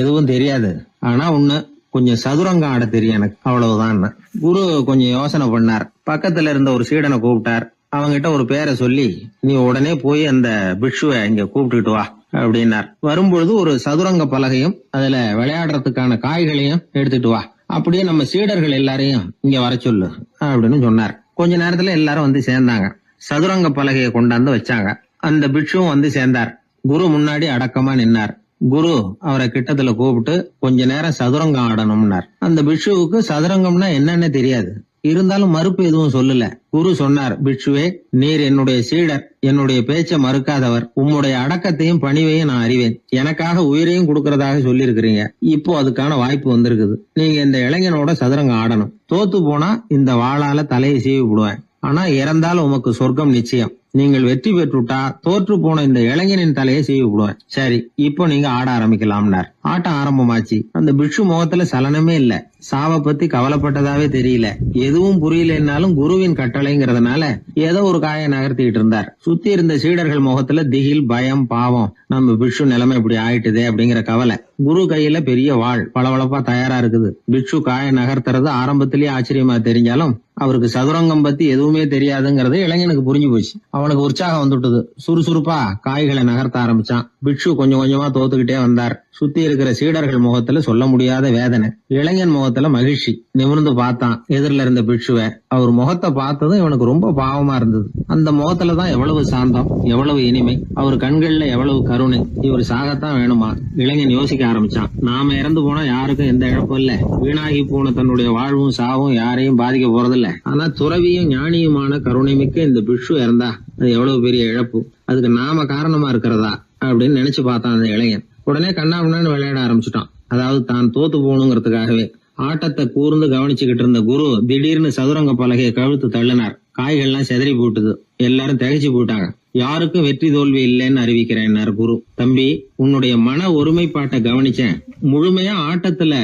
எதுவும் தெரியாது, ஆனா ஒண்ணு, கொஞ்சம் சதுரங்கம் ஆட தெரியும் எனக்கு, அவ்வளவுதான். குரு கொஞ்சம் யோசனை பண்ணார். பக்கத்துல இருந்த ஒரு சீடனை கூப்பிட்டார். அவங்கிட்ட ஒரு பேரை சொல்லி, நீ உடனே போய் அந்த பிக்ஷுவை இங்க கூப்பிட்டுட்டு வா அப்படின்னார். வரும்பொழுது ஒரு சதுரங்க பலகையும் அதுல விளையாடுறதுக்கான காய்களையும் எடுத்துட்டு வா, அப்படியே நம்ம சீடர்கள் எல்லாரையும் இங்க வர சொல்லு அப்படின்னு சொன்னார். கொஞ்ச நேரத்துல எல்லாரும் வந்து சேர்ந்தாங்க. சதுரங்க பலகையை கொண்டாந்து வச்சாங்க. அந்த பிட்சுவும் வந்து சேர்ந்தார். குரு முன்னாடி அடக்கமா நின்னார். குரு அவரை கிட்டத்துல கூப்பிட்டு கொஞ்ச நேரம் சதுரங்கம் ஆடணும்னார். அந்த பிட்சுவுக்கு சதுரங்கம்னா என்னன்னு தெரியாது. இருந்தாலும் மறுப்பு எதுவும் சொல்லல. குரு சொன்னார், பிட்சுவே, நீர் என்னுடைய சீடர், என்னுடைய பேச்சை மறுக்காதவர். உம்முடைய அடக்கத்தையும் பணிவையும் நான் அறிவேன். எனக்காக உயிரையும் கொடுக்கறதாக சொல்லியிருக்கிறீங்க. இப்போ அதுக்கான வாய்ப்பு வந்திருக்குது. நீங்க இந்த இளைஞனோட சதுரங்கம் ஆடணும். தோத்து போனா இந்த வாளால தலையை சீவி விடுவேன். ஆனா இறந்தால் உமக்கு சொர்க்கம் நிச்சயம். நீங்கள் வெற்றி பெற்றுட்டா தோற்று போன இந்த இளைஞனின் தலையை சீவி விடுவேன். சரி, இப்போ நீங்க ஆட ஆரம்பிக்கலாம்னார். ஆட்டம் ஆரம்பமாச்சு. அந்த பிட்சு முகத்துல சலனமே இல்ல. சாவை பத்தி கவலைப்பட்டதாவே தெரியல. எதுவும் புரியலன்னாலும் குருவின் கட்டளைங்கிறதுனால ஏதோ ஒரு காயை நகர்த்திக்கிட்டு இருந்தார். சுத்தி இருந்த சீடர்கள் முகத்துல திகில், பயம், பாவம், நம்ம பிட்சு நிலைமை இப்படி ஆயிட்டுதே அப்படிங்கிற கவலை. குரு கையில பெரிய வாள் பளபளப்பா தயாரா இருக்குது. பிட்சு காயை நகர்த்துறது ஆரம்பத்திலேயே ஆச்சரியமா தெரிஞ்சாலும் அவருக்கு சதுரங்கம் பத்தி எதுவுமே தெரியாதுங்கிறது இளைஞனுக்கு புரிஞ்சு போச்சு. அவனுக்கு உற்சாகம் வந்துட்டது. சுறுசுறுப்பா காய்களை நகர்த்த ஆரம்பிச்சான். பிட்சு கொஞ்சம் கொஞ்சமா தோத்துக்கிட்டே வந்தார். சுத்தி இருக்கிற சீடர்கள் முகத்துல சொல்ல முடியாத வேதனை. இளைஞன் முகத்துல மகிழ்ச்சி. நிமிர்ந்து பார்த்தான் எதிரில இருந்த பிட்சுவை. அவர் முகத்தை பார்த்ததும் இவனுக்கு ரொம்ப பாவமா இருந்தது. அந்த முகத்துலதான் எவ்வளவு சாந்தம், எவ்வளவு இனிமை, அவர் கண்கள்ல எவ்வளவு கருணை. இவர் சாகத்தான் வேணுமா? இளைஞன் யோசிக்க ஆரம்பிச்சான். நாம இறந்து போனா யாருக்கும் எந்த இழப்பும் இல்ல. வீணாகி போன தன்னுடைய வாழ்வும் சாவும் யாரையும் பாதிக்க போறதில்ல. ஆனா துறவியும் ஞானியுமான கருணை மிக்க இந்த பிட்சு இறந்தா அது எவ்வளவு பெரிய இழப்பு. அதுக்கு நாம காரணமா இருக்கிறதா அப்படின்னு நினைச்சு பார்த்தான் அந்த இளைஞன். உடனே கண்ணாமண்ணான்னு விளையாட ஆரம்பிச்சுட்டான். அதாவது தான் தோத்து போகணுங்கிறதுக்காகவே. ஆட்டத்தை கூர்ந்து கவனிச்சுக்கிட்டு இருந்த குரு திடீர்னு சதுரங்க பலகையை கழுத்து தள்ளினார். காய்கள்லாம் செதறி போட்டுது. எல்லாரும் திகைச்சு போட்டாங்க. யாருக்கும் வெற்றி தோல்வி இல்லைன்னு அறிவிக்கிறேன் குரு. தம்பி, உன்னுடைய மன ஒருமைப்பாட்டை கவனிச்சேன். முழுமையா ஆட்டத்துல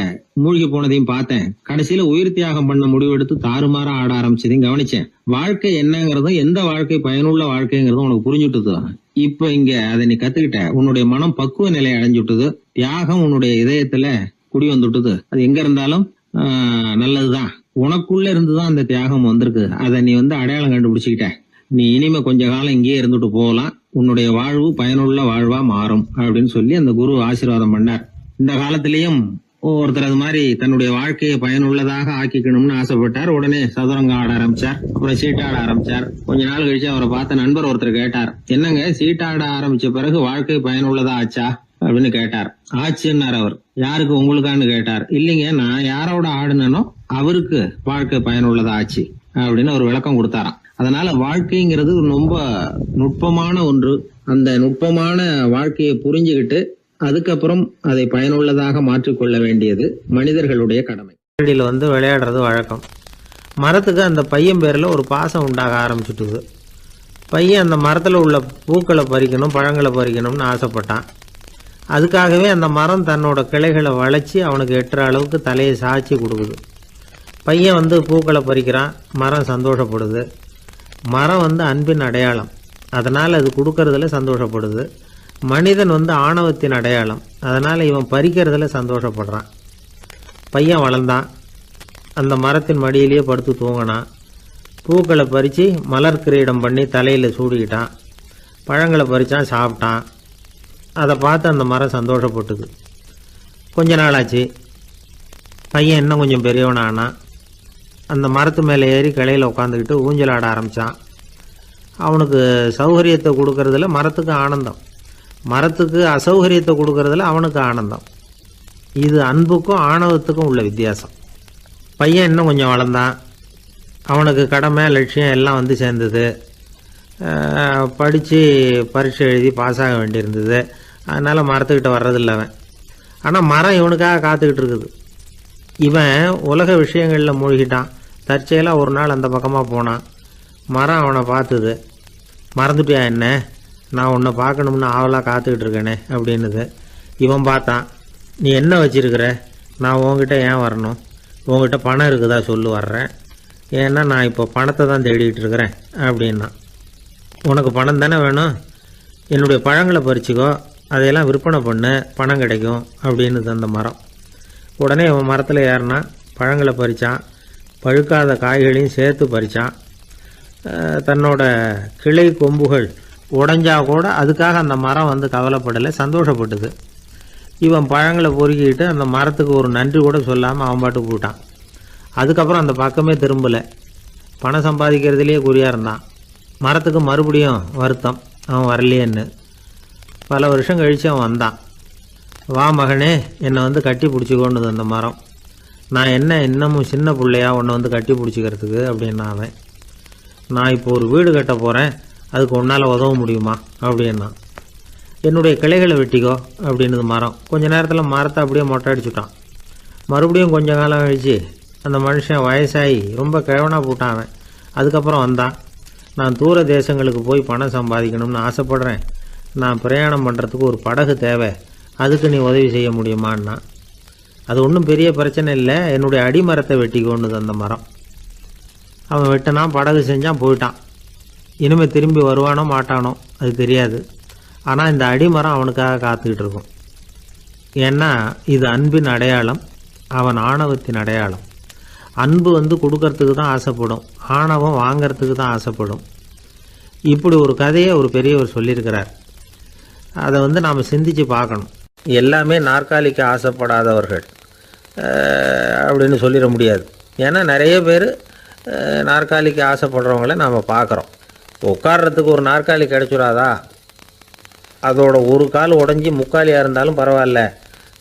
மூழ்கி போனதையும் பார்த்தேன். கடைசியில உயிர் தியாகம் பண்ண முடிவெடுத்து தாறுமாறா ஆட ஆரம்பிச்சதையும் கவனிச்சேன். வாழ்க்கை என்னங்கிறதும் எந்த வாழ்க்கை பயனுள்ள வாழ்க்கைங்கிறதும் உனக்கு புரிஞ்சுட்டுது. இப்ப இங்க அதை நீ கத்துக்கிட்ட. உன்னுடைய மனம் பக்குவ நிலை அடைஞ்சுட்டுது. தியாகம் உன்னுடைய இதயத்துல குடி வந்துட்டுது. அது எங்க இருந்தாலும் நல்லதுதான். உனக்குள்ள இருந்துதான் அந்த தியாகம் வந்திருக்கு. அதை நீ அடையாளம் கண்டுபிடிச்சுக்கிட்ட. நீ இனிமே கொஞ்ச காலம் இங்கேயே இருந்துட்டு போகலாம். உன்னுடைய வாழ்வு பயனுள்ள வாழ்வா மாறும் அப்படின்னு சொல்லி அந்த குரு ஆசீர்வாதம் பண்ணார். இந்த காலத்திலயும் ஒருத்தர் அது மாதிரி தன்னுடைய வாழ்க்கையை பயனுள்ளதாக ஆக்கிக்கணும்னு ஆசைப்பட்டார். உடனே சதுரங்கம் ஆட ஆரம்பிச்சார். அப்புறம் சீட்டாட ஆரம்பிச்சார். கொஞ்ச நாள் கழிச்சு அவரை பார்த்த நண்பர் ஒருத்தர் கேட்டார், என்னங்க சீட்டாட ஆரம்பிச்ச பிறகு வாழ்க்கை பயனுள்ளதா ஆச்சா அப்படின்னு கேட்டார். ஆச்சுன்னார் அவர். யாருக்கு, உங்களுக்கான்னு கேட்டார். இல்லைங்க, நான் யாரோட ஆடுனோ அவருக்கு வாழ்க்கை பயனுள்ளதா ஆச்சு அப்படின்னு ஒரு விளக்கம் கொடுத்தாராம். அதனால வாழ்க்கைங்கிறது ரொம்ப நுட்பமான ஒன்று. அந்த நுட்பமான வாழ்க்கையை புரிஞ்சுக்கிட்டு அதுக்கப்புறம் அதை பயனுள்ளதாக மாற்றிக்கொள்ள வேண்டியது மனிதர்களுடைய கடமை. விளையாடுறது வழக்கம். மரத்துக்கு அந்த பையன் பேரில் ஒரு பாசம் உண்டாக ஆரம்பிச்சுட்டுது. பையன் அந்த மரத்தில் உள்ள பூக்களை பறிக்கணும், பழங்களை பறிக்கணும்னு ஆசைப்பட்டான். அதுக்காகவே அந்த மரம் தன்னோட கிளைகளை வளைச்சி அவனுக்கு எட்டுற அளவுக்கு தலையை சாய்ச்சி கொடுக்குது. பையன் பூக்களை பறிக்கிறான். மரம் சந்தோஷப்படுது. மரம் அன்பின் அடையாளம். அதனால் அது கொடுக்கறதுல சந்தோஷப்படுது. மனிதன் ஆணவத்தின் அடையாளம். அதனால் இவன் பறிக்கிறதுல சந்தோஷப்படுறான். பையன் வளர்ந்தான். அந்த மரத்தின் மடியிலேயே படுத்து தூங்கினான். பூக்களை பறித்து மலர் கிரீடம் பண்ணி தலையில் சூடிக்கிட்டான். பழங்களை பறித்தான், சாப்பிட்டான். அதை பார்த்து அந்த மரம் சந்தோஷப்பட்டுது. கொஞ்ச நாளாச்சு. பையன் இன்னும் கொஞ்சம் பெரியவனானான். அந்த மரத்து மேலே ஏறி கிளையில் உட்காந்துக்கிட்டு ஊஞ்சல் ஆட ஆரம்பித்தான். அவனுக்கு சௌகரியத்தை கொடுக்கறதுல மரத்துக்கு ஆனந்தம், மரத்துக்கு அசௌகரியத்தை கொடுக்கறதுல அவனுக்கு ஆனந்தம். இது அன்புக்கும் ஆணவத்துக்கும் உள்ள வித்தியாசம். பையன் இன்னும் கொஞ்சம் வளர்ந்தான். அவனுக்கு கடமை, லட்சியம் எல்லாம் சேர்ந்தது. படித்து பரீட்சை எழுதி பாஸ் ஆக வேண்டியிருந்தது. அதனால் மரத்துக்கிட்ட வர்றதில்லை அவன். ஆனால் மரம் இவனுக்காக காத்துக்கிட்டு இருக்குது. இவன் உலக விஷயங்களில் மூழ்கிட்டான். தற்செயலாக ஒரு நாள் அந்த பக்கமாக போனான். மரம் அவனை பார்த்தது. மறந்துட்டியா என்ன, நான் உன்னை பார்க்கணும்னு ஆவலாக காத்துக்கிட்டு இருக்கேனே அப்படின்னுது. இவன் பார்த்தான். நீ என்ன வச்சிருக்கிற, நான் உங்ககிட்ட ஏன் வரணும், உங்ககிட்ட பணம் இருக்குதா சொல்லு, வர்றேன். ஏன்னா நான் இப்போ பணத்தை தான் தேடிக்கிட்டு இருக்கிறேன் அப்படின்னா. உனக்கு பணம் தானே வேணும், என்னுடைய பழங்களை பறிச்சிக்கோ, அதையெல்லாம் விற்பனை பண்ணு, பணம் கிடைக்கும் அப்படின்னு அந்த மரம். உடனே இவன் மரத்தில் ஏறினான். பழங்களை பறித்தான். பழுக்காத காய்களையும் சேர்த்து பறித்தான். தன்னோட கிளை கொம்புகள் உடஞ்சா கூட அதுக்காக அந்த மரம் கவலைப்படலை, சந்தோஷப்பட்டுது. இவன் பழங்களை பொறுக்கிட்டு அந்த மரத்துக்கு ஒரு நன்றி கூட சொல்லாமல் அவன் பாட்டுக்கு போட்டான். அதுக்கப்புறம் அந்த பக்கமே திரும்பலை. பணம் சம்பாதிக்கிறதுலேயே குறியாக இருந்தான். மரத்துக்கு மறுபடியும் வருத்தம், அவன் வரலையேன்னு. பல வருஷம் கழித்து அவன் வந்தான். வா மகனே, என்னை வந்து கட்டி பிடிச்சிக்கொண்டுது அந்த மரம். நான் என்ன இன்னமும் சின்ன பிள்ளையா உன்னை வந்து கட்டி பிடிச்சிக்கிறதுக்கு அப்படின்னா அவன். நான் இப்போ ஒரு வீடு கட்ட போகிறேன், அதுக்கு உன்னால் உதவ முடியுமா அப்படின்னா. என்னுடைய கிளைகளை வெட்டிக்கோ அப்படின்னுது மரம். கொஞ்ச நேரத்தில் மரத்தை அப்படியே மொட்டை அடிச்சுட்டான். மறுபடியும் கொஞ்ச காலம் கழிச்சு அந்த மனுஷன் வயசாகி ரொம்ப கிழவனாக போட்டான் அவன். அதுக்கப்புறம் வந்தான். நான் தூர தேசங்களுக்கு போய் பணம் சம்பாதிக்கணும்னு ஆசைப்பட்றேன். நான் பிரயாணம் பண்ணுறதுக்கு ஒரு படகு தேவை, அதுக்கு நீ உதவி செய்ய முடியுமான்னா. அது ஒன்றும் பெரிய பிரச்சனை இல்லை, என்னுடைய அடிமரத்தை வெட்டிக்கொண்டுது அந்த மரம். அவன் வெட்டினான், படகு செஞ்சான், போயிட்டான். இனிமேல் திரும்பி வருவானோ மாட்டானோ அது தெரியாது. ஆனால் இந்த அடிமரம் அவனுக்காக காத்துக்கிட்டு இருக்கும். ஏன்னா இது அன்பின் அடையாளம், அவன் ஆணவத்தின் அடையாளம். அன்பு வந்து கொடுக்கறதுக்கு தான் ஆசைப்படும், ஆணவம் வாங்கிறதுக்கு தான் ஆசைப்படும். இப்படி ஒரு கதையை ஒரு பெரியவர் சொல்லியிருக்கிறார். அதை வந்து நாம் சிந்தித்து பார்க்கணும். எல்லாமே நாற்காலிக்கு ஆசைப்படாதவர்கள் அப்படின்னு சொல்லிட முடியாது. ஏன்னா நிறைய பேர் நாற்காலிக்கு ஆசைப்படுறவங்கள நாம் பார்க்குறோம். உட்கார்றதுக்கு ஒரு நாற்காலி கிடைச்சிடாதா, அதோட ஒரு கால் உடஞ்சி முக்காலியாக இருந்தாலும் பரவாயில்ல,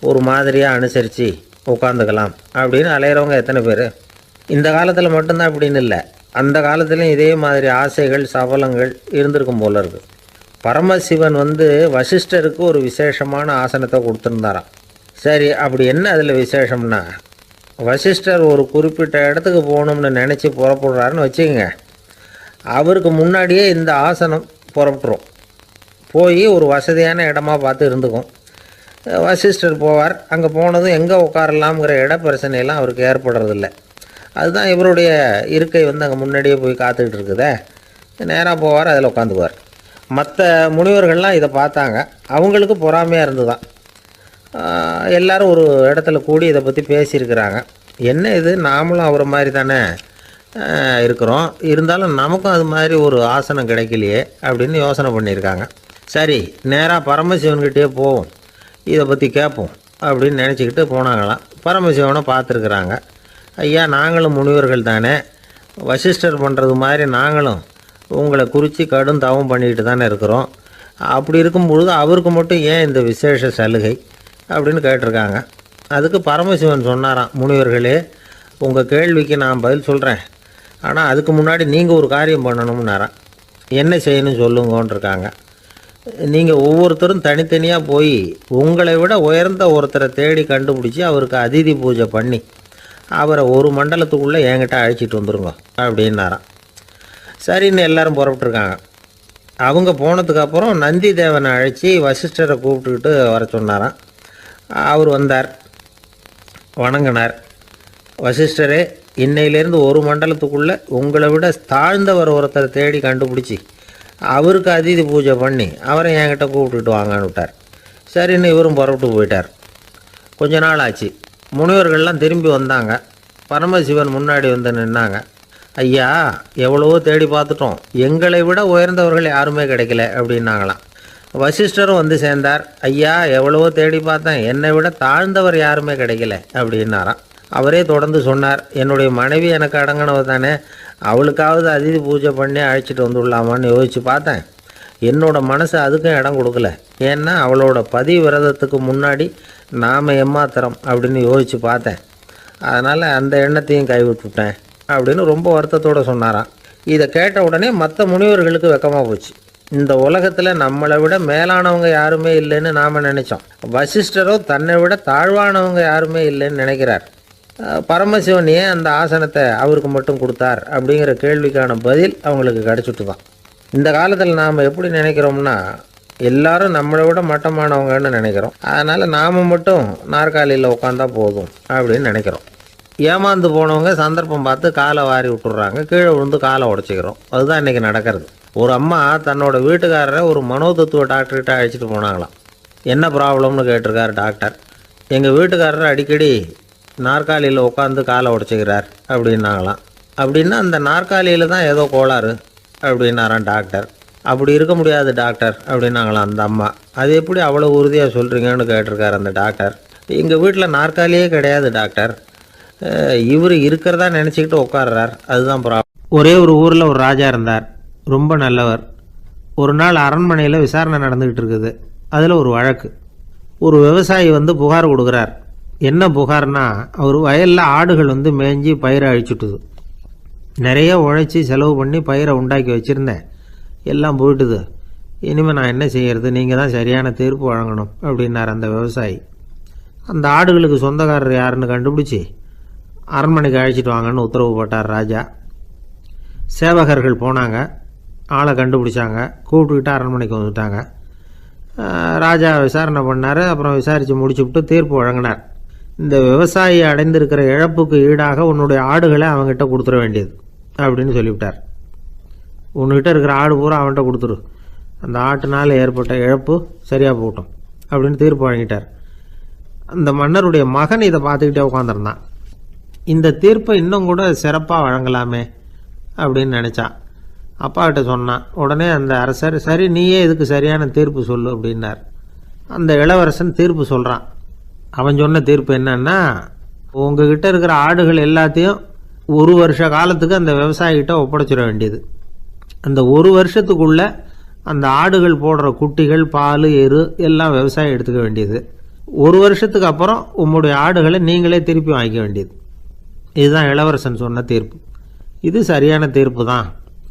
ஒரு மாதிரியாக அனுசரித்து உட்காந்துக்கலாம் அப்படின்னு அலையிறவங்க எத்தனை பேர்? இந்த காலத்தில் மட்டும்தான் அப்படின்னு இல்லை, அந்த காலத்துலேயும் இதே மாதிரி ஆசைகள் சபலங்கள் இருந்திருக்கும் போல இருக்குது. பரமசிவன் வந்து வசிஷ்டருக்கு ஒரு விசேஷமான ஆசனத்தை கொடுத்துருந்தாராம். சரி, அப்படி என்ன அதில் விசேஷம்னா, வசிஷ்டர் ஒரு குறிப்பிட்ட இடத்துக்கு போகணும்னு நினச்சி புறப்படுறாருன்னு வச்சுக்கோங்க. அவருக்கு முன்னாடியே இந்த ஆசனம் புறப்பட்டுரும். போய் ஒரு வசதியான இடமா பார்த்து இருந்துக்கும். வசிஷ்டர் போவார். அங்கே போனதும் எங்கே உட்காரலாம்ங்கிற இட பிரச்சனையெல்லாம் அவருக்கு ஏற்படுறதில்ல. அதுதான் இவருடைய இருக்கை வந்து அங்கே முன்னாடியே போய் காத்துக்கிட்டு இருக்குதே. நேராக போவார், அதில் உட்காந்துக்குவார். மற்ற முனிவர்கள்லாம் இதை பார்த்தாங்க. அவங்களுக்கு பொறாமையாக இருந்துதான். எல்லாரும் ஒரு இடத்துல கூடி இதை பற்றி பேசியிருக்கிறாங்க. என்ன இது, நாமளும் அவரை மாதிரி தானே இருக்கிறோம், இருந்தாலும் நமக்கும் அது மாதிரி ஒரு ஆசனம் கிடைக்கலையே அப்படின்னு யோசனை பண்ணியிருக்காங்க. சரி, நேராக பரமசிவன்கிட்டே போவோம், இதை பற்றி கேட்போம் அப்படின்னு நினச்சிக்கிட்டு போனாங்களாம். பரமசிவனை பார்த்துருக்குறாங்க. ஐயா, நாங்களும் முனிவர்கள் தானே, வசிஷ்டர் பண்ணுறது மாதிரி நாங்களும் உங்களை குறித்து கடும் தவம் பண்ணிக்கிட்டு தானே இருக்கிறோம். அப்படி இருக்கும் பொழுது அவருக்கு மட்டும் ஏன் இந்த விசேஷ சலுகை அப்படின்னு கேட்டிருக்காங்க. அதுக்கு பரமசிவன் சொன்னாராம், முனிவர்களே, உங்கள் கேள்விக்கு நான் பதில் சொல்கிறேன், ஆனால் அதுக்கு முன்னாடி நீங்கள் ஒரு காரியம் பண்ணணும்னாராம். என்ன செய்யணும் சொல்லுங்கன்றிருக்காங்க. நீங்கள் ஒவ்வொருத்தரும் தனித்தனியாக போய் உங்களை விட உயர்ந்த ஒருத்தரை தேடி கண்டுபிடிச்சி அவருக்கு அதிதி பூஜை பண்ணி அவரை ஒரு மண்டலத்துக்குள்ளே என்கிட்ட அழைச்சிட்டு வந்துருங்க அப்படின்னாராம். சரின்னு எல்லாரும் புறப்பட்டுருக்காங்க. அவங்க போனதுக்கப்புறம் நந்தி தேவனை அழைச்சி வசிஷ்டரை கூப்பிட்டுக்கிட்டு வர சொன்னாராம். அவர் வந்தார், வணங்கினார். வசிஷ்டரே, இன்னையிலேருந்து ஒரு மண்டலத்துக்குள்ளே உங்களை விட தாழ்ந்தவர் ஒருத்தரை தேடி கண்டுபிடிச்சி அவருக்கு அதிதி பூஜை பண்ணி அவரை என்கிட்ட கூப்பிட்டுட்டு வாங்கன்னு விட்டார். சரின்னு இவரும் புறப்பட்டு போயிட்டார். கொஞ்ச நாள் ஆச்சு. முனிவர்கள்லாம் திரும்பி வந்தாங்க. பரமசிவன் முன்னாடி வந்து நின்னாங்க. ஐயா, எவ்வளவோ தேடி பார்த்துட்டோம், எங்களை விட உயர்ந்தவர்கள் யாருமே கிடைக்கல அப்படின்னாங்களாம். வசிஷ்டரும் வந்து சேர்ந்தார். ஐயா, எவ்வளவோ தேடி பார்த்தேன், என்னை விட தாழ்ந்தவர் யாருமே கிடைக்கல அப்படின்னாராம். அவரே தொடர்ந்து சொன்னார், என்னுடைய மனைவி எனக்கு அடங்கினவ தானே, அவளுக்காவது அதிதி பூஜை பண்ணி அழைச்சிட்டு வந்துடலாமான்னு யோசித்து பார்த்தேன். என்னோட மனசு அதுக்கும் இடம் கொடுக்கல. ஏன்னா அவளோட பதிவிரதத்துக்கு முன்னாடி நாம் ஏமாத்திரம் அப்படின்னு யோசித்து பார்த்தேன். அதனால் அந்த எண்ணத்தையும் கைவிட்டுவிட்டேன் அப்படின்னு ரொம்ப வருத்தத்தோடு சொன்னாராம். இதை கேட்ட உடனே மற்ற முனிவர்களுக்கு வெக்கமாக போச்சு. இந்த உலகத்தில் நம்மளை விட மேலானவங்க யாருமே இல்லைன்னு நாம் நினச்சோம். வசிஷ்டரோ தன்னை விட தாழ்வானவங்க யாருமே இல்லைன்னு நினைக்கிறார். பரமசிவன் ஏன் அந்த ஆசனத்தை அவருக்கு மட்டும் கொடுத்தார் அப்படிங்கிற கேள்விக்கான பதில் அவங்களுக்கு கிடச்சிட்டு தான். இந்த காலத்தில் நாம் எப்படி நினைக்கிறோம்னா, எல்லாரும் நம்மளை விட மட்டமானவங்கன்னு நினைக்கிறோம். அதனால் நாம் மட்டும் நாற்காலியில் உட்காந்தா போதும் அப்படின்னு நினைக்கிறோம். ஏமாந்து போனவங்க சந்தர்ப்பம் பார்த்து காலை வாரி விட்டுடுறாங்க, கீழே விழுந்து காலை உடச்சிக்கிறோம். அதுதான் இன்றைக்கி நடக்கிறது. ஒரு அம்மா தன்னோட வீட்டுக்காரரை ஒரு மனோதத்துவ டாக்டர்கிட்ட அழைச்சிட்டு போனாங்களாம். என்ன ப்ராப்ளம்னு கேட்டிருக்கார் டாக்டர். எங்கள் வீட்டுக்காரர் அடிக்கடி நாற்காலியில் உட்காந்து காலை உடச்சிக்கிறார் அப்படின்னாங்களாம். அப்படின்னா அந்த நாற்காலியில் தான் ஏதோ கோளாறு அப்படின்னாரான் டாக்டர். அப்படி இருக்க முடியாது டாக்டர் அப்படின்னாங்களாம் அந்த அம்மா. அது எப்படி அவ்வளோ உறுதியாக சொல்கிறீங்கன்னு கேட்டிருக்கார் அந்த டாக்டர். எங்கள் வீட்டில் நாற்காலியே கிடையாது டாக்டர், இவர் இருக்கிறதா நினச்சிக்கிட்டு உட்கார்றார், அதுதான் ப்ராப்ளம். ஒரே ஒரு ஊரில் ஒரு ராஜா இருந்தார், ரொம்ப நல்லவர். ஒரு நாள் அரண்மனையில் விசாரணை நடந்துக்கிட்டு இருக்குது. அதில் ஒரு வழக்கு. ஒரு விவசாயி புகார் கொடுக்குறார். என்ன புகார்னா, அவர் வயலில் ஆடுகள் மேய்ஞ்சி பயிரை அழிச்சுட்டுது. நிறைய உழைச்சி செலவு பண்ணி பயிரை உண்டாக்கி வச்சுருந்தேன், எல்லாம் போயிட்டுது. இனிமேல் நான் என்ன செய்யறது, நீங்கள் தான் சரியான தீர்ப்பு வழங்கணும் அப்படின்னார் அந்த விவசாயி. அந்த ஆடுகளுக்கு சொந்தக்காரர் யாருன்னு கண்டுபிடிச்சி அரண்மனைக்கு அழைச்சிட்டு வாங்கன்னு உத்தரவு போட்டார் ராஜா. சேவகர்கள் போனாங்க, ஆளை கண்டுபிடிச்சாங்க, கூப்பிட்டுக்கிட்டு அரண்மனைக்கு வந்துட்டாங்க. ராஜா விசாரணை பண்ணார். அப்புறம் விசாரித்து முடிச்சுவிட்டு தீர்ப்பு வழங்கினார். இந்த விவசாயி அடைந்திருக்கிற இழப்புக்கு ஈடாக உன்னுடைய ஆடுகளை அவங்ககிட்ட கொடுத்துட வேண்டியது அப்படின்னு சொல்லிவிட்டார். உன்கிட்ட இருக்கிற ஆடு பூரா அவன்கிட்ட கொடுத்துரு, அந்த ஆட்டுனால் ஏற்பட்ட இழப்பு சரியாக போகட்டும் அப்படின்னு தீர்ப்பு வழங்கிட்டார். அந்த மன்னருடைய மகன் இதை பார்த்துக்கிட்டே உட்காந்துருந்தான். இந்த தீர்ப்பை இன்னும் கூட சிறப்பாக வழங்கலாமே அப்படின்னு நினச்சான். அப்பாக்கிட்ட சொன்னான். உடனே அந்த அரசர், சரி நீயே இதுக்கு சரியான தீர்ப்பு சொல்லு அப்படின்னார். அந்த இளவரசன் தீர்ப்பு சொல்கிறான். அவன் சொன்ன தீர்ப்பு என்னன்னா, உங்ககிட்ட இருக்கிற ஆடுகள் எல்லாத்தையும் ஒரு வருஷ காலத்துக்கு அந்த விவசாயிகிட்ட ஒப்படைச்சிட வேண்டியது. அந்த ஒரு வருஷத்துக்குள்ள அந்த ஆடுகள் போடுற குட்டிகள், பால், எரு எல்லாம் விவசாயி எடுத்துக்க வேண்டியது. ஒரு வருஷத்துக்கு அப்புறம் உங்களுடைய ஆடுகளை நீங்களே திருப்பி வாங்கிக்க வேண்டியது. இதுதான் இளவரசன் சொன்ன தீர்ப்பு. இது சரியான தீர்ப்பு தான்.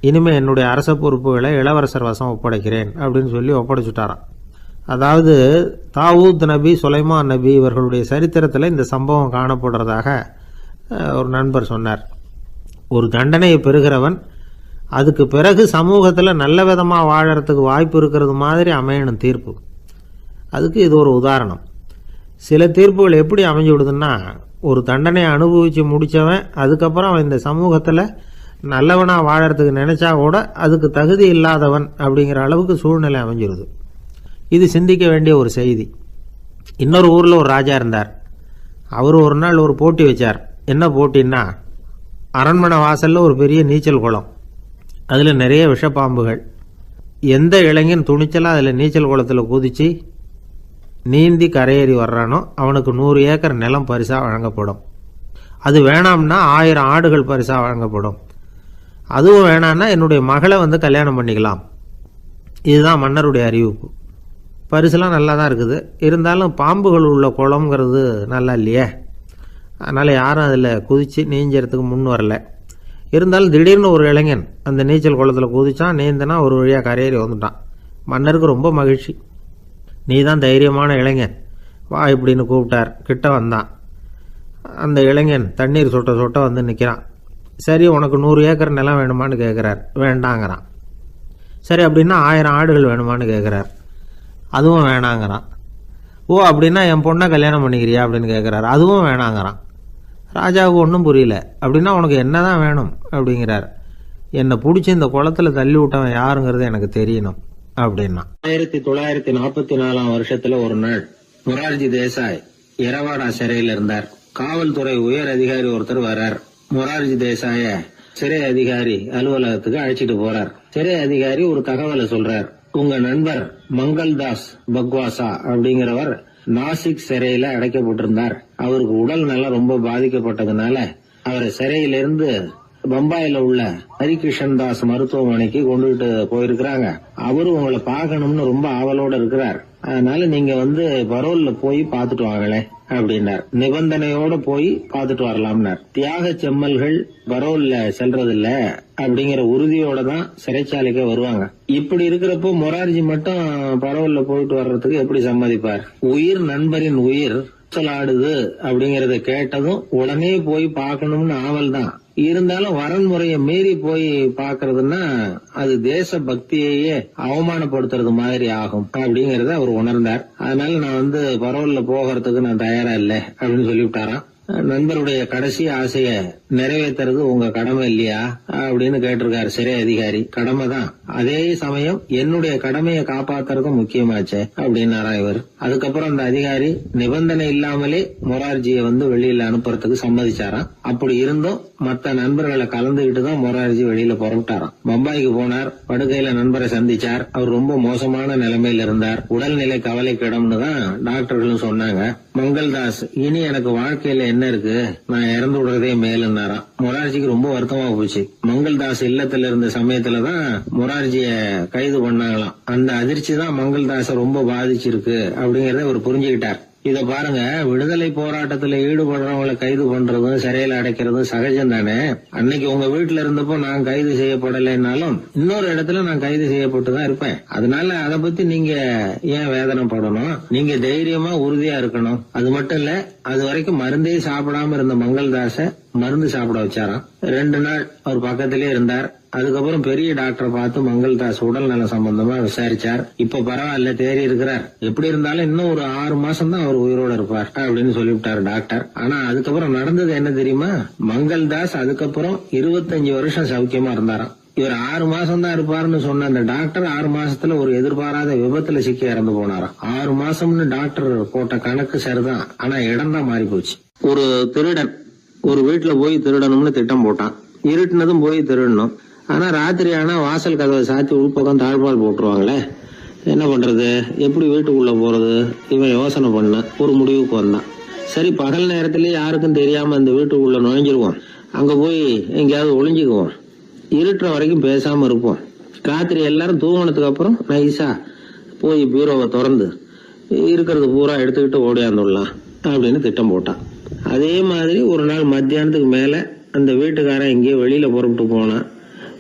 இனிமேல் என்னுடைய அரச பொறுப்புகளை இளவரசர் வசம் ஒப்படைக்கிறேன் அப்படின்னு சொல்லி ஒப்படைச்சுட்டாராம். அதாவது தாவூத் நபி, சுலைமான் நபி இவர்களுடைய சரித்திரத்தில் இந்த சம்பவம் காணப்படுறதாக ஒரு நண்பர் சொன்னார். ஒரு தண்டனையை பெறுகிறவன் அதுக்கு பிறகு சமூகத்தில் நல்ல விதமாக வாழறதுக்கு வாய்ப்பு இருக்கிறது மாதிரி அமையணும் தீர்ப்பு. அதுக்கு இது ஒரு உதாரணம். சில தீர்ப்புகள் எப்படி அமைஞ்சு விடுதுன்னா, ஒரு தண்டனையை அனுபவித்து முடித்தவன் அதுக்கப்புறம் அவன் இந்த சமூகத்தில் நல்லவனாக வாழறதுக்கு நினச்சா கூட அதுக்கு தகுதி இல்லாதவன் அப்படிங்கிற அளவுக்கு சூழ்நிலை அமைஞ்சிருது. இது சிந்திக்க வேண்டிய ஒரு செய்தி. இன்னொரு ஊரில் ஒரு ராஜா இருந்தார். அவர் ஒரு நாள் ஒரு போட்டி வச்சார். என்ன போட்டின்னா, அரண்மனை வாசலில் ஒரு பெரிய நீச்சல் குளம், அதில் நிறைய விஷப்பாம்புகள். எந்த இளைஞன் துணிச்சலாக அதில் நீச்சல் குளத்தில் குதித்து நீந்தி கரையேறி வர்றானோ அவனுக்கு 100 ஏக்கர் நிலம் பரிசாக வழங்கப்படும். அது வேணாம்னா 1000 ஆடுகள் பரிசாக வழங்கப்படும். அதுவும் வேணான்னா என்னுடைய மகளை கல்யாணம் பண்ணிக்கலாம். இதுதான் மன்னருடைய அறிவிப்பு. பரிசுலாம் நல்லா தான் இருக்குது, இருந்தாலும் பாம்புகள் உள்ள குளம்ங்கிறது நல்லா இல்லையே. அதனால் யாரும் அதில் குதித்து நீஞ்சறதுக்கு முன் வரல. இருந்தாலும் திடீர்னு ஒரு இளைஞன் அந்த நீச்சல் குளத்தில் குதித்தான், நீந்தனா ஒரு வழியாக கரையேறி வந்துட்டான். மன்னருக்கு ரொம்ப மகிழ்ச்சி. நீ தான் தைரியமான இளைஞன், வா இப்படின்னு கூப்பிட்டார். கிட்ட வந்தான். அந்த இளைஞன் தண்ணீர் சொட்ட சொட்ட நிற்கிறான். சரி, உனக்கு 100 ஏக்கர் நிலம் வேணுமான்னு கேட்குறார். வேண்டாங்கிறான். சரி, அப்படின்னா 1000 ஆடுகள் வேணுமான்னு கேட்குறார். அதுவும் வேணாங்கிறான். ஓ, அப்படின்னா என் பொண்ணை கல்யாணம் பண்ணிக்கிறியா அப்படின்னு கேட்குறாரு. அதுவும் வேணாங்கிறான். ராஜாவுக்கு ஒன்றும் புரியல. அப்படின்னா உனக்கு என்ன தான் வேணும் அப்படிங்கிறார். என்னை பிடிச்சி இந்த குளத்தில் தள்ளி விட்டவன் யாருங்கிறது எனக்கு தெரியணும் அப்படின்னா. 1944 வருஷத்துல ஒரு நாள் மொரார்ஜி தேசாய் எரவாடா சிறையில் இருந்தார். காவல்துறை உயர் அதிகாரி ஒருத்தர் வர்றார். மொரார்ஜி தேசாய சிறை அதிகாரி அலுவலகத்துக்கு அழைச்சிட்டு போறார். சிறை அதிகாரி ஒரு தகவலை சொல்றார். உங்க நண்பர் மங்கள்தாஸ் பக்வாசா அப்படிங்கிறவர் நாசிக் சிறையில அடைக்கப்பட்டிருந்தார். அவருக்கு உடல் நலம் ரொம்ப பாதிக்கப்பட்டதுனால அவரை சிறையிலிருந்து பம்பாயில உள்ள ஹரிகிருஷ்ணன் தாஸ் மருத்துவமனைக்கு கொண்டுகிட்டு போயிருக்கிறாங்க. அவரு உங்களை பார்க்கணும்னு ரொம்ப ஆவலோட இருக்கிறார். அதனால நீங்க பரோல்ல போய் பாத்துட்டு வாங்களே அப்படின்னார். நிபந்தனையோட போய் பாத்துட்டு வரலாம்னார். தியாக செம்மல்கள் பரோல்ல செல்றதில்ல அப்படிங்கிற உறுதியோட தான் சிறைச்சாலைக்கு வருவாங்க. இப்படி இருக்கிறப்போ மொரார்ஜி மட்டும் பரோல்ல போயிட்டு வர்றதுக்கு எப்படி சம்மதிப்பார்? உயிர் நண்பரின் உயிர் சொல்லாடுது அப்படிங்கறத கேட்டதும் உடனே போய் பார்க்கணும்னு ஆவல் தான். இருந்தாலும் வரன்முறையை மீறி போய் பாக்குறதுன்னா அது தேச பக்தியையே அவமானப்படுத்துறது மாதிரி ஆகும் அப்படிங்கறத அவர் உணர்ந்தார். அதனால நான் பரோல்ல போகிறதுக்கு நான் தயாரா இல்லை அப்படின்னு சொல்லிவிட்டாராம். நண்பருடைய கடைசி ஆசைய நிறைவேற்றுறது உங்க கடமை இல்லையா அப்படின்னு கேட்டிருக்காரு சிறை அதிகாரி. கடமை தான், அதே சமயம் என்னுடைய கடமையை காப்பாத்துறதும் முக்கியமாச்சே அப்படின்னாரா இவர். அதுக்கப்புறம் அந்த அதிகாரி நிபந்தனை இல்லாமலே மொரார்ஜியை வெளியில அனுப்புறதுக்கு சம்மதிச்சாராம். அப்படி இருந்தும் மத்த நண்பர்களை கலந்துகிட்டு தான் மொரார்ஜி வெளியில புறப்பட்டாராம். பம்பாய்க்கு போனார். படுக்கையில நண்பரை சந்திச்சார். அவர் ரொம்ப மோசமான நிலைமையில இருந்தார். உடல்நிலை கவலைக்கிடம்னு தான் டாக்டர்களும் சொன்னாங்க. மங்கள்தாஸ், இனி எனக்கு வாழ்க்கையில என்ன இருக்கு, நான் இறந்து விடுறதே மேலுன்னாராம். மொரார்ஜிக்கு ரொம்ப வருத்தமா போச்சு. மங்கள்தாஸ் இல்லத்துல இருந்த சமயத்துலதான் மொரார்ஜிய கைது பண்ணாங்களாம். அந்த அதிர்ச்சி தான் மங்கள்தாஸ ரொம்ப பாதிச்சிருக்கு அப்படிங்கறத அவர் புரிஞ்சுக்கிட்டார். இத பாருங்க, விடுதலை போராட்டத்துல ஈடுபடுறவங்களை கைது பண்றதும் சிறையில அடைக்கிறதும் சகஜம் தானே. அன்னைக்கு உங்க வீட்டுல இருந்தப்போ நான் கைது செய்யப்படலைன்னாலும் இன்னொரு இடத்துல நான் கைது செய்யப்பட்டுதான் இருப்பேன். அதனால அதை பத்தி நீங்க ஏன் வேதனைப்படணும்? நீங்க தைரியமா உறுதியா இருக்கணும். அது மட்டும் இல்ல, அது வரைக்கும் மருந்தே சாப்பிடாம இருந்த மங்கள்தாஸ மருந்து சாப்பிட வச்சாராம். 2 நாள் அவர் பக்கத்திலே இருந்தார். அதுக்கப்புறம் பெரிய டாக்டரை பார்த்து மங்கள்தாஸ் உடல் நல சம்பந்தமா விசாரிச்சார். இப்ப பரவாயில்ல, தேறி இருக்கிறார். எப்படி இருந்தாலும் இன்னும் ஒரு 6 மாசம் தான் அவர் உயிரோட இருப்பார் அப்படின்னு சொல்லிவிட்டாரு டாக்டர். ஆனா அதுக்கப்புறம் நடந்தது என்ன தெரியுமா? மங்கள்தாஸ் அதுக்கப்புறம் 25 வருஷம் சௌக்கியமா இருந்தாராம். இவர் 6 மாசம் தான் இருப்பாருன்னு சொன்ன அந்த டாக்டர் 6 மாசத்துல ஒரு எதிர்பாராத விபத்துல சிக்கி இறந்து போனாராம். 6 மாசம்னு டாக்டர் போட்ட கணக்கு சரிதான், ஆனா இடம் தான் மாறி போச்சு. ஒரு திருடன் ஒரு வீட்டுல போய் திருடணும்னு திட்டம் போட்டான். இருட்டுனதும் போய் திருடணும். ஆனா ராத்திரி ஆனா வாசல் கதவை சாத்தி உள்பக்கம் தாழ்பால் போட்டுருவாங்களே, என்ன பண்றது, எப்படி வீட்டுக்குள்ள போறது? இவன் யோசனை பண்ண ஒரு முடிவுக்கு வந்தான். சரி, பகல் நேரத்திலேயே யாருக்கும் தெரியாம அந்த வீட்டுக்குள்ள நுழைஞ்சிருவோம். அங்க போய் எங்கேயாவது ஒளிஞ்சுக்குவோம். இருட்டுற வரைக்கும் பேசாம இருப்போம். ராத்திரி எல்லாரும் தூங்கினதுக்கு அப்புறம் நைஸா போய் பீரோவை திறந்து இருக்கிறது பூரா எடுத்துக்கிட்டு ஓடியாந்துடலாம் அப்படின்னு திட்டம் போட்டான். அதே மாதிரி ஒரு நாள் மத்தியானத்துக்கு மேல அந்த வீட்டுக்காரன் எங்கேயோ வெளியில புறப்பட்டு போனான்.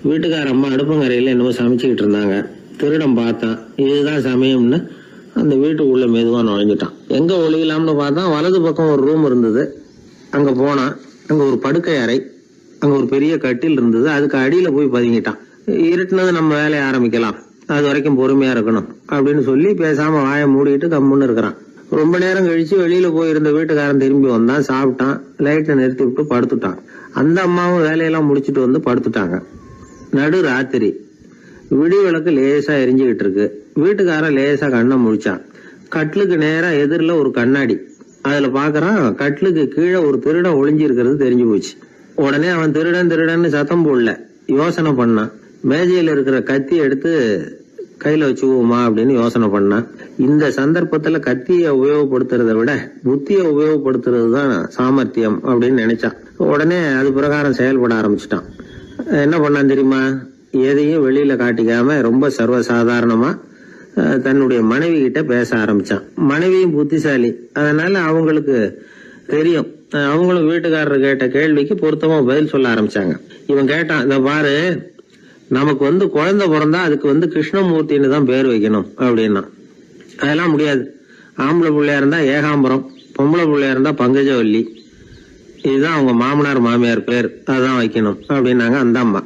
வீட்டுக்கார அம்மா அடுப்பங்கரையில என்னவோ சமைச்சுக்கிட்டு இருந்தாங்க. திருடன் பார்த்தான். இதுதான் சமயம்னு அந்த வீட்டுக்குள்ள மெதுவா நுழைஞ்சிட்டான். எங்க ஒளியலாம்னு பார்த்தா வலது பக்கம் ஒரு ரூம் இருந்தது. அங்க போனான். அங்க ஒரு படுக்கை அறை, அங்க ஒரு பெரிய கட்டில் இருந்தது. அதுக்கு அடியில போய் பதுங்கிட்டான். இருட்டுனது நம்ம வேலையை ஆரம்பிக்கலாம், அது வரைக்கும் பொறுமையா இருக்கணும் அப்படின்னு சொல்லி பேசாம வாயை மூடிட்டு கம்முன்னு இருக்கிறான். ரொம்ப நேரம் கழிச்சு வெளியில போயிருந்த வீட்டுக்காரன் திரும்பி வந்தான். சாப்பிட்டான். லைட்டை நிறுத்தி விட்டு படுத்துட்டான். அந்த அம்மாவும் வேலையெல்லாம் முடிச்சிட்டு வந்து படுத்துட்டாங்க. நடு ராத்திரி. விடி விளக்கு லேசா எரிஞ்சுகிட்டு இருக்கு. வீட்டுக்காரன் லேசா கண்ணை முழிச்சான். கட்லுக்கு நேரா எதிரில ஒரு கண்ணாடி. அதுல பாக்குறான், கட்லுக்கு கீழே ஒரு திருடன் ஒளிஞ்சு இருக்கிறது தெரிஞ்சு போச்சு. உடனே அவன் திருடன் திருடன்னு சத்தம் போடல, யோசனை பண்ணான். மேஜையில இருக்கிற கத்தி எடுத்து கையில வச்சுக்குவோமா அப்படின்னு யோசனை பண்ணான். இந்த சந்தர்ப்பத்துல கத்திய உபயோகப்படுத்துறத விட புத்திய உபயோகப்படுத்துறது தான் சாமர்த்தியம் அப்படின்னு நினைச்சான். உடனே அது பிரகாரம் செயல்பட ஆரம்பிச்சிட்டான். என்ன பண்ணான் தெரியுமா? எதையும் வெளியில காட்டிக்காம ரொம்ப சர்வசாதாரணமா தன்னுடைய மனைவி கிட்ட பேச ஆரம்பிச்சான். மனைவியும் புத்திசாலி, அதனால அவங்களுக்கு தெரியும். அவங்களும் வீட்டுக்காரர் கேட்ட கேள்விக்கு பொருத்தமா பதில் சொல்ல ஆரம்பிச்சாங்க. இவன் கேட்டான், இந்த பாரு, நமக்கு குழந்தை பிறந்தா அதுக்கு கிருஷ்ணமூர்த்தின்னு தான் பேர் வைக்கணும் அப்படின்னா. அதெல்லாம் முடியாது. ஆம்பளை பிள்ளையா இருந்தா ஏகாம்பரம், பொம்பளை பிள்ளையா இருந்தா பங்கஜவல்லி, இதுதான் அவங்க மாமனார் மாமியார் பேர், அதான் வைக்கணும் அப்படின்னாங்க அந்த அம்மா.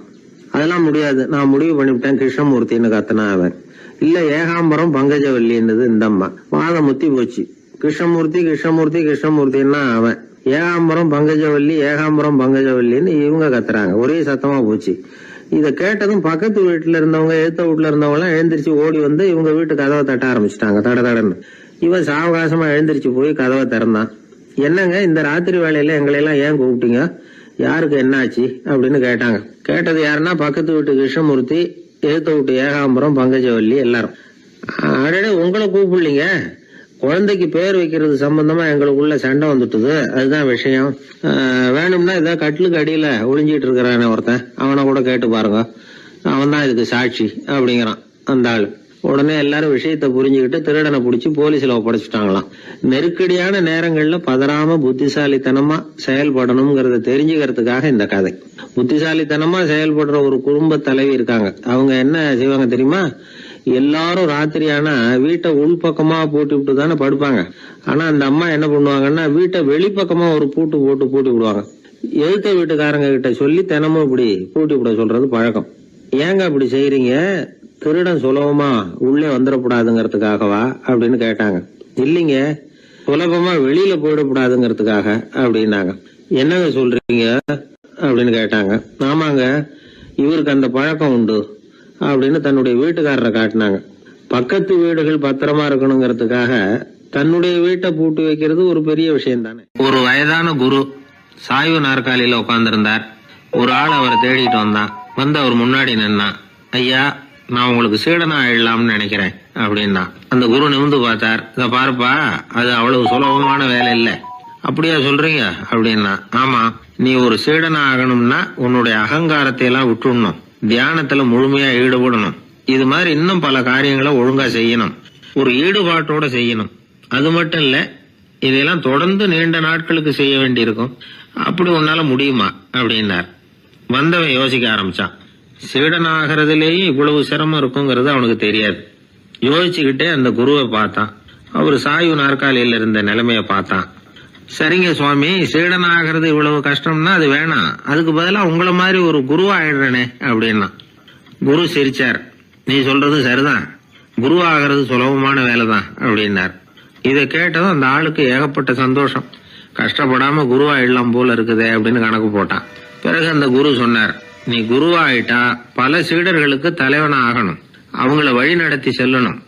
அதெல்லாம் முடியாது, நான் முடிவு பண்ணிவிட்டேன் கிருஷ்ணமூர்த்தின்னு கத்துனா அவன். இல்ல ஏகாம்பரம் பங்கஜவல்லின்றது இந்த அம்மா. வாதம் முத்தி போச்சு. கிருஷ்ணமூர்த்தி கிருஷ்ணமூர்த்தி கிருஷ்ணமூர்த்தின்னா அவன். ஏகாம்பரம் பங்கஜவல்லி ஏகாம்பரம் பங்கஜவல்லின்னு இவங்க கத்துறாங்க. ஒரே சத்தமா போச்சு. இத கேட்டதும் பக்கத்து வீட்டுல இருந்தவங்க, எழுத்த வீட்டுல இருந்தவங்க எல்லாம் எழுந்திரிச்சு ஓடி வந்து இவங்க வீட்டு கதவை தட்ட ஆரம்பிச்சுட்டாங்க. தட தடன்னு. இவன் சாவகாசமா எழுந்திரிச்சு போய் கதவை திறந்தான். என்னங்க, இந்த ராத்திரி வேலையில எங்களை எல்லாம் ஏன் கூப்பிட்டீங்க, யாருக்கு என்னாச்சு அப்படின்னு கேட்டாங்க. கேட்டது யாருன்னா பக்கத்து வீட்டு கிருஷ்ணமூர்த்தி, எழுத்த வீட்டு ஏகாம்பரம் பங்கஜவல்லி எல்லாரும். அடடே, உங்களை கூப்பிடலீங்க, குழந்தைக்கு பேர் வைக்கிறது சம்பந்தமா எங்களுக்குள்ள சண்டை வந்துட்டுது, அதுதான் விஷயம். வேணும்னா இதை கட்டிலுக்கு அடியில ஒளிஞ்சிட்டு இருக்கிறானே ஒருத்தன், அவனை கூட கேட்டு பாருங்க, அவன் தான் இதுக்கு சாட்சி அப்படிங்கிறான் அந்த ஆளு. உடனே எல்லாரும் விஷயத்த புரிஞ்சுக்கிட்டு திருடனை பிடிச்சி போலீஸ்ல ஒப்படைச்சிட்டாங்களாம். நெருக்கடியான நேரங்கள்ல பதறாம புத்திசாலித்தனமா செயல்படணுங்கிறத தெரிஞ்சுக்கிறதுக்காக இந்த கதை. புத்திசாலித்தனமா செயல்படுற ஒரு குடும்ப தலைவி இருக்காங்க. அவங்க என்ன செய்வாங்க தெரியுமா? எல்லாரும் ராத்திரியானா வீட்டை உள்பக்கமா பூட்டி விட்டு தானே படுப்பாங்க. ஆனா அந்த அம்மா என்ன பண்ணுவாங்கன்னா, வீட்டை வெளிப்பக்கமா ஒரு பூட்டு போட்டு பூட்டி விடுவாங்க. எழுத்த வீட்டுக்காரங்க கிட்ட சொல்லி தினமும் இப்படி பூட்டி விட சொல்றது பழக்கம். ஏங்க அப்படி செய்யறீங்க, திருடன் சுலபமா உள்ளே வந்துடக்கூடாதுங்கிறதுக்காகவா அப்படின்னு கேட்டாங்க. இல்லைங்க, சுலபமா வெளியில போயிடக்கூடாதுங்கிறதுக்காக அப்படின்னாங்க. என்னங்க சொல்றீங்க அப்படின்னு கேட்டாங்க. ஆமாங்க, இவருக்கு அந்த பழக்கம் உண்டு அப்படின்னு தன்னுடைய வீட்டுக்காரரை காட்டினாங்க. பக்கத்து வீடுகள் பத்திரமா இருக்கணுங்கிறதுக்காக தன்னுடைய வீட்டை பூட்டி வைக்கிறது ஒரு பெரிய விஷயம் தானே. ஒரு வயதான குரு சாய்வு நாற்காலியில உட்கார்ந்திருந்தார். ஒரு ஆள் அவரை தேடிட்டு வந்தான். வந்து அவர் முன்னாடி நின்னான். ஐயா, நான் உங்களுக்கு சீடனா ஆயிடலாம்னு நினைக்கிறேன் அப்படின்னா. அந்த குரு நிமிந்து பார்த்தார். இத பாருப்பா, அது அவ்வளவு சுலபமான வேலை இல்லை. அப்படியா சொல்றீங்க அப்படின்னா. ஆமா, நீ ஒரு சீடனா ஆகணும்னா உன்னுடைய அகங்காரத்தை எல்லாம் விட்டுடணும், தியானத்துல முழுமையா ஈடுபடணும். இது மாதிரி இன்னும் பல காரியங்களை ஒழுங்கா செய்யணும், ஒரு ஈடுபாட்டோட செய்யணும். அது மட்டும் இல்ல, இதெல்லாம் தொடர்ந்து நீண்ட நாட்களுக்கு செய்ய வேண்டியிருக்கும். அப்படி உன்னால முடியுமா அப்படின்னார். வந்தவன் யோசிக்க ஆரம்பிச்சான். சீடனாகிறதுலேயே இவ்வளவு சிரமம் இருக்குங்கிறது அவனுக்கு தெரியாது. யோசிச்சுக்கிட்டே அந்த குருவை பார்த்தான். அவர் சாய்வு நாற்காலியில் இருந்த நிலைமைய பார்த்தான். சரிங்க சுவாமி, சீடனாகிறது இவ்வளவு கஷ்டம்னா அது வேணாம், அதுக்கு பதிலா உங்களை மாதிரி ஒரு குருவாயிடுறேனே அப்படின்னா. குரு சிரிச்சார். நீ சொல்றது சரிதான், குருவாகிறது சுலபமான வேலைதான் அப்படின்னார். இதை கேட்டதும் அந்த ஆளுக்கு ஏகப்பட்ட சந்தோஷம். கஷ்டப்படாம குருவாயிடலாம் போல இருக்குதே அப்படின்னு கணக்கு போட்டான். பிறகு அந்த குரு சொன்னார், நீ குருவாயிட்டா பல சீடர்களுக்கு தலைவனா ஆகணும், அவங்கள வழி நடத்தி செல்லணும்.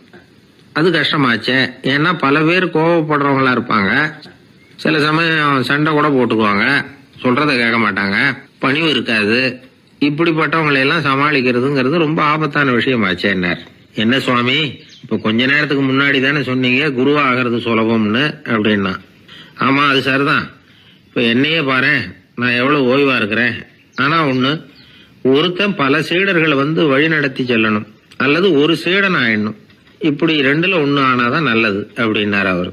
அது கஷ்டமாச்சே. ஏன்னா பல பேர் கோவப்படுறவங்களா இருப்பாங்க, சில சமயம் சண்டை கூட போட்டுக்குவாங்க, சொல்றத கேட்க மாட்டாங்க, பணிவு இருக்காது. இப்படிப்பட்டவங்களை எல்லாம் சமாளிக்கிறதுங்கிறது ரொம்ப ஆபத்தான விஷயமாச்சேன்னார். என்ன சுவாமி, இப்ப கொஞ்ச நேரத்துக்கு முன்னாடி தானே சொன்னீங்க குருவாகிறது சுலபம்னு அப்படின்னா. ஆமா, அது சரிதான். இப்ப என்னையே பாரு, நான் எவ்வளவு ஓய்வா இருக்கிறேன். ஆனா ஒண்ணு, ஒருத்தன் பல சீடர்களை வந்து வழி நடத்தி செல்லணும், அல்லது ஒரு சீடன் ஆயிடணும். இப்படி ரெண்டுல ஒண்ணு ஆனாதான் நல்லது அப்படின்னாரு அவரு.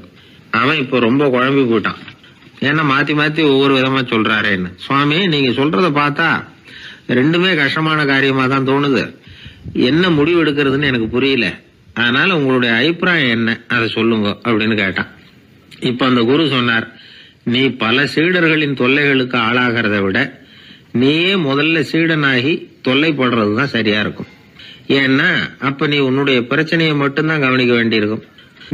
அவன் இப்ப ரொம்ப குழம்பி போயிட்டான். ஏன்னா மாத்தி மாத்தி ஒவ்வொரு விதமா சொல்றாருன்னு. சுவாமி, நீங்க சொல்றத பார்த்தா ரெண்டுமே கஷ்டமான காரியமா தான் தோணுது. என்ன முடிவு எடுக்கிறதுன்னு எனக்கு புரியல. அதனால உங்களுடைய அபிப்பிராயம் என்ன, அதை சொல்லுங்க அப்படின்னு கேட்டான். இப்ப அந்த குரு சொன்னார், நீ பல சீடர்களின் தொல்லைகளுக்கு ஆளாகிறத விட நீயே முதல்ல சீடனாகி தொல்லைப்படுறதுதான் சரியா இருக்கும். ஏன்னா அப்ப நீ உன்னுடைய பிரச்சனையை மட்டும்தான் கவனிக்க வேண்டியிருக்கும்.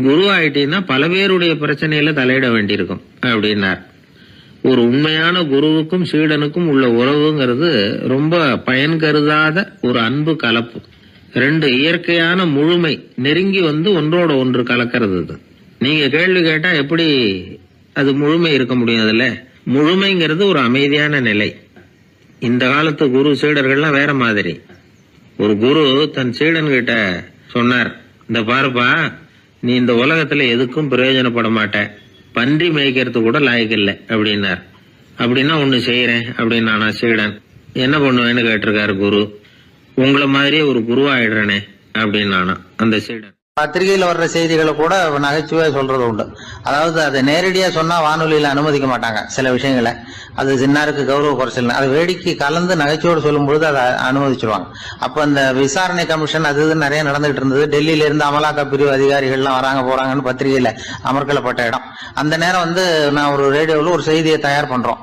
குரு ஆயிட்டீன்னா பல பேருடைய பிரச்சனையில தலையிட வேண்டியிருக்கும் அப்படின்னார். ஒரு உண்மையான குருவுக்கும் சீடனுக்கும் உள்ள உறவுங்கிறது ரொம்ப பயன் கருதாத ஒரு அன்பு கலப்பு. ரெண்டு இயற்கையான முழுமை நெருங்கி வந்து ஒன்றோட ஒன்று கலக்கிறது. நீங்க கேள்வி கேட்டா எப்படி அது முழுமை இருக்க முடியும்? அதுல முழுமைங்கிறது ஒரு அமைதியான நிலை. இந்த காலத்து குரு சீடர்கள்லாம் வேற மாதிரி. ஒரு குரு தன் சீடன் கிட்ட சொன்னார், இந்த பாருப்பா, நீ இந்த உலகத்துல எதுக்கும் பிரயோஜனப்பட மாட்ட, பன்றி மேய்க்கிறது கூட லாய்க்கில்லை அப்படின்னார். அப்படின்னா ஒண்ணு செய்யறேன் அப்படின்னா சீடன். என்ன பண்ணுவேன்னு கேட்டிருக்காரு குரு. உங்களை மாதிரியே ஒரு குருவாயிடுறேனே அப்படின்னானா அந்த சீடன். பத்திரிகையில வர்ற செய்திகளை கூட நகைச்சுவையா சொல்றது உண்டு. அதாவது அதை நேரடியா சொன்னா வானொலியில அனுமதிக்க மாட்டாங்க சில விஷயங்களை. அது சின்னாருக்கு கௌரவ குறைச்சல், அதை வேடிக்கை கலந்து நகைச்சுவோடு சொல்லும் பொழுது அதை அனுமதிச்சிருவாங்க. அப்ப அந்த விசாரணை கமிஷன் அது இது நிறைய நடந்துகிட்டு இருந்தது. டெல்லியில இருந்து அமலாக்க பிரிவு அதிகாரிகள்லாம் வராங்க போறாங்கன்னு பத்திரிகையில அமர்க்கலப்பட்ட இடம். அந்த நேரம் வந்து நான் ஒரு ரேடியோவில் ஒரு செய்தியை தயார் பண்றோம்.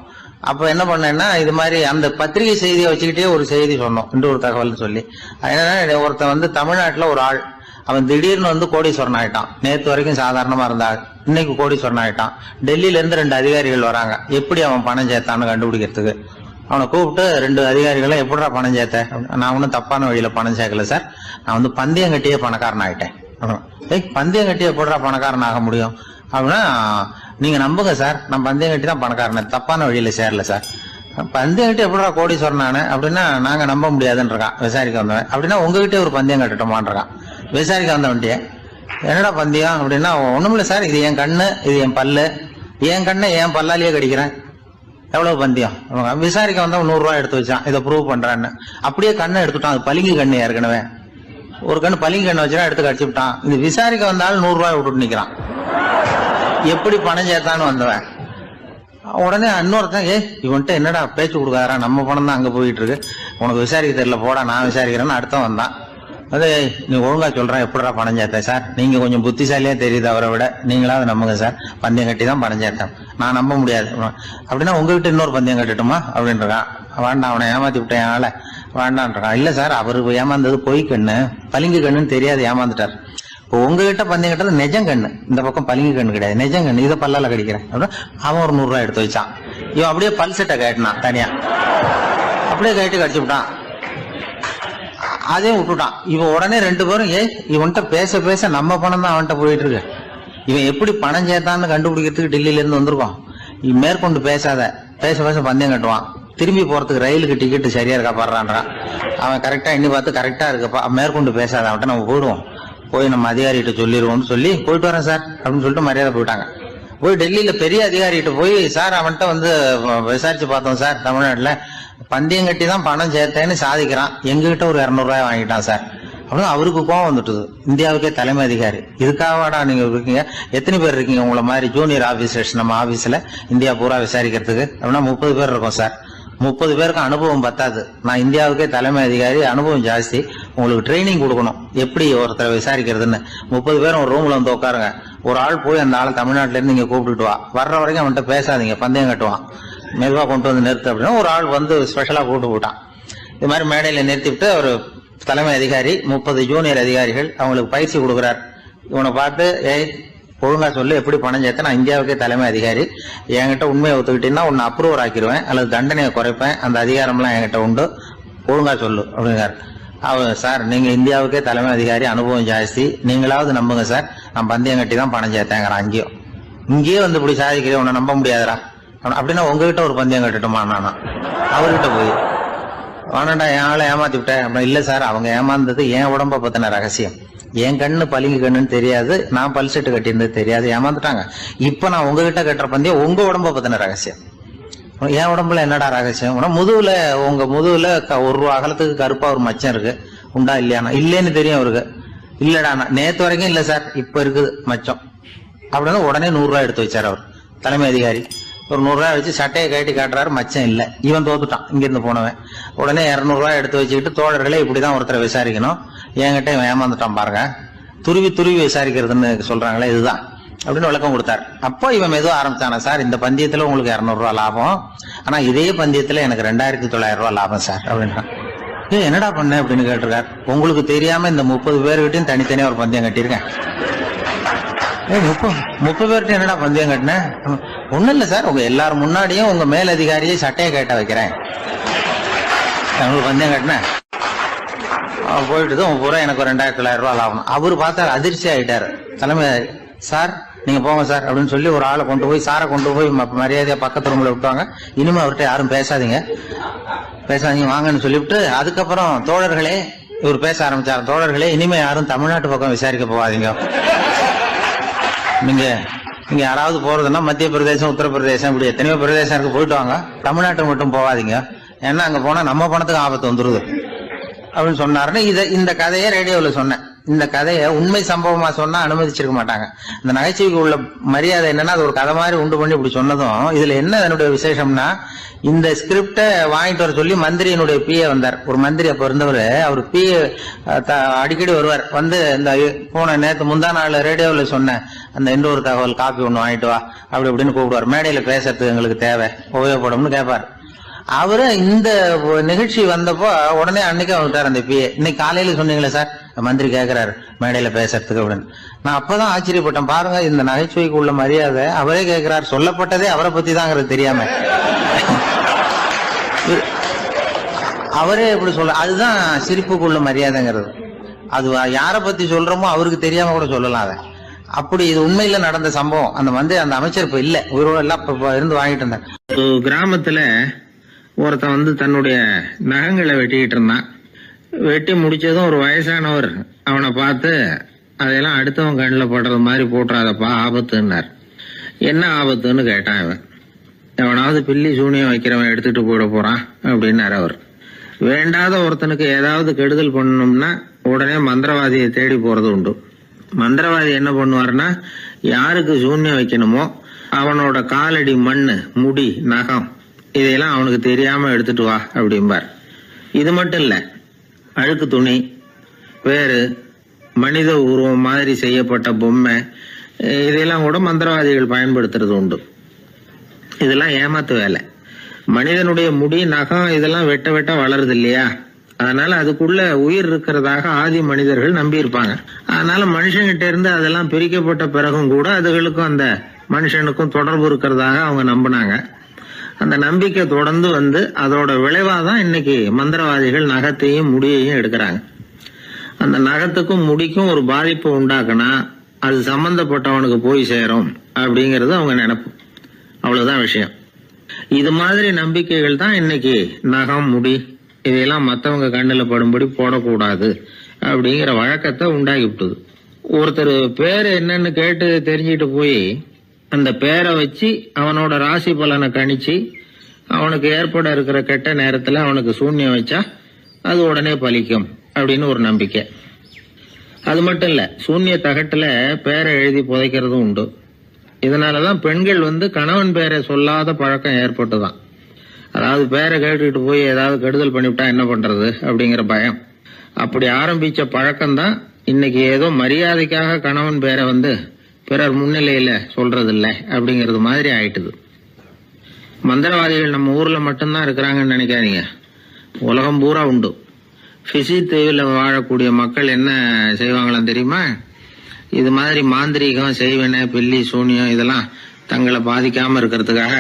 அப்ப என்ன பண்ணேன்னா, இது மாதிரி அந்த பத்திரிகை செய்தியை வச்சுக்கிட்டே ஒரு செய்தி சொன்னோம், இன்னொரு தகவல் சொல்லி. என்னன்னா, ஒருத்தன் வந்து தமிழ்நாட்டுல ஒரு ஆள், அவன் திடீர்னு வந்து கோடீஸ்வரன் ஆயிட்டான். நேற்று வரைக்கும் சாதாரணமா இருந்தாள், இன்னைக்கு கோடீஸ்வரன் ஆயிட்டான். டெல்லியில இருந்து 2 அதிகாரிகள் வராங்க, எப்படி அவன் பணம் சேர்த்தான்னு கண்டுபிடிக்கிறதுக்கு. அவனை கூப்பிட்டு 2 அதிகாரிகளும் எப்படிடா பணம் சேர்த்த? நான் ஒன்னும் தப்பான வழியில பணம் சேர்க்கல சார், நான் வந்து பந்தயம் கட்டியே பணக்காரன் ஆயிட்டேன். பந்தயம் கட்டி எப்படிடா பணக்காரன் ஆக முடியும் அப்படின்னா, நீங்க நம்புங்க சார், நான் பந்தயம் கட்டி தான் பணக்காரன், தப்பான வழியில சேரல சார். பந்தயம் கட்டி எப்படிடா கோடீஸ்வரன் ஆனேன் அப்படின்னா, நாங்க நம்ப முடியாதுன்னு இருக்கான் விசாரிக்க வந்தவன். அப்படின்னா உங்ககிட்டே ஒரு பந்தயம் கட்டட்டோமான் இருக்கான் விசாரிக்க வந்தவன்ட்டிய. என்னடா பந்தயம் அப்படின்னா, ஒண்ணுமில்ல சார், இது என் கண்ணு, இது என் பல்லு, என் கண்ணை என் பல்லாலேயே கடிக்கிறேன், எவ்வளவு பந்தயம். விசாரிக்க வந்தவன் 100 ரூபாய் எடுத்து வச்சான், இதை ப்ரூவ் பண்றான்னு. அப்படியே கண்ணை எடுத்துட்டான், அது பளிங்கு கண்ணு. ஏற்கனவே ஒரு கண்ணு பளிங்கு கண்ணு வச்சுனா எடுத்து கடிச்சு விட்டான். இது விசாரிக்க வந்தாலும் 100 ரூபாய் விட்டுட்டு நிக்கிறான். எப்படி பணம் சேர்த்தான்னு வந்தவன். உடனே இன்னொருத்தன், இவன்ட்ட என்னடா பேச்சு கொடுக்காரா, நம்ம பணம் தான் அங்க போயிட்டு இருக்கு, உனக்கு விசாரிக்க தெரியல, போடா நான் விசாரிக்கிறேன்னு அடுத்தவன் வந்தான். அது நீ ஒழுங்கா சொல்றேன், எப்படிடா பணம் சேர்த்தேன் சார், நீங்க கொஞ்சம் புத்திசாலியா தெரியுது அவரை விட, நீங்களாவது நம்புங்க சார், பந்தயம் கட்டி தான் பணம் சேர்த்தேன், நான் நம்ப முடியாது. அப்படின்னா உங்ககிட்ட இன்னொரு பந்தயம் கட்டட்டுமா அப்படின்றான். வேண்டாம், அவனை ஏமாத்தி விட்டேன் ஆள வேண்டான்றான். இல்ல சார், அவரு ஏமாந்தது பொய் கண்ணு, பளிங்கு கண்ணுன்னு தெரியாது, ஏமாந்துட்டார். இப்போ உங்ககிட்ட பந்தயம் கட்டது நெஜம் கண்ணு, இந்த பக்கம் பளிங்கு கண்ணு கிடையாது, நெஜம் கண்ணு, இதை பல்லால கடிக்கிறேன் அப்படின்னா அவன் ஒரு 100 ரூபாய் எடுத்து வச்சான். இவன் அப்படியே பல்செட்டை கட்டினான் தனியா, அப்படியே கட்டி கடிச்சு விட்டான். அதையும் விட்டுட்டான். இவன் உடனே 2 பேரும், இவன்கிட்ட பேச பேச நம்ம பணம் தான் அவன்கிட்ட போயிட்டு இருக்கு, இவன் எப்படி பணம் சேர்த்தான்னு கண்டுபிடிக்கிறதுக்கு டெல்லியில இருந்து வந்திருக்கோம், மேற்கொண்டு பேசாத, பேச பேச பந்தயம் கட்டுவான். திரும்பி போறதுக்கு ரயிலுக்கு டிக்கெட் சரியா இருக்கா பாடுறான்றான். அவன் கரெக்டா எண்ணி பார்த்து கரெக்டா இருக்கப்பா, மேற்கொண்டு பேசாத, அவன்கிட்ட நம்ம போயிடுவோம், போய் நம்ம அதிகாரிகிட்ட சொல்லிடுவோம்னு சொல்லி போயிட்டு வரேன் சார் அப்படின்னு சொல்லிட்டு மரியாதை போயிட்டாங்க. போய் டெல்லியில பெரிய அதிகாரிகிட்ட போய், சார் அவன்கிட்ட வந்து விசாரிச்சு பார்த்தோம் சார், தமிழ்நாட்டுல பந்தயம் கட்டி தான் பணம் சேர்த்தேன்னு சாதிக்கிறான், எங்ககிட்ட ஒரு 200 ரூபாய் வாங்கிட்டான் சார் அப்படின்னு அவருக்கு கோவம் வந்துட்டுது. இந்தியாவுக்கே தலைமை அதிகாரி, இதுக்காகவாடா நீங்க இருக்கீங்க, எத்தனை பேர் இருக்கீங்க உங்களை மாதிரி ஜூனியர் ஆபீசர்ஸ் நம்ம ஆபீஸ்ல இந்தியா பூரா விசாரிக்கிறதுக்கு அப்படின்னா 30 பேர் இருக்கோம் சார். 30 பேருக்கு அனுபவம் பத்தாது, நான் இந்தியாவுக்கே தலைமை அதிகாரி, அனுபவம் ஜாஸ்தி, உங்களுக்கு ட்ரைனிங் கொடுக்கணும் எப்படி ஒருத்தரை விசாரிக்கிறதுன்னு. 30 பேரும் ஒரு ரூம்ல வந்து உட்காருங்க, ஒரு ஆள் போய் அந்த ஆளை தமிழ்நாட்டுல இருந்து நீங்க கூப்பிட்டுட்டு வா, வர்ற வரைக்கும் அவன்கிட்ட பேசாதீங்க, பந்தயம் கட்டுவான், மெதுவா கொண்டு வந்து நிறுத்து அப்படின்னா ஒரு ஆள் வந்து ஸ்பெஷலா கூப்பிட்டு போட்டான். இது மாதிரி மேடையில நிறுத்திவிட்டு ஒரு தலைமை அதிகாரி 30 ஜூனியர் அதிகாரிகள் அவங்களுக்கு பயிற்சி கொடுக்குறார். இவனை பார்த்து, ஏய் ஒழுங்கா சொல்லு, எப்படி பணம் சேர்த்த, நான் இந்தியாவுக்கே தலைமை அதிகாரி, என்கிட்ட உண்மையை ஒத்துக்கிட்டீங்கன்னா உன்னை அப்ரூவர் ஆக்கிடுவேன் அல்லது தண்டனையை குறைப்பேன், அந்த அதிகாரம்லாம் என்கிட்ட உண்டு, ஒழுங்கா சொல்லு அப்படிங்கிறார். அவர், சார் நீங்க இந்தியாவுக்கே தலைமை அதிகாரி, அனுபவம் ஜாஸ்தி, நீங்களாவது நம்புங்க சார், நான் பந்தயம் கட்டி தான் பணம் சேர்த்தேங்கிறான். இங்கேயே வந்து இப்படி சாதிக்கிறேன், உன்னை நம்ப முடியாதுரா அப்படின்னா உங்ககிட்ட ஒரு பந்தயம் கட்டுட்டுமா நானா அவர்கிட்ட போய், வேணாண்டா என் ஆளை ஏமாத்தி விட்டேன் அப்படின்னா, இல்ல சார் அவங்க ஏமாந்தது என் உடம்ப பத்தின ரகசியம், என் கண்ணு பளிங்கு கண்ணுன்னு தெரியாது, நான் பல் செட்டு கட்டியிருந்தது தெரியாது, ஏமாந்துட்டாங்க. இப்ப நான் உங்ககிட்ட கட்டுற பந்தயம் உங்க உடம்ப பத்தின ரகசியம். என் உடம்புல என்னடா ரகசியம், முதுகுல, உங்க முதுகுல 1 ரூபா அகலத்துக்கு கருப்பா ஒரு மச்சம் இருக்கு, உண்டா இல்லையானா, இல்லேன்னு தெரியும் அவருக்கு. இல்லடா நேத்து வரைக்கும் இல்ல சார், இப்ப இருக்குது மச்சம் அப்படின்னு உடனே 100 ரூபாய் எடுத்து வச்சார் அவர் தலைமை அதிகாரி. ஒரு 100 ரூபாய் வச்சு சட்டையை கட்டி காட்டுறாரு, மச்சம் இல்ல, இவன் தோத்துட்டான் இங்கிருந்து போனவன். உடனே 200 ரூபாய் எடுத்து வச்சுக்கிட்டு, தோழர்களே இப்படிதான் ஒருத்தரை விசாரிக்கணும், என்கிட்ட இவன் ஏமாந்துட்டான் பாருங்க, துருவி துருவி விசாரிக்கிறதுன்னு சொல்றாங்களே இதுதான் அப்படின்னு விளக்கம் கொடுத்தாரு. அப்போ இவன் மெதுவா ஆரம்பிச்சானா, சார் இந்த பந்தயத்துல உங்களுக்கு 200 ரூபாய் லாபம், ஆனா இதே பந்தயத்துல எனக்கு 2900 ரூபாய் லாபம் சார் அப்படின்றான். என்னடா பண்ண அப்படின்னு கேட்டிருக்காரு. உங்களுக்கு தெரியாம இந்த 30 பேர்கிட்டையும் தனித்தனியா ஒரு பந்தயம் கட்டியிருக்கேன். 30 பேர்கிட்ட என்னடா பந்தயம் கட்டினேன், ஒண்ணும் இல்ல சார், உங்க எல்லாரும் முன்னாடியும் உங்க மேலதிகாரியை சட்டையை கேட்ட வைக்கிறேன், உங்களுக்கு பந்தயம் கட்டினேன், போயிட்டு பூரா எனக்கு 2900 ரூபாய் லாபம். அவரு பார்த்தாரு, அதிர்ச்சி ஆயிட்டாரு தலைமை. சார் நீங்க போங்க சார் அப்படின்னு சொல்லி ஒரு ஆளை கொண்டு போய், சாரை கொண்டு போய் மரியாதையா பக்கத்து ரூம்ல விட்டுவாங்க, இனிமே அவர்கிட்ட யாரும் பேசாதீங்க வாங்கன்னு சொல்லிவிட்டு, அதுக்கப்புறம் தோழர்களே இவர் பேச ஆரம்பிச்சாரு, தோழர்களே இனிமே யாரும் தமிழ்நாட்டு பக்கம் விசாரிக்க போகாதீங்க, நீங்க யாராவது போறதுன்னா மத்திய பிரதேசம், உத்தரப்பிரதேசம், இப்படி எத்தனையோ பிரதேசம் இருக்கு, போயிட்டு வாங்க, தமிழ்நாட்டுக்கு மட்டும் போகாதீங்க, ஏன்னா அங்க போனா நம்ம பணத்துக்கு ஆபத்து வந்துருது அப்படின்னு சொன்னாருன்னு இந்த கதையை ரேடியோல சொன்னேன். இந்த கதையை உண்மை சம்பவமா சொன்னா அனுமதிச்சிருக்க மாட்டாங்க. இந்த நகைச்சுவைக்கு உள்ள மரியாதை என்னன்னா, அது ஒரு கதை மாதிரி உண்டு பண்ணி இப்படி சொன்னதும், இதுல என்ன என்னுடைய விசேஷம்னா, இந்த ஸ்கிரிப்டை வாங்கிட்டு வர சொல்லி மந்திரியினுடைய பிஏ வந்தார். ஒரு மந்திரி அப்ப இருந்தவர், அவர் பிஏ அடிக்கடி வருவார், வந்து இந்த போன நேற்று முந்தா நாள் ரேடியோவில் சொன்ன அந்த இன்னொரு தகவல் காப்பி ஒண்ணு வாங்கிட்டு வா அப்படி இப்படின்னு கூப்பிடுவார், மேடையில பேசுறதுக்கு எங்களுக்கு தேவை, உபயோகப்படும்னு கேட்பார். அவரு இந்த நிகழ்ச்சி வந்தப்போ உடனே அன்னைக்கு வந்துட்டார் அந்த பிஏ. இன்னைக்கு காலையில சொன்னீங்களே சார், மந்திரி கேட்கிறாரு மேடையில பேசுறதுக்கு அப்படின்னு. நான் அப்பதான் ஆச்சரியப்பட்டேன், பாருங்க இந்த நகைச்சுவைக்கு உள்ள மரியாதை. அவரே கேட்கிறார், சொல்லப்பட்டதே அவரை பத்தி தாங்கிறது தெரியாம அவரே எப்படி சொல்ல, அதுதான் சிரிப்புக்குள்ள மரியாதைங்கிறது. அது யாரை பத்தி சொல்றோமோ அவருக்கு தெரியாம கூட சொல்லலாம் அதை. அப்படி இது உண்மையில நடந்த சம்பவம். அந்த அமைச்சர் இப்ப இல்ல, உயிரோட எல்லாம் இருந்து வாங்கிட்டு இருந்தார். கிராமத்துல ஒருத்தன் வந்து தன்னுடைய நகங்களை வெட்டிக்கிட்டு இருந்தான். வெட்டி முடிச்சதும் ஒரு வயசானவர் அவனை பார்த்து, அதெல்லாம் அடுத்தவன் கண்ணில் படுறது மாதிரி போட்டுறாதப்பா, ஆபத்துன்னார். என்ன ஆபத்துன்னு கேட்டான் இவன். எவனாவது பில்லி சூனியம் வைக்கிறவன் எடுத்துட்டு போயிட போறான் அப்படின்னாரு அவர். வேண்டாத ஒருத்தனுக்கு ஏதாவது கெடுதல் பண்ணணும்னா உடனே மந்திரவாதியை தேடி போறது உண்டு. மந்திரவாதி என்ன பண்ணுவாருன்னா, யாருக்கு சூன்யம் வைக்கணுமோ அவனோட காலடி மண்ணு, முடி, நகம் இதையெல்லாம் அவனுக்கு தெரியாம எடுத்துட்டு வா அப்படிம்பார். இது மட்டும் இல்ல, அழுக்கு துணி, வேறு மனித உருவம் மாதிரி செய்யப்பட்ட பொம்மை, இதெல்லாம் கூட மந்திரவாதிகள் பயன்படுத்துறது உண்டு. இதெல்லாம் ஏமாத்து வேலை. மனிதனுடைய முடி, நகம் இதெல்லாம் வெட்ட வெட்ட வளருது இல்லையா, அதனால அதுக்குள்ள உயிர் இருக்கிறதாக ஆதி மனிதர்கள் நம்பி இருப்பாங்க. அதனால மனுஷங்கிட்ட இருந்து அதெல்லாம் பிரிக்கப்பட்ட பிறகும் கூட அதுகளுக்கும் அந்த மனுஷனுக்கும் தொடர்பு இருக்கிறதாக அவங்க நம்பினாங்க. அந்த நம்பிக்கை தொடர்ந்து வந்து அதோட விளைவாதான் இன்னைக்கு மந்திரவாதிகள் நகத்தையும் முடியையும் எடுக்கிறாங்க. அந்த நகத்துக்கும் முடிக்கும் ஒரு பாதிப்பு உண்டாக்குனா அது சம்பந்தப்பட்டவனுக்கு போய் சேரும் அப்படிங்கறது அவங்க நினைப்பு. அவ்வளவுதான் விஷயம். இது மாதிரி நம்பிக்கைகள் தான் இன்னைக்கு நகம், முடி இதையெல்லாம் மத்தவங்க கண்ணுல படும்படி போடக்கூடாது அப்படிங்கிற வழக்கத்தை உண்டாக்கி விட்டுது. ஒருத்தர் பேரு என்னன்னு கேட்டு தெரிஞ்சுட்டு போய் அந்த பேரை வச்சு அவனோட ராசி பலனை கணிச்சு அவனுக்கு ஏற்பட இருக்கிற கெட்ட நேரத்துல அவனுக்கு சூன்யம் வச்சா அது உடனே பலிக்கும் அப்படின்னு ஒரு நம்பிக்கை. அது மட்டும் இல்ல, சூன்ய தகட்டுல பேரை எழுதி புதைக்கிறதும் உண்டு. இதனாலதான் பெண்கள் கணவன் பேரை சொல்லாத பழக்கம் ஏற்பட்டுதான். அதாவது பேரை கேட்டுக்கிட்டு போய் ஏதாவது கெடுதல் பண்ணிவிட்டா என்ன பண்றது அப்படிங்கிற பயம். அப்படி ஆரம்பிச்ச பழக்கம்தான் இன்னைக்கு ஏதோ மரியாதைக்காக கணவன் பேரை பிறர் முன்னிலையில சொல்றது இல்ல அப்படிங்கறது மாதிரி ஆயிட்டுது. மந்திரவாதிகள் நம்ம ஊர்ல மட்டும்தான் இருக்கிறாங்கன்னு நினைக்காதீங்க, உலகம் பூரா உண்டு. பிசி தீவில் வாழக்கூடிய மக்கள் என்ன செய்வாங்களாம் தெரியுமா? இது மாதிரி மாந்திரீகம், செய்வன, பில்லி, சூனியம் இதெல்லாம் தங்களை பாதிக்காம இருக்கிறதுக்காக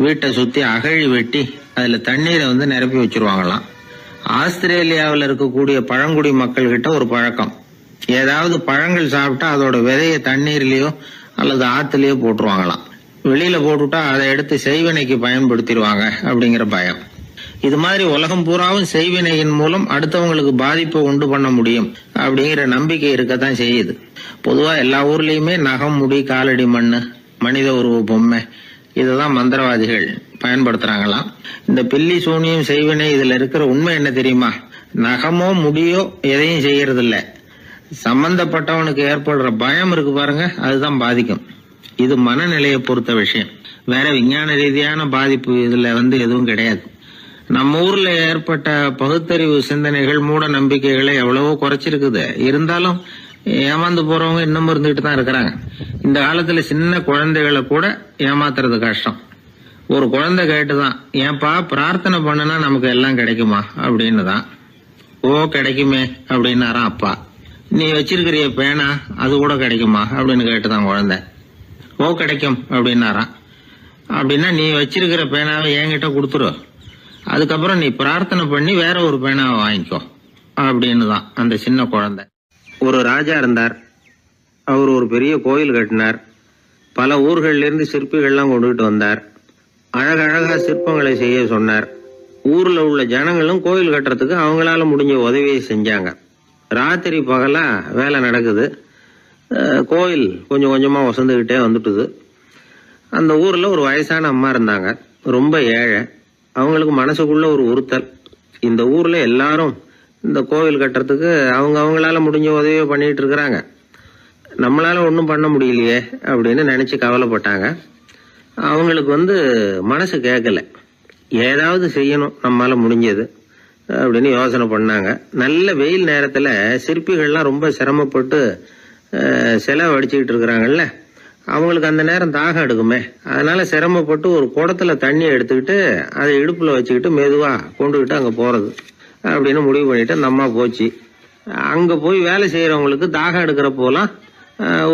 வீட்டை சுத்தி அகழி வெட்டி அதுல தண்ணீரை நிரப்பி வச்சிருவாங்களாம். ஆஸ்திரேலியாவில் இருக்கக்கூடிய பழங்குடி மக்கள் கிட்ட ஒரு பழக்கம், ஏதாவது பழங்கள் சாப்பிட்டா அதோட விதைய தண்ணீர்லயோ அல்லது ஆத்துலயோ போட்டுருவாங்களாம். வெளியில போட்டுட்டா அதை எடுத்து செய்வினைக்கு பயன்படுத்திடுவாங்க அப்படிங்கிற பயம். இது மாதிரி உலகம் பூராவும் செய்வினையின் மூலம் அடுத்தவங்களுக்கு பாதிப்பை உண்டு பண்ண முடியும் அப்படிங்கிற நம்பிக்கை இருக்கத்தான் செய்யுது. பொதுவா எல்லா ஊர்லயுமே நகம், முடி, காலடி மண்ணு, மனித உருவ பொம்மை இததான் மந்திரவாதிகள் பயன்படுத்துறாங்களாம். இந்த பில்லி, சூனியம், செய்வினை இதுல இருக்கிற உண்மை என்ன தெரியுமா? நகமோ முடியோ எதையும் செய்யறது இல்ல, சம்பந்தப்பட்டவனுக்கு ஏற்படுற பயம் இருக்கு பாருங்க, அதுதான் பாதிக்கும். இது மனநிலையை பொறுத்த விஷயம், வேற விஞ்ஞான ரீதியான பாதிப்பு இதுல எதுவும் கிடையாது. நம்ம ஊர்ல ஏற்பட்ட பகுத்தறிவு சிந்தனைகள், மூட நம்பிக்கைகளை எவ்வளவோ குறைச்சிருக்குது. இருந்தாலும் ஏமாந்து போறவங்க இன்னும் இருந்துகிட்டு தான் இருக்கிறாங்க. இந்த காலத்துல சின்ன குழந்தைகளை கூட ஏமாத்துறது கஷ்டம். ஒரு குழந்தை கேட்டுதான், ஏன்பா பிரார்த்தனை பண்ணுனா நமக்கு எல்லாம் கிடைக்குமா அப்படின்னு தான். ஓ கிடைக்குமே அப்படின்னாராம் அப்பா. நீ வச்சிருக்கிறிய பேனா அது கூட கிடைக்குமா அப்படின்னு கேட்டுதான் குழந்தை. ஓ கிடைக்கும் அப்படின்னாராம். அப்படின்னா நீ வச்சிருக்கிற பேனாவை என்கிட்ட கொடுத்துரு, அதுக்கப்புறம் நீ பிரார்த்தனை பண்ணி வேற ஒரு பேனாவை வாங்கிக்கோ அப்படின்னு தான் அந்த சின்ன குழந்தை. ஒரு ராஜா இருந்தார். அவர் ஒரு பெரிய கோயில் கட்டினார். பல ஊர்கள்ல இருந்து சிற்பிகள்லாம் கொண்டுகிட்டு வந்தார். அழகழகா சிற்பங்களை செய்ய சொன்னார். ஊர்ல உள்ள ஜனங்களும் கோயில் கட்டுறதுக்கு அவங்களால முடிஞ்ச உதவியை செஞ்சாங்க. ராத்திரி பகலா வேலை நடக்குது. கோயில் கொஞ்சம் கொஞ்சமா வசந்துகிட்டே வந்துட்டுது. அந்த ஊர்ல ஒரு வயசான அம்மா இருந்தாங்க, ரொம்ப ஏழை. அவங்களுக்கு மனசுக்குள்ள ஒரு உறுத்தல், இந்த ஊர்ல எல்லாரும் இந்த கோவில் கட்டுறதுக்கு அவங்களால முடிஞ்ச உதவியை பண்ணிட்டு இருக்கிறாங்க, நம்மளால ஒன்றும் பண்ண முடியலையே அப்படின்னு நினைச்சு கவலைப்பட்டாங்க. அவங்களுக்கு மனசு கேட்கல, ஏதாவது செய்யணும் நம்மளால முடிஞ்சது அப்படின்னு யோசனை பண்ணாங்க. நல்ல வெயில் நேரத்துல சிற்பிகள்லாம் ரொம்ப சிரமப்பட்டு சிலை வடிச்சுக்கிட்டு இருக்கிறாங்கல்ல, அவங்களுக்கு அந்த நேரம் தாகம் எடுக்குமே, அதனால சிரமப்பட்டு ஒரு குடத்துல தண்ணியை எடுத்துக்கிட்டு அதை இடுப்புல வச்சுக்கிட்டு மெதுவா கொண்டுகிட்டு அங்க போறது அப்படின்னு முடிவு பண்ணிட்டு அந்த அம்மா போச்சு. அங்க போய் வேலை செய்யறவங்களுக்கு தாகம் எடுக்கிற போலாம்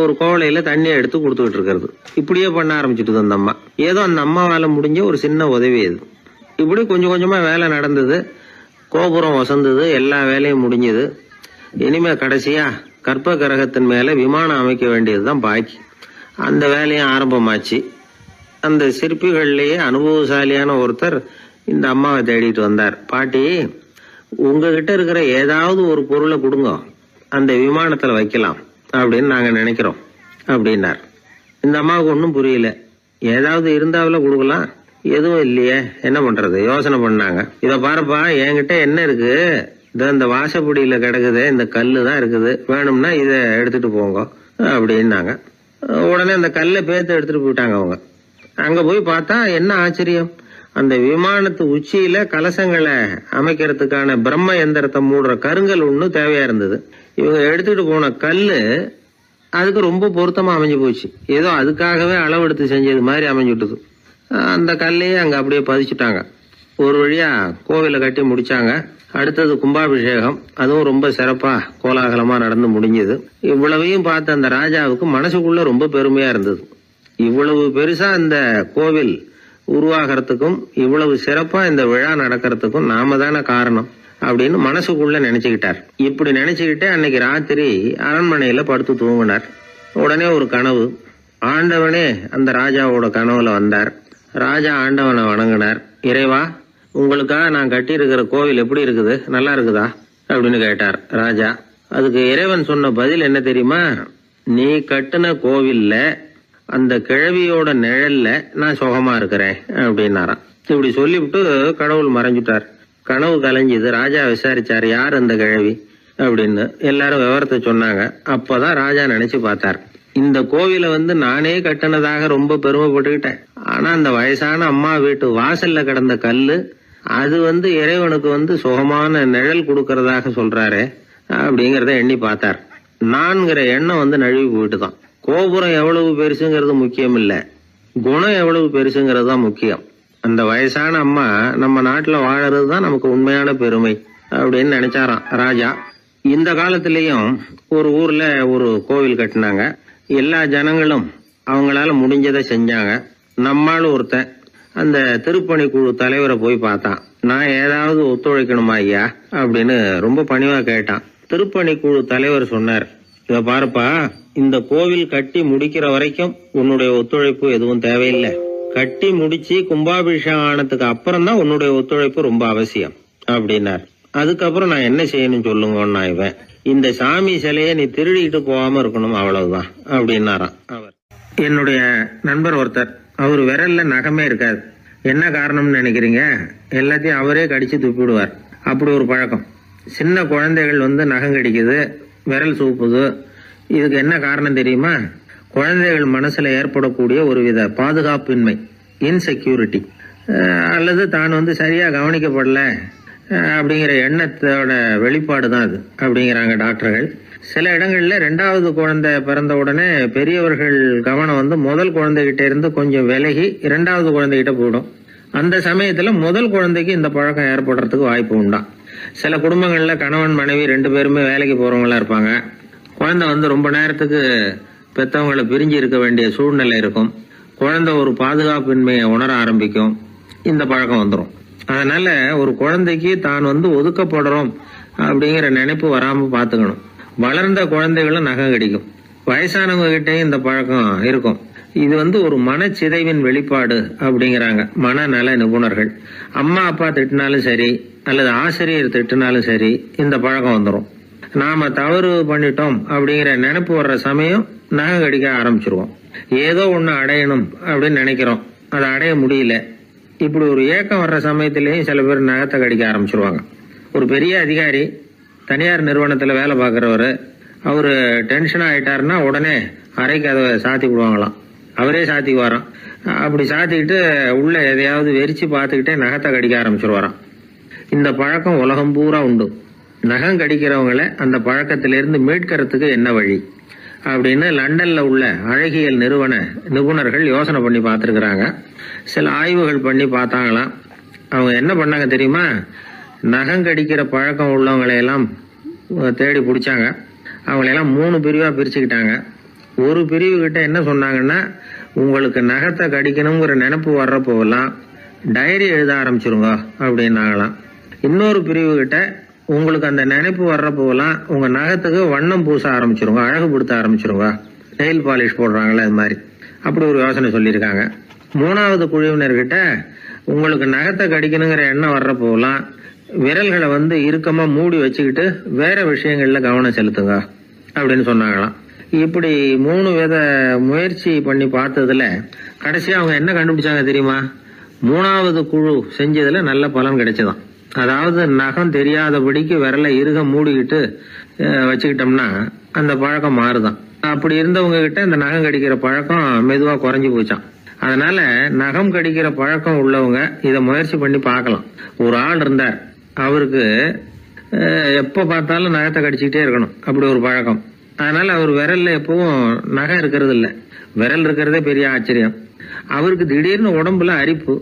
ஒரு கோவலையில தண்ணியை எடுத்து கொடுத்துக்கிட்டு இருக்கிறது. இப்படியே பண்ண ஆரம்பிச்சுட்டு அந்த அம்மா. ஏதோ அந்த அம்மாவால முடிஞ்ச ஒரு சின்ன உதவி இது. இப்படி கொஞ்சம் கொஞ்சமா வேலை நடந்தது. கோபுரம் வசந்தது, எல்லா வேலையும் முடிஞ்சது. இனிமே கடைசியா கற்ப கிரகத்தின் மேல விமானம் அமைக்க வேண்டியதுதான் பாக்கி. அந்த வேலையும் ஆரம்பமாச்சு. அந்த சிற்பிகள்லயே அனுபவசாலியான ஒருத்தர் இந்த அம்மாவை தேடிட்டு வந்தார். பாட்டி, உங்ககிட்ட இருக்கிற ஏதாவது ஒரு பொருளை கொடுங்க, அந்த விமானத்துல வைக்கலாம் அப்படின்னு நாங்க நினைக்கிறோம் அப்படின்னார். இந்த அம்மாவுக்கு ஒன்றும் புரியல. ஏதாவது இருந்தாவில கொடுக்கலாம், எதுவும் இல்லையே, என்ன பண்றது யோசனை பண்ணாங்க. இத பாருப்பா, என்கிட்ட என்ன இருக்கு, இந்த வாசப்படியில கிடக்குது, இந்த கல்லு தான் இருக்குது, வேணும்னா இத எடுத்துட்டு போங்க அப்படின்னாங்க. உடனே அந்த கல்லை பேத்து எடுத்துட்டு போயிட்டாங்க அவங்க. அங்க போய் பார்த்தா என்ன ஆச்சரியம், அந்த விமானத்து உச்சியில கலசங்களை அமைக்கிறதுக்கான பிரம்ம எந்திரத்தை மூடுற கருங்கல் ஒண்ணு தேவையா இருந்தது. இவங்க எடுத்துட்டு போன கல்லு அதுக்கு ரொம்ப பொருத்தமா அமைஞ்சு போச்சு. ஏதோ அதுக்காகவே அளவெடுத்து செஞ்சது மாதிரி அமைஞ்சுட்டுது. அந்த கல்லையே அங்க அப்படியே பதிச்சுட்டாங்க. ஒரு வழியா கோவிலை கட்டி முடிச்சாங்க. அடுத்தது கும்பாபிஷேகம். அதுவும் ரொம்ப சிறப்பா கோலாகலமா நடந்து முடிஞ்சது. இவ்வளவையும் பார்த்த அந்த ராஜாவுக்கு மனசுக்குள்ள ரொம்ப பெருமையா இருந்தது. இவ்வளவு பெருசா இந்த கோவில் உருவாகிறதுக்கும் இவ்வளவு சிறப்பா இந்த விழா நடக்கிறதுக்கும் நாம தானே காரணம் அப்படின்னு மனசுக்குள்ள நினைச்சுக்கிட்டார். இப்படி நினைச்சுக்கிட்டே அன்னைக்கு ராத்திரி அரண்மனையில படுத்து தூங்கினார். உடனே ஒரு கனவு. ஆண்டவனே அந்த ராஜாவோட கனவுல வந்தார். ராஜா ஆண்டவனை வணங்கினார். இறைவா, உங்களுக்காக நான் கட்டியிருக்கிற கோவில் எப்படி இருக்குது, நல்லா இருக்குதா அப்படின்னு கேட்டார் ராஜா. அதுக்கு இறைவன் சொன்ன பதில் என்ன தெரியுமா? நீ கட்டின கோவில்ல அந்த கிழவியோட நிழல்ல நான் சுகமா இருக்கிறேன் அப்படின்னாராம். இப்படி சொல்லிவிட்டு கடவுள் மறைஞ்சுட்டார். கனவு கலைஞ்சுது. ராஜா விசாரிச்சார், யார் அந்த கிழவி அப்படின்னு. எல்லாரும் விவரத்தை சொன்னாங்க. அப்பதான் ராஜா நினைச்சு பார்த்தார், இந்த கோவிலை நானே கட்டினதாக ரொம்ப பெருமைப்பட்டுக்கிட்டேன். ஆனா அந்த வயசான அம்மா வீட்டு வாசல்ல கிடந்த கல்லு அது இறைவனுக்கு சுகமான நிழல் கொடுக்கறதாக சொல்றாரு அப்படிங்கறத எண்ணி பார்த்தார். நான்கிற எண்ணம் நழுவி போயிட்டுதான். கோபுரம் எவ்வளவு பெருசுங்கிறது முக்கியம் இல்ல, குணம் எவ்வளவு பெருசுங்கிறது தான் முக்கியம். அந்த வயசான அம்மா நம்ம நாட்டுல வாழறது தான் நமக்கு உண்மையான பெருமை அப்படின்னு நினைச்சாராம் ராஜா. இந்த காலத்திலயும் ஒரு ஊர்ல ஒரு கோவில் கட்டினாங்க. எல்லா ஜனங்களும் அவங்களால முடிஞ்சதை செஞ்சாங்க. நம்மால் ஒருத்தன் அந்த திருப்பணி குழு தலைவரை போய் பார்த்தான். நான் ஏதாவது ஒத்துழைக்கணுமா ஐயா அப்படின்னு ரொம்ப பணிவா கேட்டான். திருப்பணி குழு தலைவர் சொன்னார், இத பாருப்பா, இந்த கோவில் கட்டி முடிக்கிற வரைக்கும் உன்னுடைய ஒத்துழைப்பு எதுவும் தேவையில்லை. கட்டி முடிச்சு கும்பாபிஷேகம் ஆனதுக்கு அப்புறம் தான் உன்னுடைய ஒத்துழைப்பு ரொம்ப அவசியம் அப்படின்னார். அதுக்கப்புறம் நான் என்ன செய்யணும் சொல்லுங்கன்னா, இவன் இந்த சாமி சிலையை நீ திருடிட்டு போகாம இருக்கணும், அவ்வளவுதான் அப்படின்னாராம் அவர். என்னுடைய நண்பர் ஒருத்தர், அவர் விரல்ல நகமே இருக்காது. என்ன காரணம்னு நினைக்கிறீங்க? எல்லாத்தையும் அவரே கடிச்சு துப்பிடுவார். அப்படி ஒரு பழக்கம். சின்ன குழந்தைகள் நகம் கடிக்குது, விரல் சூப்புது. இதுக்கு என்ன காரணம் தெரியுமா? குழந்தைகள் மனசுல ஏற்படக்கூடிய ஒருவித பாதுகாப்பின்மை, இன்செக்யூரிட்டி, அல்லது தான் சரியா கவனிக்கப்படல அப்படிங்கிற எண்ணத்தோட வெளிப்பாடு தான் அது அப்படிங்கிறாங்க டாக்டர்கள். சில இடங்கள்ல 2வது குழந்தை பிறந்த உடனே பெரியவர்கள் கவனம் முதல் குழந்தைகிட்ட இருந்து கொஞ்சம் விலகி 2வது குழந்தைகிட்ட போயிடும். அந்த சமயத்துல முதல் குழந்தைக்கு இந்த பழக்கம் ஏற்படுறதுக்கு வாய்ப்பு உண்டா. சில குடும்பங்கள்ல கணவன் மனைவி 2 பேருமே வேலைக்கு போறவங்களா இருப்பாங்க. குழந்தை ரொம்ப நேரத்துக்கு பெத்தவங்களை பிரிஞ்சு இருக்க வேண்டிய சூழ்நிலை இருக்கும். குழந்தை ஒரு பாதுகாப்பின்மையை உணர ஆரம்பிக்கும். இந்த பழக்கம் வந்துடும். அதனால ஒரு குழந்தைக்கு தான் ஒதுக்கப்படுறோம் அப்படிங்கிற நினைப்பு வராம பாத்துக்கணும். வளர்ந்த குழந்தைகளும் நகம் கடிக்கும். வயசானவங்க கிட்டையும் இந்த பழக்கம் இருக்கும். இது ஒரு மனச்சிதைவின் வெளிப்பாடு அப்படிங்கிறாங்க மனநல நிபுணர்கள். அம்மா அப்பா திட்டினாலும் சரி, அல்லது ஆசிரியர் திட்டினாலும் சரி, இந்த பழக்கம் வந்துடும். நாம தவறு பண்ணிட்டோம் அப்படிங்கிற நினைப்பு வர்ற சமயம் நகம் கடிக்க ஆரம்பிச்சிருவோம். ஏதோ ஒண்ணு அடையணும் அப்படின்னு நினைக்கிறோம், அதை அடைய முடியல. இப்படி ஒரு ஏக்கம் வர்ற சமயத்திலேயும் சில பேர் நகத்தை கடிக்க ஆரம்பிச்சிருவாங்க. ஒரு பெரிய அதிகாரி, தனியார் நிறுவனத்துல வேலை பார்க்கறவரு, அவரு டென்ஷன் ஆயிட்டாருன்னா உடனே அறைக்கு அதை சாத்தி விடுவாங்களாம். அவரே சாத்திக்குவாராம். அப்படி சாத்திக்கிட்டு உள்ள எதையாவது வெறிச்சு பார்த்துக்கிட்டே நகத்தை கடிக்க ஆரம்பிச்சிருவாராம். இந்த பழக்கம் உலகம் பூரா உண்டு. நகம் கடிக்கிறவங்களை அந்த பழக்கத்திலிருந்து மீட்கிறதுக்கு என்ன வழி அப்படின்னு லண்டன்ல உள்ள அழகியல் நிபுணர்கள் யோசனை பண்ணி பார்த்துருக்குறாங்க. சில ஆய்வுகள் பண்ணி பார்த்தாங்களாம். அவங்க என்ன பண்ணாங்க தெரியுமா? நகம் கடிக்கிற பழக்கம் உள்ளவங்களையெல்லாம் தேடி பிடிச்சாங்க. அவங்களையெல்லாம் 3 பிரிவா பிரிச்சுக்கிட்டாங்க. ஒரு பிரிவு கிட்ட என்ன சொன்னாங்கன்னா, உங்களுக்கு நகத்தை கடிக்கணுங்கிற நினைப்பு வர்றப்போலாம் டைரி எழுத ஆரம்பிச்சிருங்க அப்படின்னாங்களாம். இன்னொரு பிரிவு கிட்ட, உங்களுக்கு அந்த நினைப்பு வர்றப்போலாம் உங்க நகத்துக்கு வண்ணம் பூச ஆரம்பிச்சிருங்க, அழகுபடுத்த ஆரம்பிச்சிருங்க, நெயில் பாலிஷ் போடுறாங்களே அது மாதிரி. அப்படி ஒரு யோசனை சொல்லியிருக்காங்க. 3வது குழுவினர்கிட்ட, உங்களுக்கு நகத்தை கடிக்கணுங்கிற எண்ணம் வர்றப்போலாம் விரல்களை இறுக்கமா மூடி வச்சுக்கிட்டு வேற விஷயங்கள்ல கவனம் செலுத்துங்க அப்படின்னு சொன்னாங்களாம். இப்படி 3 வித முயற்சி பண்ணி பார்த்ததுல கடைசியா அவங்க என்ன கண்டுபிடிச்சாங்க தெரியுமா? 3வது குழு செஞ்சதுல நல்ல பலன் கிடைச்சதாம். அதாவது நகம் தெரியாதபடிக்கு விரலை இறுக மூடிக்கிட்டு வச்சுக்கிட்டோம்னா அந்த பழக்கம் மாறுதான். அப்படி இருந்தவங்க கிட்ட இந்த நகம் கடிக்கிற பழக்கம் மெதுவா குறைஞ்சு போச்சான். அதனால நகம் கடிக்கிற பழக்கம் உள்ளவங்க இதை முயற்சி பண்ணி பார்க்கலாம். ஒரு ஆள் இருந்தார், அவருக்கு எப்ப பார்த்தாலும் நகத்தை கடிச்சுக்கிட்டே இருக்கணும், அப்படி ஒரு பழக்கம். அதனால அவர் விரல்ல எப்பவும் நகம் இருக்கிறது இல்ல, விரல் இருக்கிறதே பெரிய ஆச்சரியம். அவருக்கு திடீர்னு உடம்புல அரிப்பு,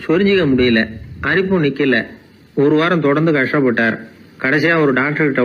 சொரிஞ்சிக்க முடியல, அரிப்பும் நிக்கல. 1 வாரம் தொடர்ந்து கஷ்டப்பட்டார். கடைசியா ஒரு டாக்டர் கிட்ட